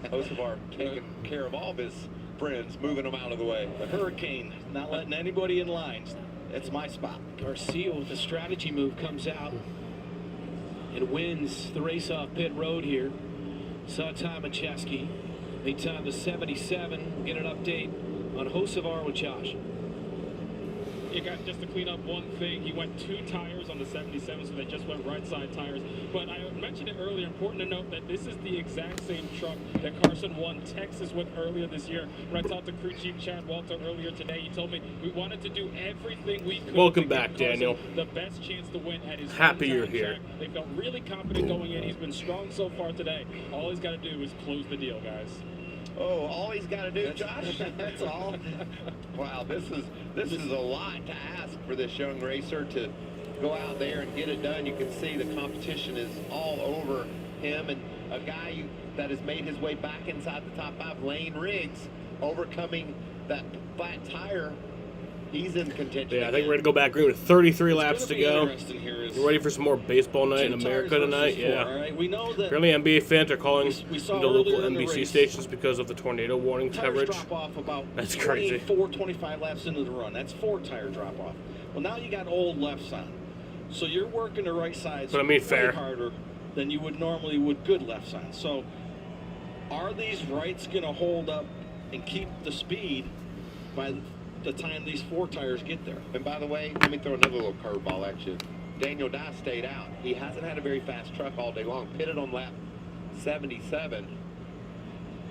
Hocevar taking care of all of his friends, moving them out of the way. The Hurricane, not letting anybody in line. That's my spot. Garcia with a strategy move comes out and wins the race off pit road here. Saw Tomacheski. They time to 77. We'll get an update on Hocevar with Josh. You got just to clean up one thing. He went 2 tires on the 77, so they just went right side tires. But I mentioned it earlier, important to note that this is the exact same truck that Carson won Texas with earlier this year. When I talked to crew chief Chad Walter earlier today, he told me we wanted to do everything we could. Welcome back, Daniel. The best chance to win at his Happy you're hometown here. track. They felt really confident going in. He's been strong so far today. All he's got to do is close the deal, guys. Oh, all he's got to do, Josh? That's all? Wow, this is a lot to ask for this young racer to go out there and get it done. You can see the competition is all over him, and a guy that has made his way back inside the top 5, Lane Riggs, overcoming that flat tire. He's in contention. Yeah, I think we're going to go back green with 33 laps to go. Here You ready for some more baseball night in America tonight? Yeah. All right, we know that Apparently NBA fans are calling we saw the local earlier in the NBC race, stations because of the tornado warning tires coverage. drop off about That's crazy. 25 laps into the run. That's 4 tire drop off. Well, now you got old lefts on, so you're working the right sides But I mean, way fair. harder than you would normally with good lefts on. So are these rights going to hold up and keep the speed by the time these 4 tires get there? And by the way, let me throw another little curveball at you. Daniel Dye stayed out. He hasn't had a very fast truck all day long. Pitted on lap 77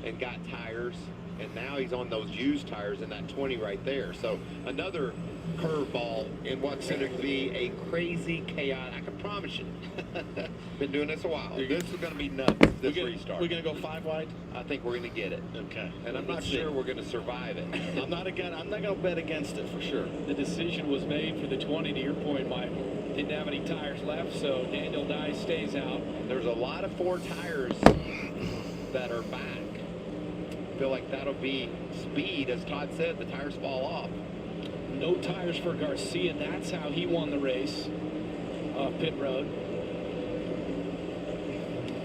and got tires, and now he's on those used tires in that 20 right there. So another curveball in what's going to be a crazy, chaotic, I can promise you. Been doing this a while. This is going to be nuts, this restart. We're going to go 5 wide? I think we're going to get it. Okay. And I'm not Let's sure see. we're going to survive it. I'm not going to bet against it for sure. The decision was made for the 20, to your point, Michael. Didn't have any tires left, so Daniel Dye stays out. There's a lot of 4 tires that are back. I feel like that'll be speed. As Todd said, the tires fall off. No tires for Garcia. That's how he won the race off pit road.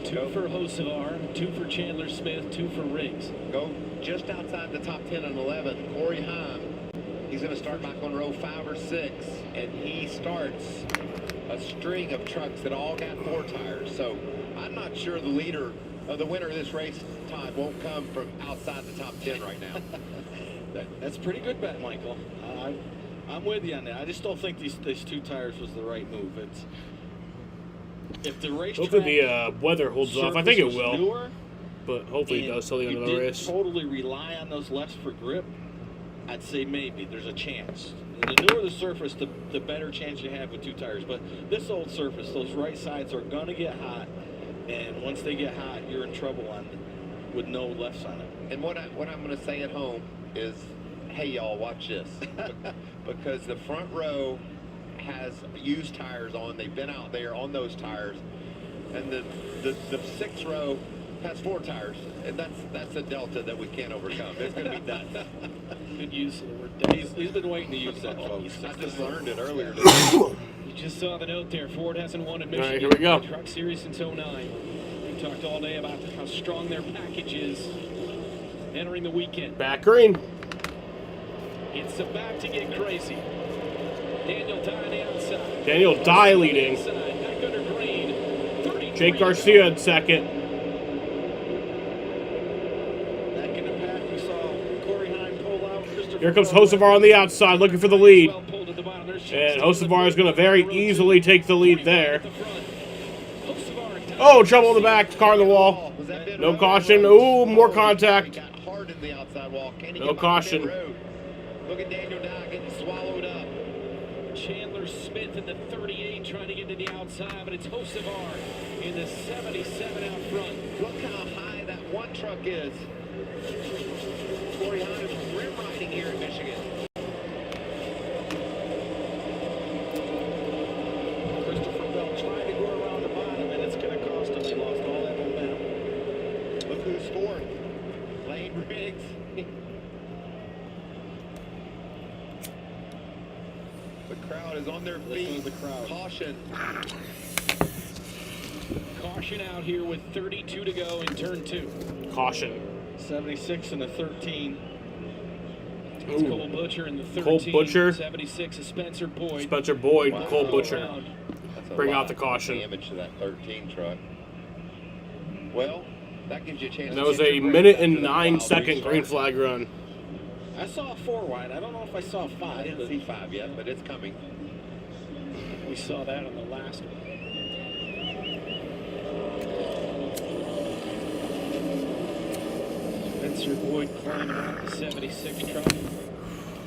2 for Hocevar, 2 for Chandler Smith, 2 for Riggs. Go just outside the top 10 and 11. Corey Heim. He's going to start back on row 5 or 6, and he starts a string of trucks that all got 4 tires. So I'm not sure the leader of the winner of this race, Todd, won't come from outside the top 10 right now. That's a pretty good bet, Michael. I'm with you on that. I just don't think these 2 tires was the right move. It's if the racetrack Hopefully the weather holds off. I think it surface was will. newer, But hopefully it does till the end of the race. Totally rely on those lefts for grip. I'd say maybe there's a chance. And the newer the surface, the better chance you have with 2 tires. But this old surface, those right sides are gonna get hot, and once they get hot, you're in trouble with no lefts on it. And what I'm going to say at home is, hey y'all, watch this, because the front row has used tires on. They've been out there on those tires, and the 6th row has 4 tires, and that's a delta that we can't overcome. It's going to be nuts. Good use of the word delta. He's been waiting to use that, folks. I just learned it earlier today. You just saw the note there. Ford hasn't won at All right, Michigan here we go. the Truck Series since '09. We talked all day about how strong their package is entering the weekend. Back green. It's about to get crazy. Daniel Dye on the outside. Daniel Dye leading. Back under green. Jake Garcia in second. Back in the pack, we saw Corey Heim pull out. Here comes Hocevar on the outside looking for the lead. And Hocevar is going to very easily take the lead there. Oh, trouble in the back. Car in the wall. No caution. Ooh, more contact. Hard in the outside wall. Can he No get by caution. the road? Look at Daniel Dye getting swallowed up. Chandler Smith in the 38 trying to get to the outside, but it's Hocevar in the 77 out front. Look how high that one truck is. Corey Heim is rim riding here in Michigan. Christopher Bell trying to go around the bottom, and it's going to cost him. He lost all that momentum. Look who's fourth. Lane Riggs. The crowd is on their feet. The crowd. Caution. Caution out here with 32 to go in turn 2. Caution. 76 and a 13. It's Cole Butcher in the 13. Cole Butcher. 76 is Spencer Boyd. Spencer Boyd, Wow. Cole Butcher. That's a Bring lot out the of caution. Damage to that 13 truck. Well, that gives you a chance. That to was catch a your breath minute after and that 9 wild second restart. green flag run. I saw a 4 wide. I don't know if I saw 5. I didn't see 5 yet, but it's coming. We saw that on the last one. Spencer Boyd climbing out the 76 truck.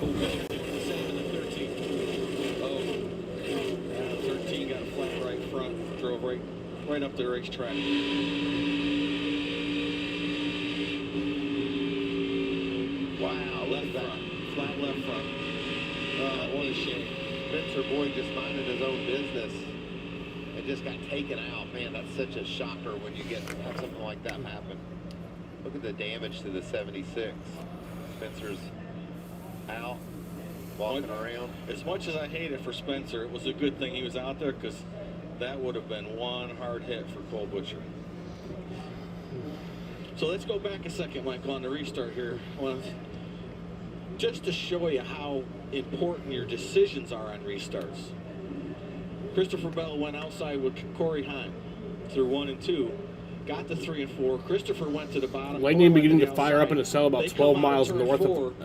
Cole Butcher did the same in the 13. Oh, 13 got a flat right front. Drove right up the racetrack. Wow, Left front. Flat left front. What a shame. Spencer Boyd just minded his own business and just got taken out. Man, that's such a shocker when you have something like that happen. Look at the damage to the 76. Spencer's out, walking around. As much as I hate it for Spencer, it was a good thing he was out there because that would have been one hard hit for Cole Butcher. So let's go back a second, Michael, on the restart here. Well, just to show you how important your decisions are on restarts. Christopher Bell went outside with Corey Heim through 1 and 2. Got the 3 and 4. Christopher went to the bottom. Lightning Corey beginning went to fire up in a cell about 12 miles north of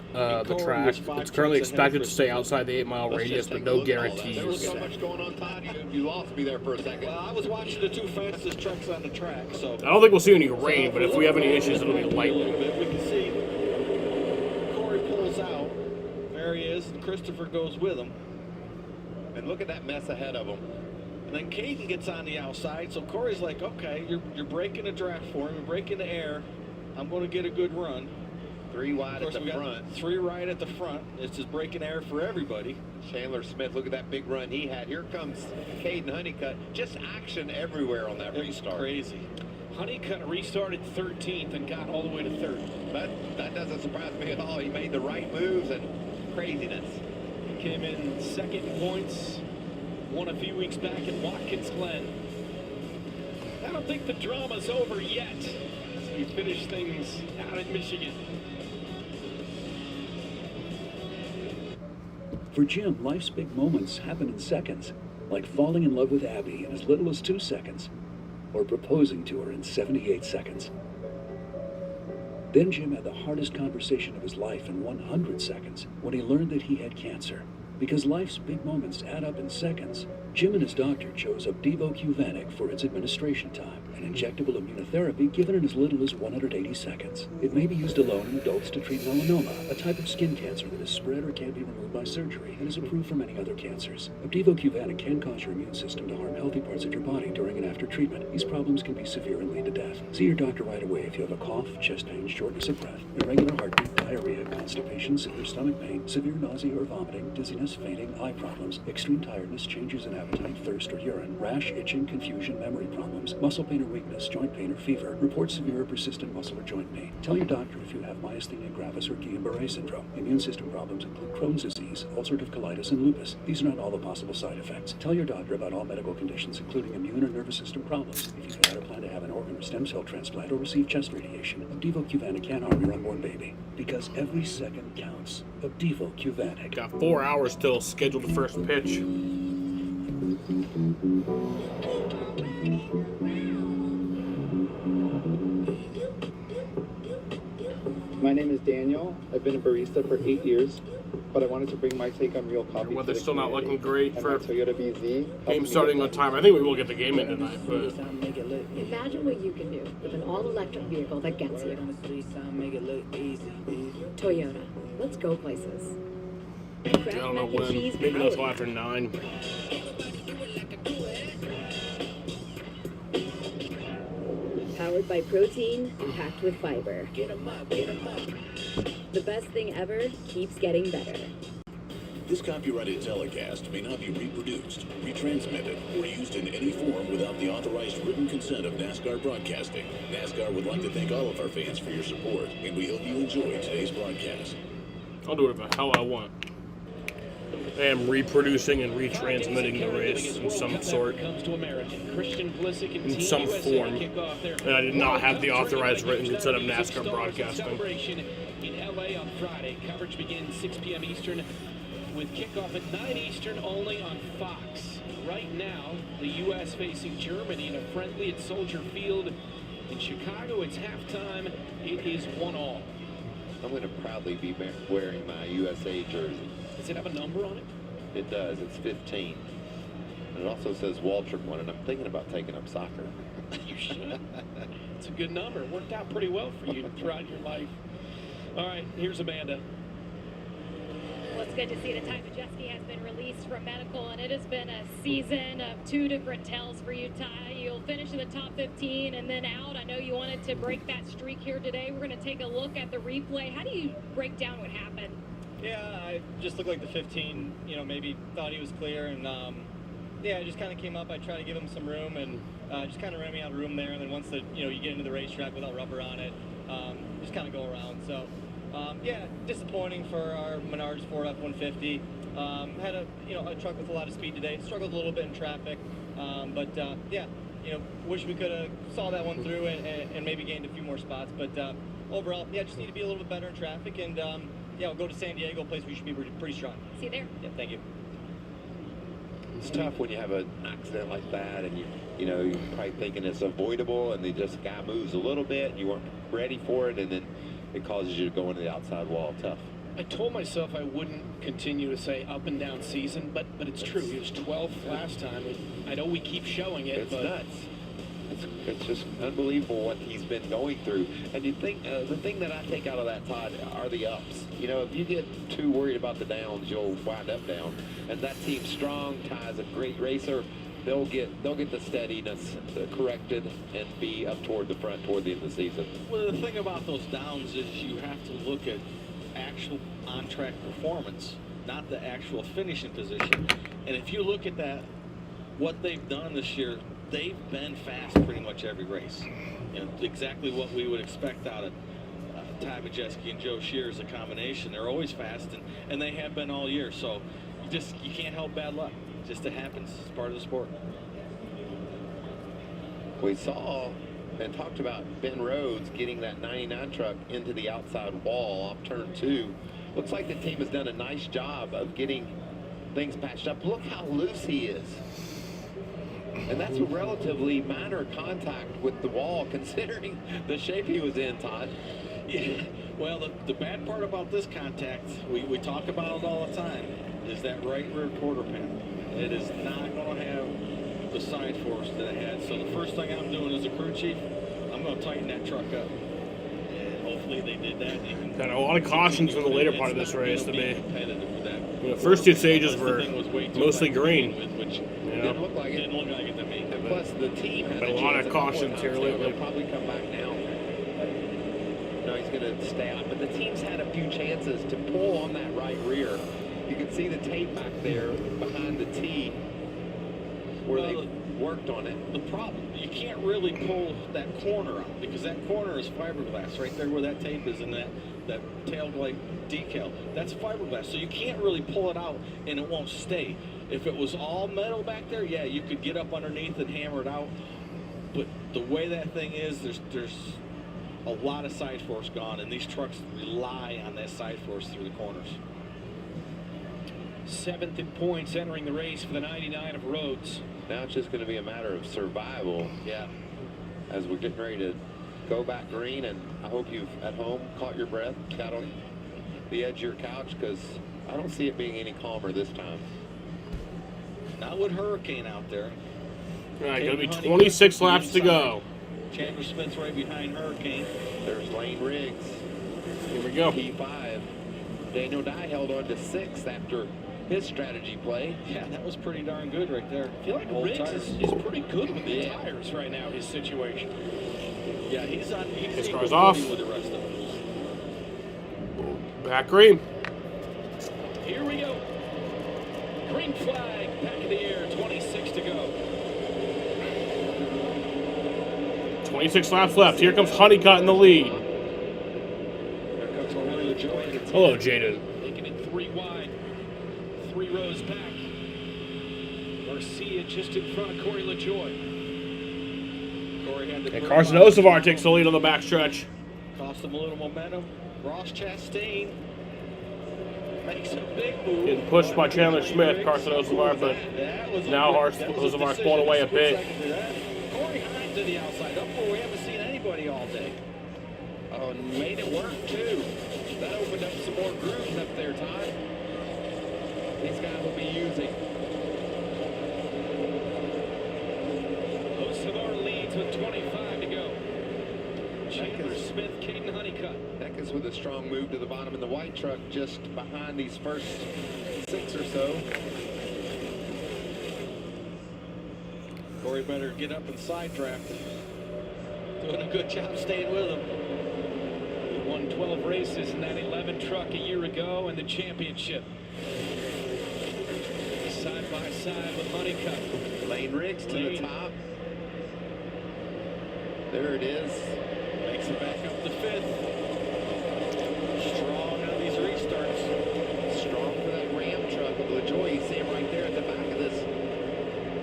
the track. It's currently expected to stay outside the 8-mile radius, but no There was guarantees. so much going on, Todd. You lost me there for a second. Well, I was watching the 2 fastest trucks on the track, so. I don't think we'll see any rain, but if we have any issues, it'll be lightning. We can see Corey pulls out. There he is, and Christopher goes with him. And look at that mess ahead of him. And then Caden gets on the outside, so Corey's like, okay, you're breaking the draft for him, you're breaking the air. I'm going to get a good run. 3 wide at the we got front. 3 right at the front. It's just breaking air for everybody. Chandler Smith, look at that big run he had. Here comes Caden Honeycutt. Just action everywhere on that restart. Crazy. Honeycutt restarted 13th and got all the way to 3rd. That doesn't surprise me at all. He made the right moves and craziness. He came in second in points. Won a few weeks back at Watkins Glen. I don't think the drama's over yet. We finish things out in Michigan. For Jim, life's big moments happen in seconds, like falling in love with Abby in as little as 2 seconds, or proposing to her in 78 seconds. Then Jim had the hardest conversation of his life in 100 seconds when he learned that he had cancer. Because life's big moments add up in seconds, Jim and his doctor chose Opdivo Qvantic for its administration time, an injectable immunotherapy given in as little as 180 seconds. It may be used alone in adults to treat melanoma, a type of skin cancer that is spread or can't be removed by surgery, and is approved for many other cancers. Opdivo Qvantic can cause your immune system to harm healthy parts of your body during and after treatment. These problems can be severe and lead to death. See your doctor right away if you have a cough, chest pain, shortness of breath, irregular heartbeat, diarrhea, constipation, severe stomach pain, severe nausea or vomiting, dizziness, fainting, eye problems, extreme tiredness, changes in appetite, thirst or urine, rash, itching, confusion, memory problems, muscle pain or weakness, joint pain or fever. Report severe or persistent muscle or joint pain. Tell your doctor if you have myasthenia gravis or Guillain-Barré syndrome. Immune system problems include Crohn's disease, ulcerative colitis, and lupus. These are not all the possible side effects. Tell your doctor about all medical conditions, including immune or nervous system problems. If you've had or plan to have an organ or stem cell transplant or receive chest radiation, Opdivo Qvantic can harm your unborn baby. Because every second counts. Opdivo Qvantic. Got 4 hours till scheduled the first pitch. My name is Daniel. I've been a barista for 8 years, but I wanted to bring my take on real coffee. The weather's still not looking great for Toyota BZ. game starting on time. I think we will get the game in tonight, but Imagine what you can do with an all-electric vehicle that gets you. Toyota. Let's go places. I don't know when. Maybe not until after 9. Powered by protein, packed with fiber. The best thing ever keeps getting better. This copyrighted telecast may not be reproduced, retransmitted, or used in any form without the authorized written consent of NASCAR Broadcasting. NASCAR would like to thank all of our fans for your support, and we hope you enjoy today's broadcast. I'll do whatever the hell I want. I am reproducing and retransmitting the race in some sort, Comes to American. Christian Pulisic and in Team some USA form. kick off their And I did not have the World Cup authorized training written consent of Music NASCAR Stars broadcasting. Celebration in LA on Friday. Coverage begins 6 p.m. Eastern with kickoff at 9 Eastern only on Fox. Right now, the U.S. facing Germany in a friendly at Soldier Field in Chicago. It's halftime. It is 1-1. I'm going to proudly be wearing my USA jersey. Does it have a number on it? It does. It's 15. And it also says Waltrip one, and I'm thinking about taking up soccer. You should. It's a good number. It worked out pretty well for you throughout your life. All right, here's Amanda. Well, it's good to see that Ty Majeski has been released from medical, and it has been a season of two different tells for you, Ty. You'll finish in the top 15 and then out. I know you wanted to break that streak here today. We're going to take a look at the replay. How do you break down what happened? Yeah, I just looked like the 15, maybe thought he was clear, and yeah, I just kind of came up. I tried to give him some room, and just kind of ran me out of room there. And then once you get into the racetrack without rubber on it, just kind of go around. So, yeah, disappointing for our Menards Ford F-150. Had a truck with a lot of speed today. Struggled a little bit in traffic, but yeah, wish we could have saw that one through and maybe gained a few more spots. But overall, yeah, just need to be a little bit better in traffic, and yeah, we'll go to San Diego, a place we should be pretty strong. See you there. Yeah, thank you. It's tough when you have an accident like that, and you're probably thinking it's avoidable, and the guy moves a little bit, and you weren't ready for it, and then it causes you to go into the outside wall. Tough. I told myself I wouldn't continue to say up and down season, but it's true. He was 12th last time. I know we keep showing it, It's but nuts. It's just unbelievable what he's been going through. And you think the thing that I take out of that, Todd, are the ups. If you get too worried about the downs, you'll wind up down. And that team's strong. Ty's a great racer. They'll get the steadiness corrected and be up toward the front toward the end of the season. Well, the thing about those downs is you have to look at actual on-track performance, not the actual finishing position. And if you look at that, what they've done this year, they've been fast pretty much every race. Exactly what we would expect out of Ty Majeski and Joe Shear as a combination. They're always fast, and they have been all year. So you can't help bad luck. Just it happens. It's part of the sport. We saw and talked about Ben Rhodes getting that 99 truck into the outside wall off turn 2. Looks like the team has done a nice job of getting things patched up. Look how loose he is. And that's a relatively minor contact with the wall, considering the shape he was in, Todd. Yeah. Well, the bad part about this contact, we talk about it all the time, is that right rear quarter panel. It is not going to have the side force that it had. So the first thing I'm doing as a crew chief, I'm going to tighten that truck up. And hopefully they did that. Got a lot of cautions in the later part of this race to be. The first two stages were mostly green. Didn't look like it. To me. And plus, the team had a lot of cautions here lately. They'll probably come back now. No, he's going to stay out. But the team's had a few chances to pull on that right rear. You can see the tape back there behind the tee where they worked on it. The problem, you can't really pull that corner out because that corner is fiberglass right there where that tape is in that tail light decal. That's fiberglass, so you can't really pull it out and it won't stay. If it was all metal back there, yeah, you could get up underneath and hammer it out. But the way that thing is, there's a lot of side force gone, and these trucks rely on that side force through the corners. 7th in points entering the race for the 99 of Rhodes. Now it's just going to be a matter of survival. Yeah. As we're getting ready to go back green, and I hope you've at home caught your breath, got on the edge of your couch, because I don't see it being any calmer this time. Not with Hurricane out there. All right, going to be 26 laps to go. Chandler Smith's right behind Hurricane. There's Lane Riggs. Here we go. P5. Daniel Dye held on to 6th after his strategy play. Yeah, that was pretty darn good right there. I feel like Riggs is pretty good with the tires right now, his situation. Yeah, he's on. His car's off. With the rest of them. Back green. Here we go. Green flag, back in the air, 26 to go. 26 laps left. Here comes Honeycutt in the lead. There comes Hello, Jaden. Making it 3 wide. 3 3 rows back. Garcia just in front of Corey LaJoy. Corey had the And Carson Osevar takes the lead on the backstretch. Cost him a little momentum. Ross Chastain makes a big move. Getting pushed by Chandler Smith, Carson Osevar, but now Osevar's blown away a bit. Corey Hines to the outside, up where we haven't seen anybody all day. Oh, and made it work too. That opened up some more grooves up there, Todd. These guys will be using. Osevar leads with 25 to go. Chandler Smith, Caden Honeycutt. Eckes with a strong move to the bottom in the white truck, just behind these first 6 or so. Corey better get up and side draft. Doing a good job staying with him. He won 12 races in that 11 truck a year ago in the championship. Side by side with Honeycutt. Lane Riggs to the top. There it is. Makes it back up to 5th. Strong on these restarts. Strong for that Ram truck of LaJoy. You see him right there at the back of this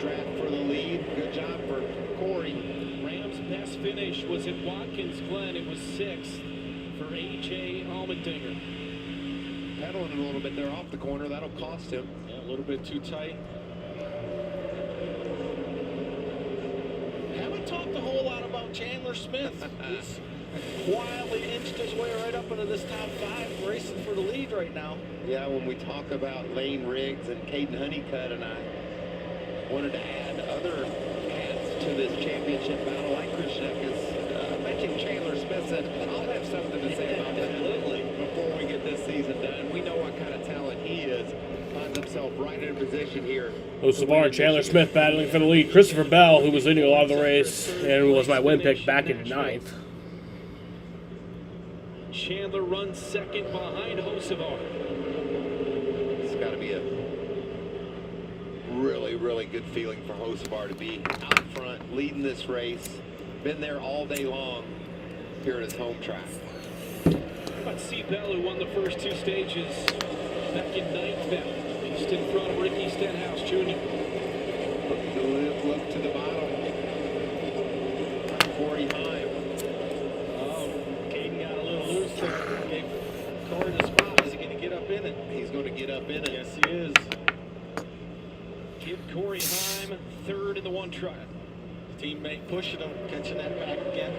draft for the lead. Good job for Corey. Rams' best finish was at Watkins Glen. It was 6th for A.J. Allmendinger. Pedaling it a little bit there off the corner. That'll cost him. Yeah, a little bit too tight. Haven't talked a whole lot about Chandler Smith. He's quietly inched his way right up into this top 5, racing for the lead right now. Yeah, when we talk about Lane Riggs and Caden Honeycutt, and I wanted to add other cats to this championship battle like Christian Eckes, mentioned Chandler Smith said, I'll have something to say about that before we get this season done. We know what kind of talent he is. Finds himself right in a position here. Osevar and Chandler Smith battling for the lead. Christopher Bell, who was leading a lot of the race and was my win pick back in 9th. Chandler runs 2nd behind Osevar. It's got to be a really, really good feeling for Osevar to be out front, leading this race. Been there all day long here at his home track. How about C. Bell, who won the first 2 stages back in 9th now? Just in front of Ricky Stenhouse Jr. Look to the bottom. Corey Heim. Oh, Caden got a little loose there. Gave Corey the spot. Is he going to get up in it? He's going to get up in it. Yes, he is. Give Corey Heim 3rd in the 1 truck. Teammate pushing him, catching that back again.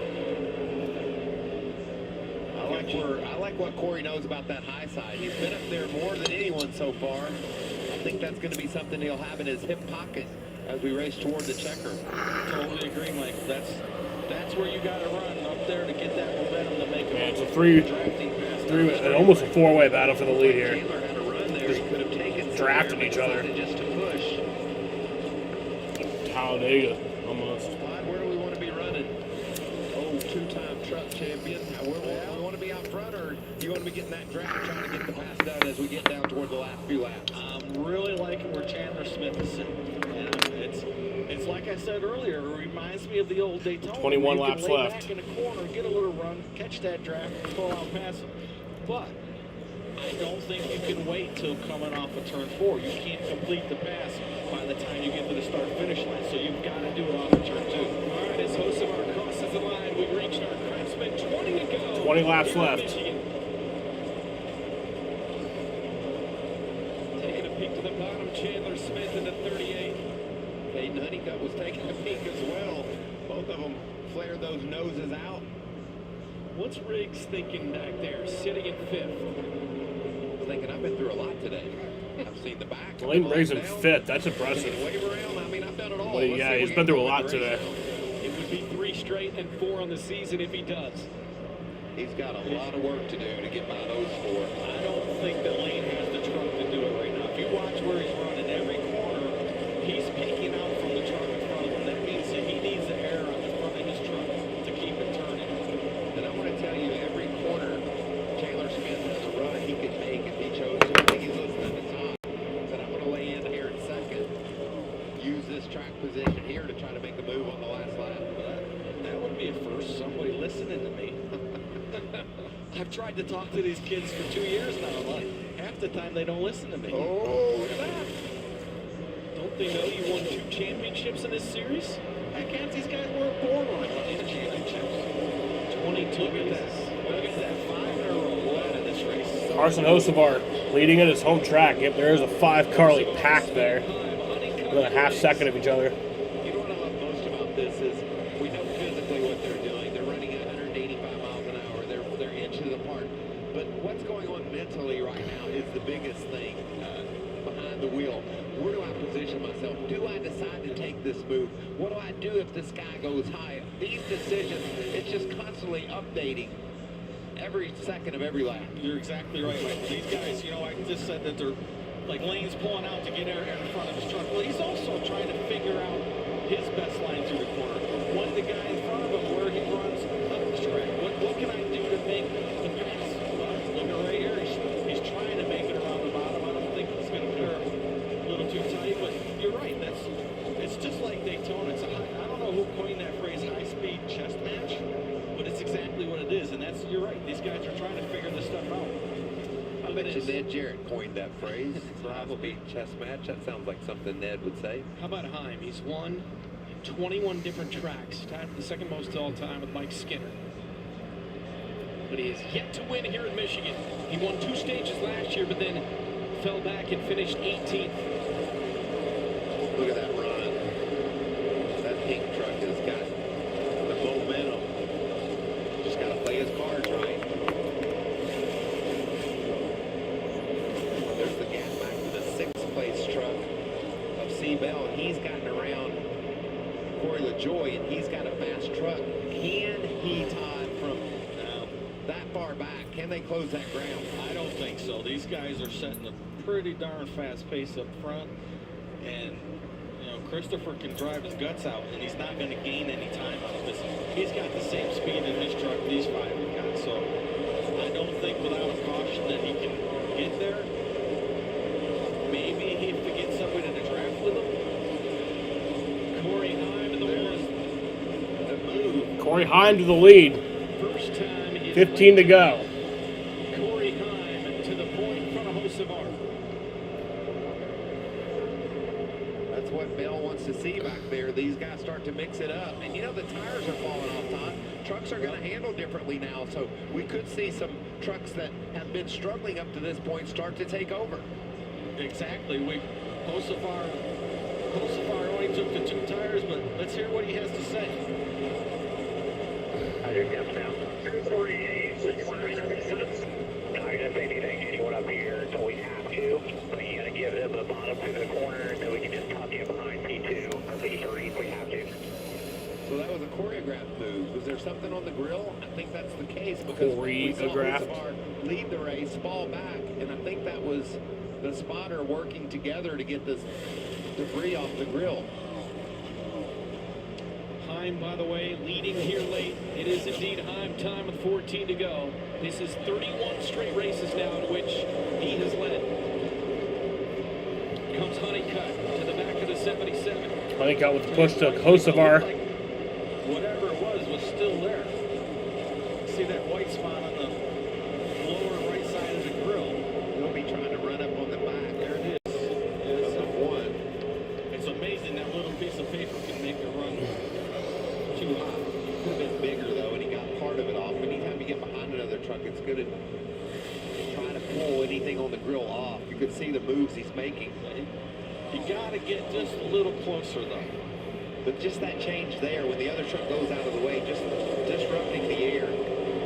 I like what Corey knows about that high side. He's been up there more than anyone so far. I think that's going to be something he'll have in his hip pocket as we race toward the checker. Totally agree, Mike. That's where you got to run up there to get that momentum to make Man, it's a almost a 4-way battle for the lead here. Chandler had a run there. He could have taken Drafting each other. Just to push. Talladega, almost. Where do we want to be running? Oh, 2-time truck champion. We want to be out front, or do you want to be getting that draft, trying to get the pass done as we get down toward the last few laps? I'm really liking where Chandler Smith is sitting. And it's like I said earlier, it reminds me of the old Daytona. 21 laps lay left. Back in a corner, get a little run, catch that draft, and pull out past him. But I don't think you can wait till coming off of turn 4. You can't complete the pass by the time you get to the start-finish line, so you've got to do it off of turn 2. All right, as Osevar crosses the line, we've reached our craftsman. 20 to go. 20 laps left. Michigan. Taking a peek to the bottom, Chandler Smith in the 38. Caden Honeycutt was taking a peek as well. Both of them flared those noses out. What's Riggs thinking back there, sitting in 5th? Thinking I've been through a lot today. I've seen the back. Lane Riggs in 5th. That's impressive. Wave around. I mean, I've done it all. But yeah, he's been through a lot today. It would be 3 straight and 4 on the season if he does. He's got a lot of work to do to get by those 4. I don't think that Lane has the truck to do it right now. If you watch where he's running, every corner, he's peeking out from the truck in front of him. That means that he needs the air on the front of his truck to keep it turning. And I want to tell you, every corner Chandler Smith has a run he could make if he chose to. I think he's listening to Tom. Said, I'm going to lay in here in 2nd. Use this track position here to try to make a move on the last lap. That would be a first, somebody listening to me. I've tried to talk to these kids for 2 years now. Like, half half the time they don't listen to me. Oh, look at that. Don't they know you won 2 championships in this series? Heck, half these guys weren't born when I won these championships. 22 races. Look at that, 5 in a row out of this race. Carson Hocevar leading at his home track. Yep, there is a 5-car like pack there. Within a half second of each other. You know what I love most about this is we know physically what they're doing. They're running at 185 miles an hour. They're inches apart. But what's going on mentally right now is the biggest thing behind the wheel. Where do I position myself? Do I decide to take this move? What do I do if this guy goes high? These decisions, it's just constantly updating every second of every lap. You're exactly right, Mike. These guys, you know, I just said that they're like lanes pulling out to get in front of his truck. Well, he's also trying to figure out his best line through the corner. When the guy in front of him, where he runs up the track. What can I do to make the pass? Look at right here. He's trying to make it around the bottom. I don't think it's going to curve a little too tight, but you're right. It's just like Daytona. I don't know who coined that phrase, high-speed chest match, but it's exactly what it is. And you're right. These guys are trying to figure this stuff out. I bet you Ned Jarrett coined that phrase. Probably chess match. That sounds like something Ned would say. How about Heim? He's won 21 different tracks, tied for the second most all time with Mike Skinner. But he has yet to win here in Michigan. He won 2 stages last year, but then fell back and finished 18th. Look at that run. That pink truck has got the momentum. Just got to play his cards right. There's the gap back to the 6th place truck of C-Bell. He's gotten around Corey LaJoy, and he's got a fast truck. Can he, Todd, from that far back? Can they close that ground? I don't think so. These guys are setting a pretty darn fast pace up front, and you know Christopher can drive his guts out, and he's not going to gain any time out of this. He's got the same speed in his truck these 5 have got, so I don't think without a caution that he can get there. Maybe if he gets somebody to draft with him. Corey Heim in the one. The move. Corey Heim to the lead. First time in 15 to go. Corey Heim to the point in front of Hocevar. That's what Bell wants to see back there. These guys start to mix it up. And you know, the tires are falling off, Todd. Trucks are going to handle differently now. So we could see some trucks that have been struggling up to this point start to take over. Exactly. Hocevar only took the 2 tires, but let's hear what he has to say. I do guess now. 248, 676. Not going to say anyone up here until we have to. But you got to give them the bottom to the corner, and then we can just tuck in behind P2 or P3 if we have to. So that was a choreographed move. Was there something on the grill? I think that's the case because we saw Hocevar lead the race, fall back, and I think that was the spotter working together to get this debris off the grill. Heim, by the way, leading here late. It is indeed Heim time with 14 to go. This is 31 straight races now in which he has led. Comes Honeycutt to the back of the 77. Honeycutt with the push to Hocevar. Whatever it was still there. See that white spot on the lower right side of the grill. He'll be trying to run up on the back. There it is. It's a 1. It's amazing that little piece of paper can make a run too hot. Could have been bigger though, and he got part of it off. Anytime you get behind another truck, it's good at trying to pull anything on the grill off. You could see the moves he's making. You got to get just a little closer though. But just that change there, when the other truck goes out of the way, just disrupting the air.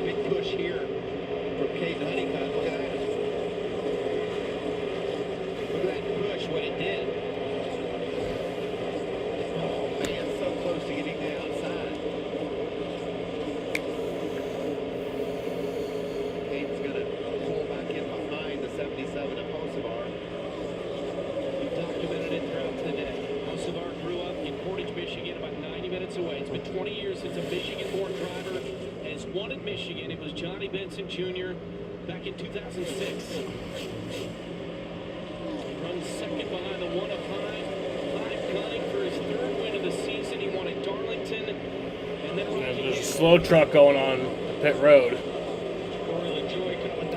Big push here from Caden Honeycutt. Look at that. Look at that push, what it did. Oh man, so close to getting the outside. Caden's going to pull back in behind the 77 of Hocevar. We've documented it throughout the day. Hocevar grew up in Portage, Michigan, about 90 minutes away. It's been 20 years since a Michigan-born driver has won in Michigan. It was Johnny Benson Jr. back in 2006. Runs second behind the 1 of Heim. Heim gunning for his 3rd win of the season. He won at Darlington. And then There's a slow truck going on pit road.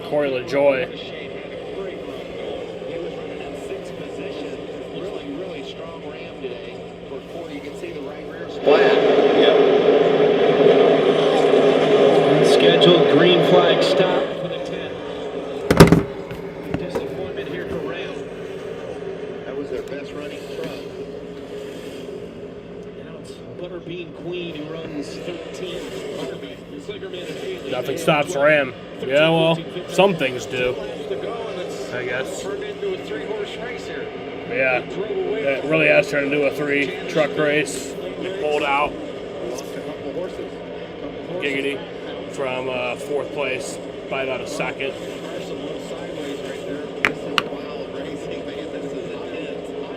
Corey LaJoy. today. For quarter, you can see the right rear splat. Scheduled green flag stop for the 10. Disappointment here for Ram. That was their best running truck. Now it's Butterbean Queen who runs 13. Butterbean, Kligerman and Haley. Nothing stops Ram. Yeah, well, some things do. I guess. Turned into a 3-horse race here. Yeah, it really has turned into a 3-truck race. They pulled out. Giggity from 4th place by about a second. I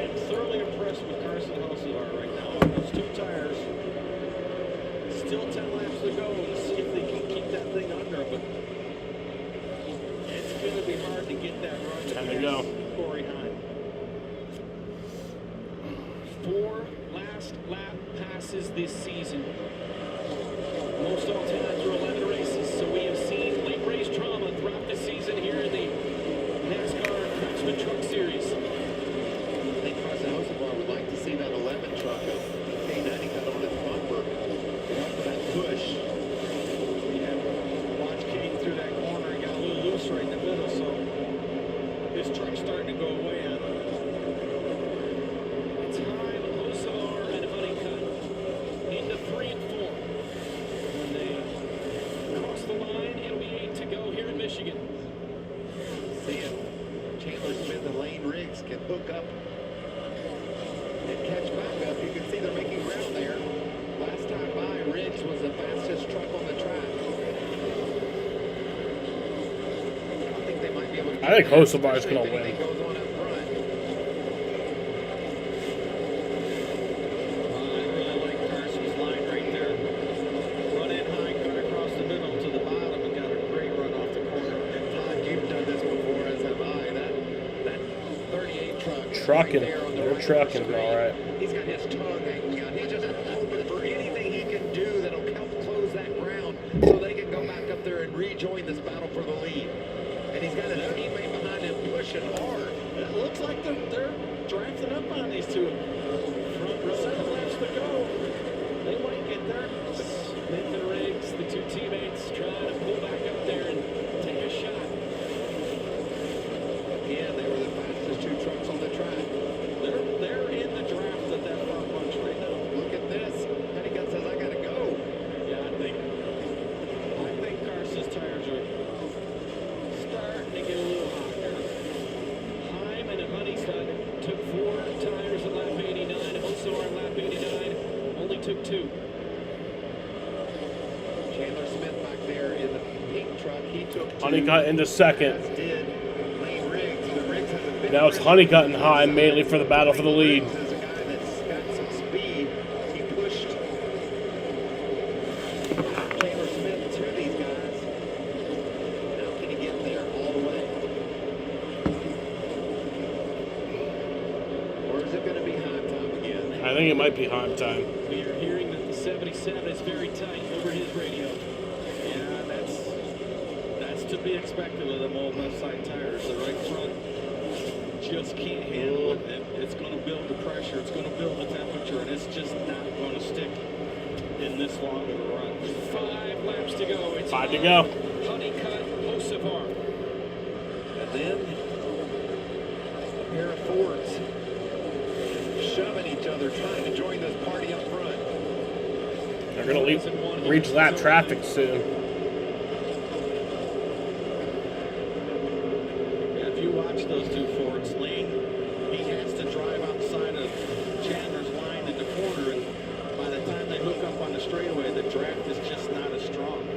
am thoroughly impressed with Carson Hocevar right now. Those 2 tires. Still 10 laps to go. Let's see if they can keep that thing under. But it's going to be hard to get that run. Time to go. Corey Hine. 4 last lap passes this season. Most all times are 11 races, so we have seen late race drama throughout the season here in the NASCAR Craftsman Truck Series. think Carson Hocevar would like to see that 11 truck of K90 cut on its bumper. For that push. Watch King through that corner. He got a little loose right in the middle, so his truck's starting to go away on him. It's Hine, Hocevar, and Honeycutt into 3 and 4. When they cross the line, it'll be 8 to go here in Michigan. See if Chandler Smith and Lane Riggs can hook up and catch back up. You can see they're making ground there. Last time by, Riggs was the fastest truck on the track. I think they might be able to. I think Hocevar is going to win. Goes on up front. I really like Carson's line right there. Run in high, cut across the middle to the bottom, and got a great run off the corner. And Todd, you've done this before, as have I. That 38 truck. Trucking. Right there on the They're right trucking, screen. all right. He's got his tongue hanging out. He's just hoping for anything he can do that'll help close that ground so they can go back up there and rejoin this battle for the lead. And he's got his teammate behind him pushing hard. It looks like they're drafting up on these two. Front row. 7 laps to go. They might get there. Smith and Riggs, the 2 teammates, trying to pull back up there and take a shot. Yeah, they were the fastest 2 trucks on the track. They're in the draft at that front bunch right now. Look at this. Honeycutt says, I gotta go. Yeah, I think Carson's tires are starting to get a little hot here. Hyman and Honeycutt took 4 tires at lap 89. Also on lap 89, only took 2. Chandler Smith back there in the pink truck. He took 2. Honeycutt into second. As did Lane Riggs. But Riggs has a big Now it's Honeycutt and Hine mainly for the battle for the lead. As a guy that's got some speed, he pushed Chandler Smith to these guys. Now can he get there all the way? Or is it going to be high time again? I think it might be Hine time. We are hearing that the 77 is very tight over his radio. Yeah, that's to be expected with them old left side tires. The right front just can't handle it. It's going to build the pressure. It's going to build the temperature, and it's just not going to stick in this long of a run. 5 laps to go. It's 5 to go. Honeycutt, Hocevar. And then a pair of Fords shoving each other, trying to join this party up front. They're going to reach lap traffic soon. Yeah, if you watch those 2 Fords, Lane, he has to drive outside of Chandler's line in the corner, and by the time they hook up on the straightaway, the draft is just not as strong.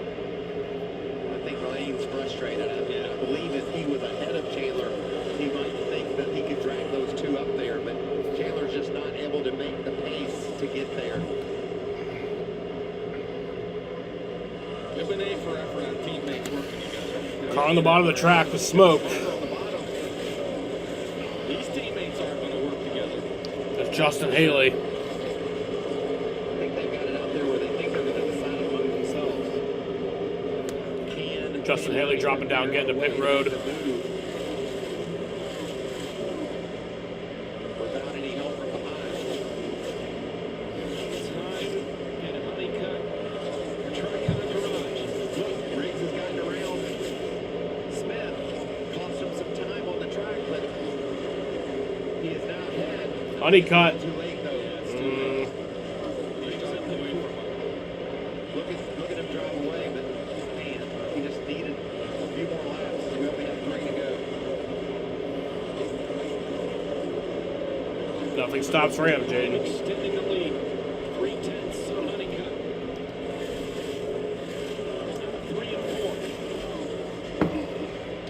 I think Lane's frustrated. I believe if he was ahead of Chandler, he might think that he could drag those 2 up there, but Chandler's just not able to make the pace to get there. They've been A for effort on teammates working together. Car on the bottom of the track with smoke. These teammates aren't going to work together. There's Justin Haley. I think they've got it out there where they think they're going to decide among themselves. Justin Haley dropping down, getting to pit road. Without any help from behind. Honeycutt. Too late, though. Look at him drive away, but man, he just needed a few more laps. We only have 3 to go. Nothing stops for him, Jaden. Extending the lead. 3/10 on Honeycutt. 3 and 4.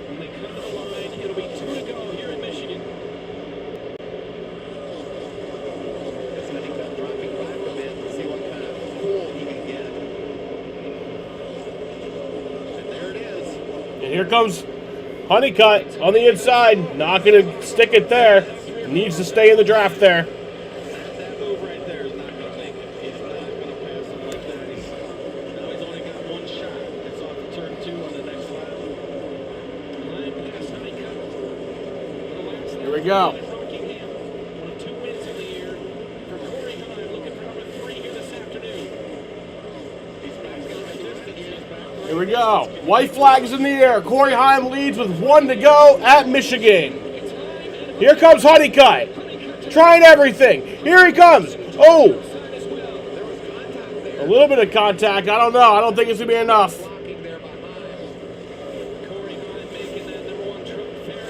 When they come to the line, it'll be 2 to go here in Michigan. That's Honeycutt dropping back a bit to see what kind of pull he can get. And there it is. And here comes Honeycutt on the inside. Not going to stick it there. Needs to stay in the draft there. That move right there is not going to make it. He's not going to pass him like that. Now he's only got 1 shot. It's off of turn 2 on the next lap. Line past Honeycutt. Here we go. Rockingham, one of 2 wins of the year for Corey Heim, looking for number 3 here this afternoon. He's back in the distance. Here we go. White flag is in the air. Corey Heim leads with 1 to go at Michigan. Here comes Honeycutt. Trying everything. Here he comes. Oh. A little bit of contact. I don't know. I don't think it's going to be enough.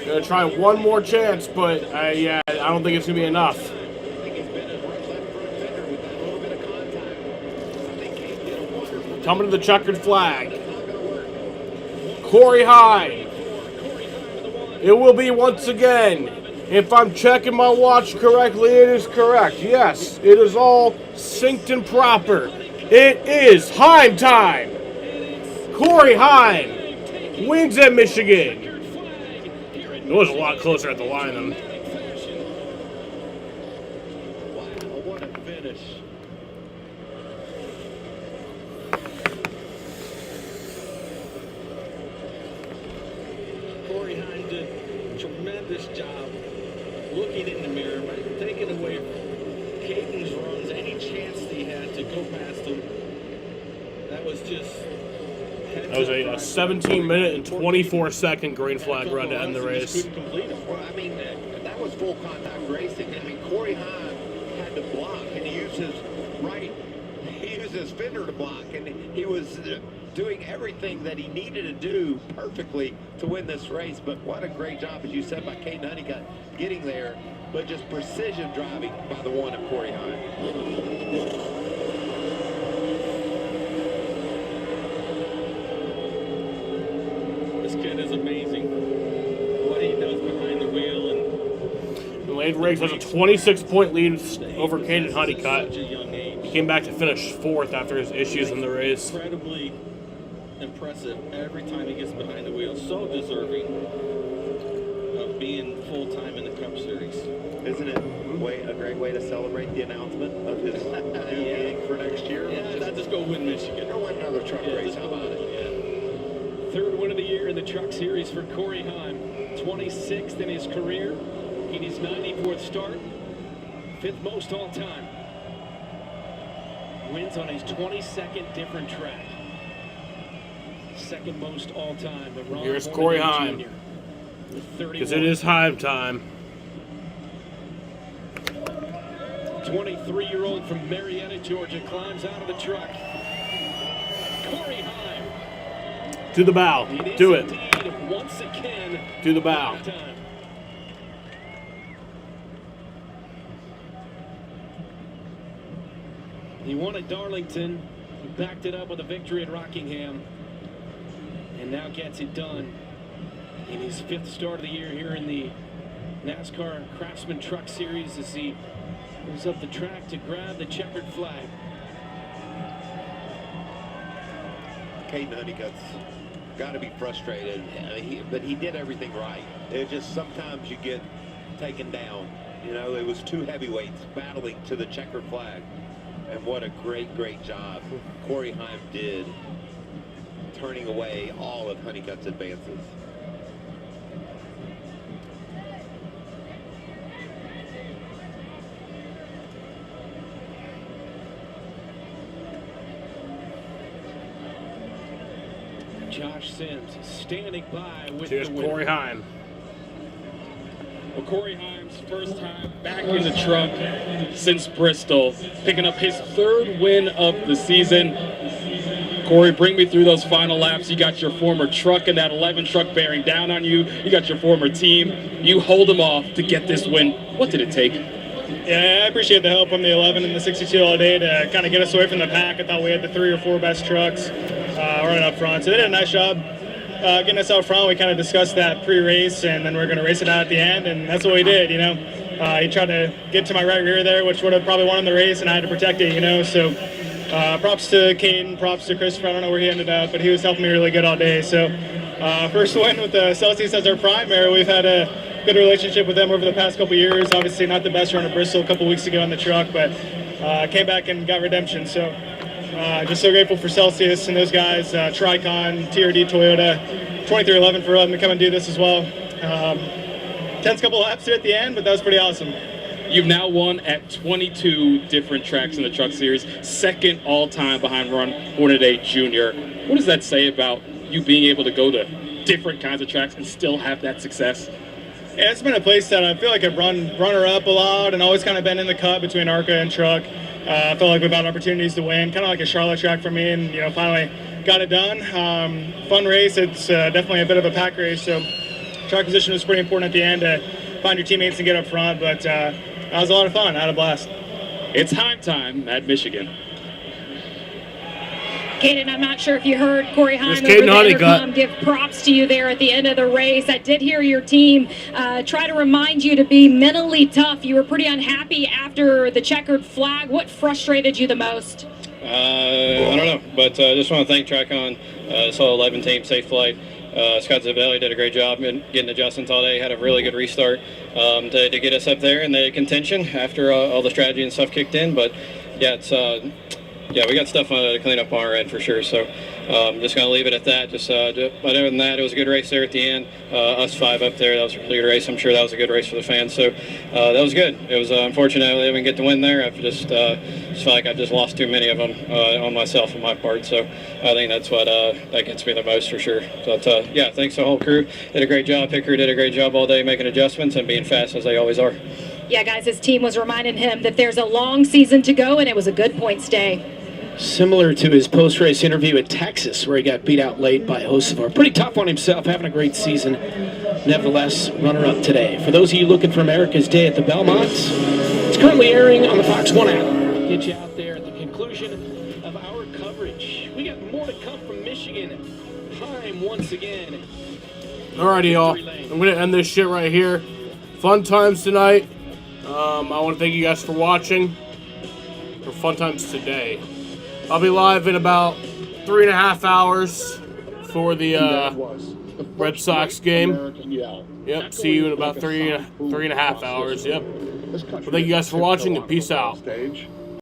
Going to try one more chance, but yeah, I don't think it's going to be enough. Coming to the checkered flag. Corey Heim. It will be once again. If I'm checking my watch correctly, it is correct. Yes, it is all synced and proper. It is Heim time. Corey Heim wins at Michigan. It was a lot closer at the line than. Wow, what a finish. Corey Heim did a tremendous job looking in the mirror, taking away Caden's runs, any chance that he had to go past him. That was just... That was a 17-minute and 24-second green flag run to end the race. Well, I mean, that was full contact racing. I mean, Corey Heim had to block, and he used his fender to block, and he was doing everything that he needed to do perfectly to win this race. But what a great job, as you said, by Caden Honeycutt getting there, but just precision driving by the one of Corey Heim. This kid is amazing. What he does behind the wheel. And The Lane Riggs has a 26-point lead over Caden Honeycutt. He came back to finish 4th after his issues in the race. Incredibly impressive every time he gets behind the wheel. So deserving of being full-time in the Cup Series. Isn't it a great way to celebrate the announcement of his new gig for next year? Yeah, just go win Michigan. Go win another truck race. How about it? Yeah. 3rd win of the year in the Truck Series for Corey Heim. 26th in his career. In his 94th start. 5th most all time. Wins on his 22nd different track. 2nd most all time. Here's Corey Heim. Because it is Heim time. 23-year-old from Marietta, Georgia, climbs out of the truck. Corey Heim. To the bow. Do it. Indeed, once again. To the bow. Time. He won at Darlington. He backed it up with a victory at Rockingham. And now gets it done in his 5th start of the year here in the NASCAR Craftsman Truck Series as he moves up the track to grab the checkered flag. Caden Honeycutt's got to be frustrated, but he did everything right. It just sometimes you get taken down. You know, it was 2 heavyweights battling to the checkered flag. And what a great, great job Corey Heim did, turning away all of Honeycutt's advances. Josh Sims standing by with Here's the win. Corey Heim. But Corey Himes, first time back in the truck since Bristol, picking up his 3rd win of the season. Corey, bring me through those final laps. You got your former truck in that 11 truck bearing down on you. You got your former team. You hold them off to get this win. What did it take? Yeah, I appreciate the help from the 11 and the 62 all day to kind of get us away from the pack. I thought we had the 3 or 4 best trucks running up front. So they did a nice job getting us out front. We kind of discussed that pre-race, and then we're going to race it out at the end, and that's what we did, you know. He tried to get to my right rear there, which would have probably won him the race, and I had to protect it, you know. So props to Caden, props to Christopher. I don't know where he ended up, but he was helping me really good all day. So first win with Celsius as our primary. We've had a good relationship with them over the past couple years. Obviously not the best run at Bristol a couple weeks ago in the truck, but came back and got redemption. So just so grateful for Celsius and those guys, Tricon, TRD Toyota, 2311 for letting me come and do this as well. Tense couple laps here at the end, but that was pretty awesome. You've now won at 22 different tracks in the Truck Series, 2nd all-time behind Ron Hornaday Jr. What does that say about you being able to go to different kinds of tracks and still have that success? Yeah, it's been a place that I feel like I've runner up a lot and always kind of been in the cut between ARCA and truck. I felt like we've had opportunities to win, kind of like a Charlotte track for me, and you know, finally got it done. Fun race. It's definitely a bit of a pack race, so track position was pretty important at the end to find your teammates and get up front, but that was a lot of fun. I had a blast. It's time at Michigan. Caden, I'm not sure if you heard Corey Heim over Caden the intercom give props to you there at the end of the race. I did hear your team try to remind you to be mentally tough. You were pretty unhappy after the checkered flag. What frustrated you the most? I don't know, but I just want to thank Tricon, this whole 11 team, safe flight. Scott Zavelli did a great job in getting adjustments all day, had a really good restart to get us up there in the contention after all the strategy and stuff kicked in. But yeah, it's we got stuff to clean up on our end for sure. So just going to leave it at that. But other than that, it was a good race there at the end. Us 5 up there, that was a really good race. I'm sure that was a good race for the fans. So that was good. It was unfortunate I didn't get the win there. I've just felt like I've just lost too many of them on myself and my part. So I think that's what that gets me the most for sure. But thanks to the whole crew. Did a great job. Picker did a great job all day making adjustments and being fast as they always are. Yeah, guys, his team was reminding him that there's a long season to go, and it was a good points day. Similar to his post-race interview at Texas, where he got beat out late by Hocevar. Pretty tough on himself, having a great season. Nevertheless, runner-up today. For those of you looking for America's Day at the Belmont, it's currently airing on the Fox 1 app. Get you out there at the conclusion of our coverage. We got more to come from Michigan. Time once again. Alrighty, y'all. I'm going to end this shit right here. Fun times tonight. I want to thank you guys for watching. For fun times today. I'll be live in about 3.5 hours for the Red Sox game. Yep, see you in about 3.5 hours. Yep. Well, thank you guys for watching, and peace out.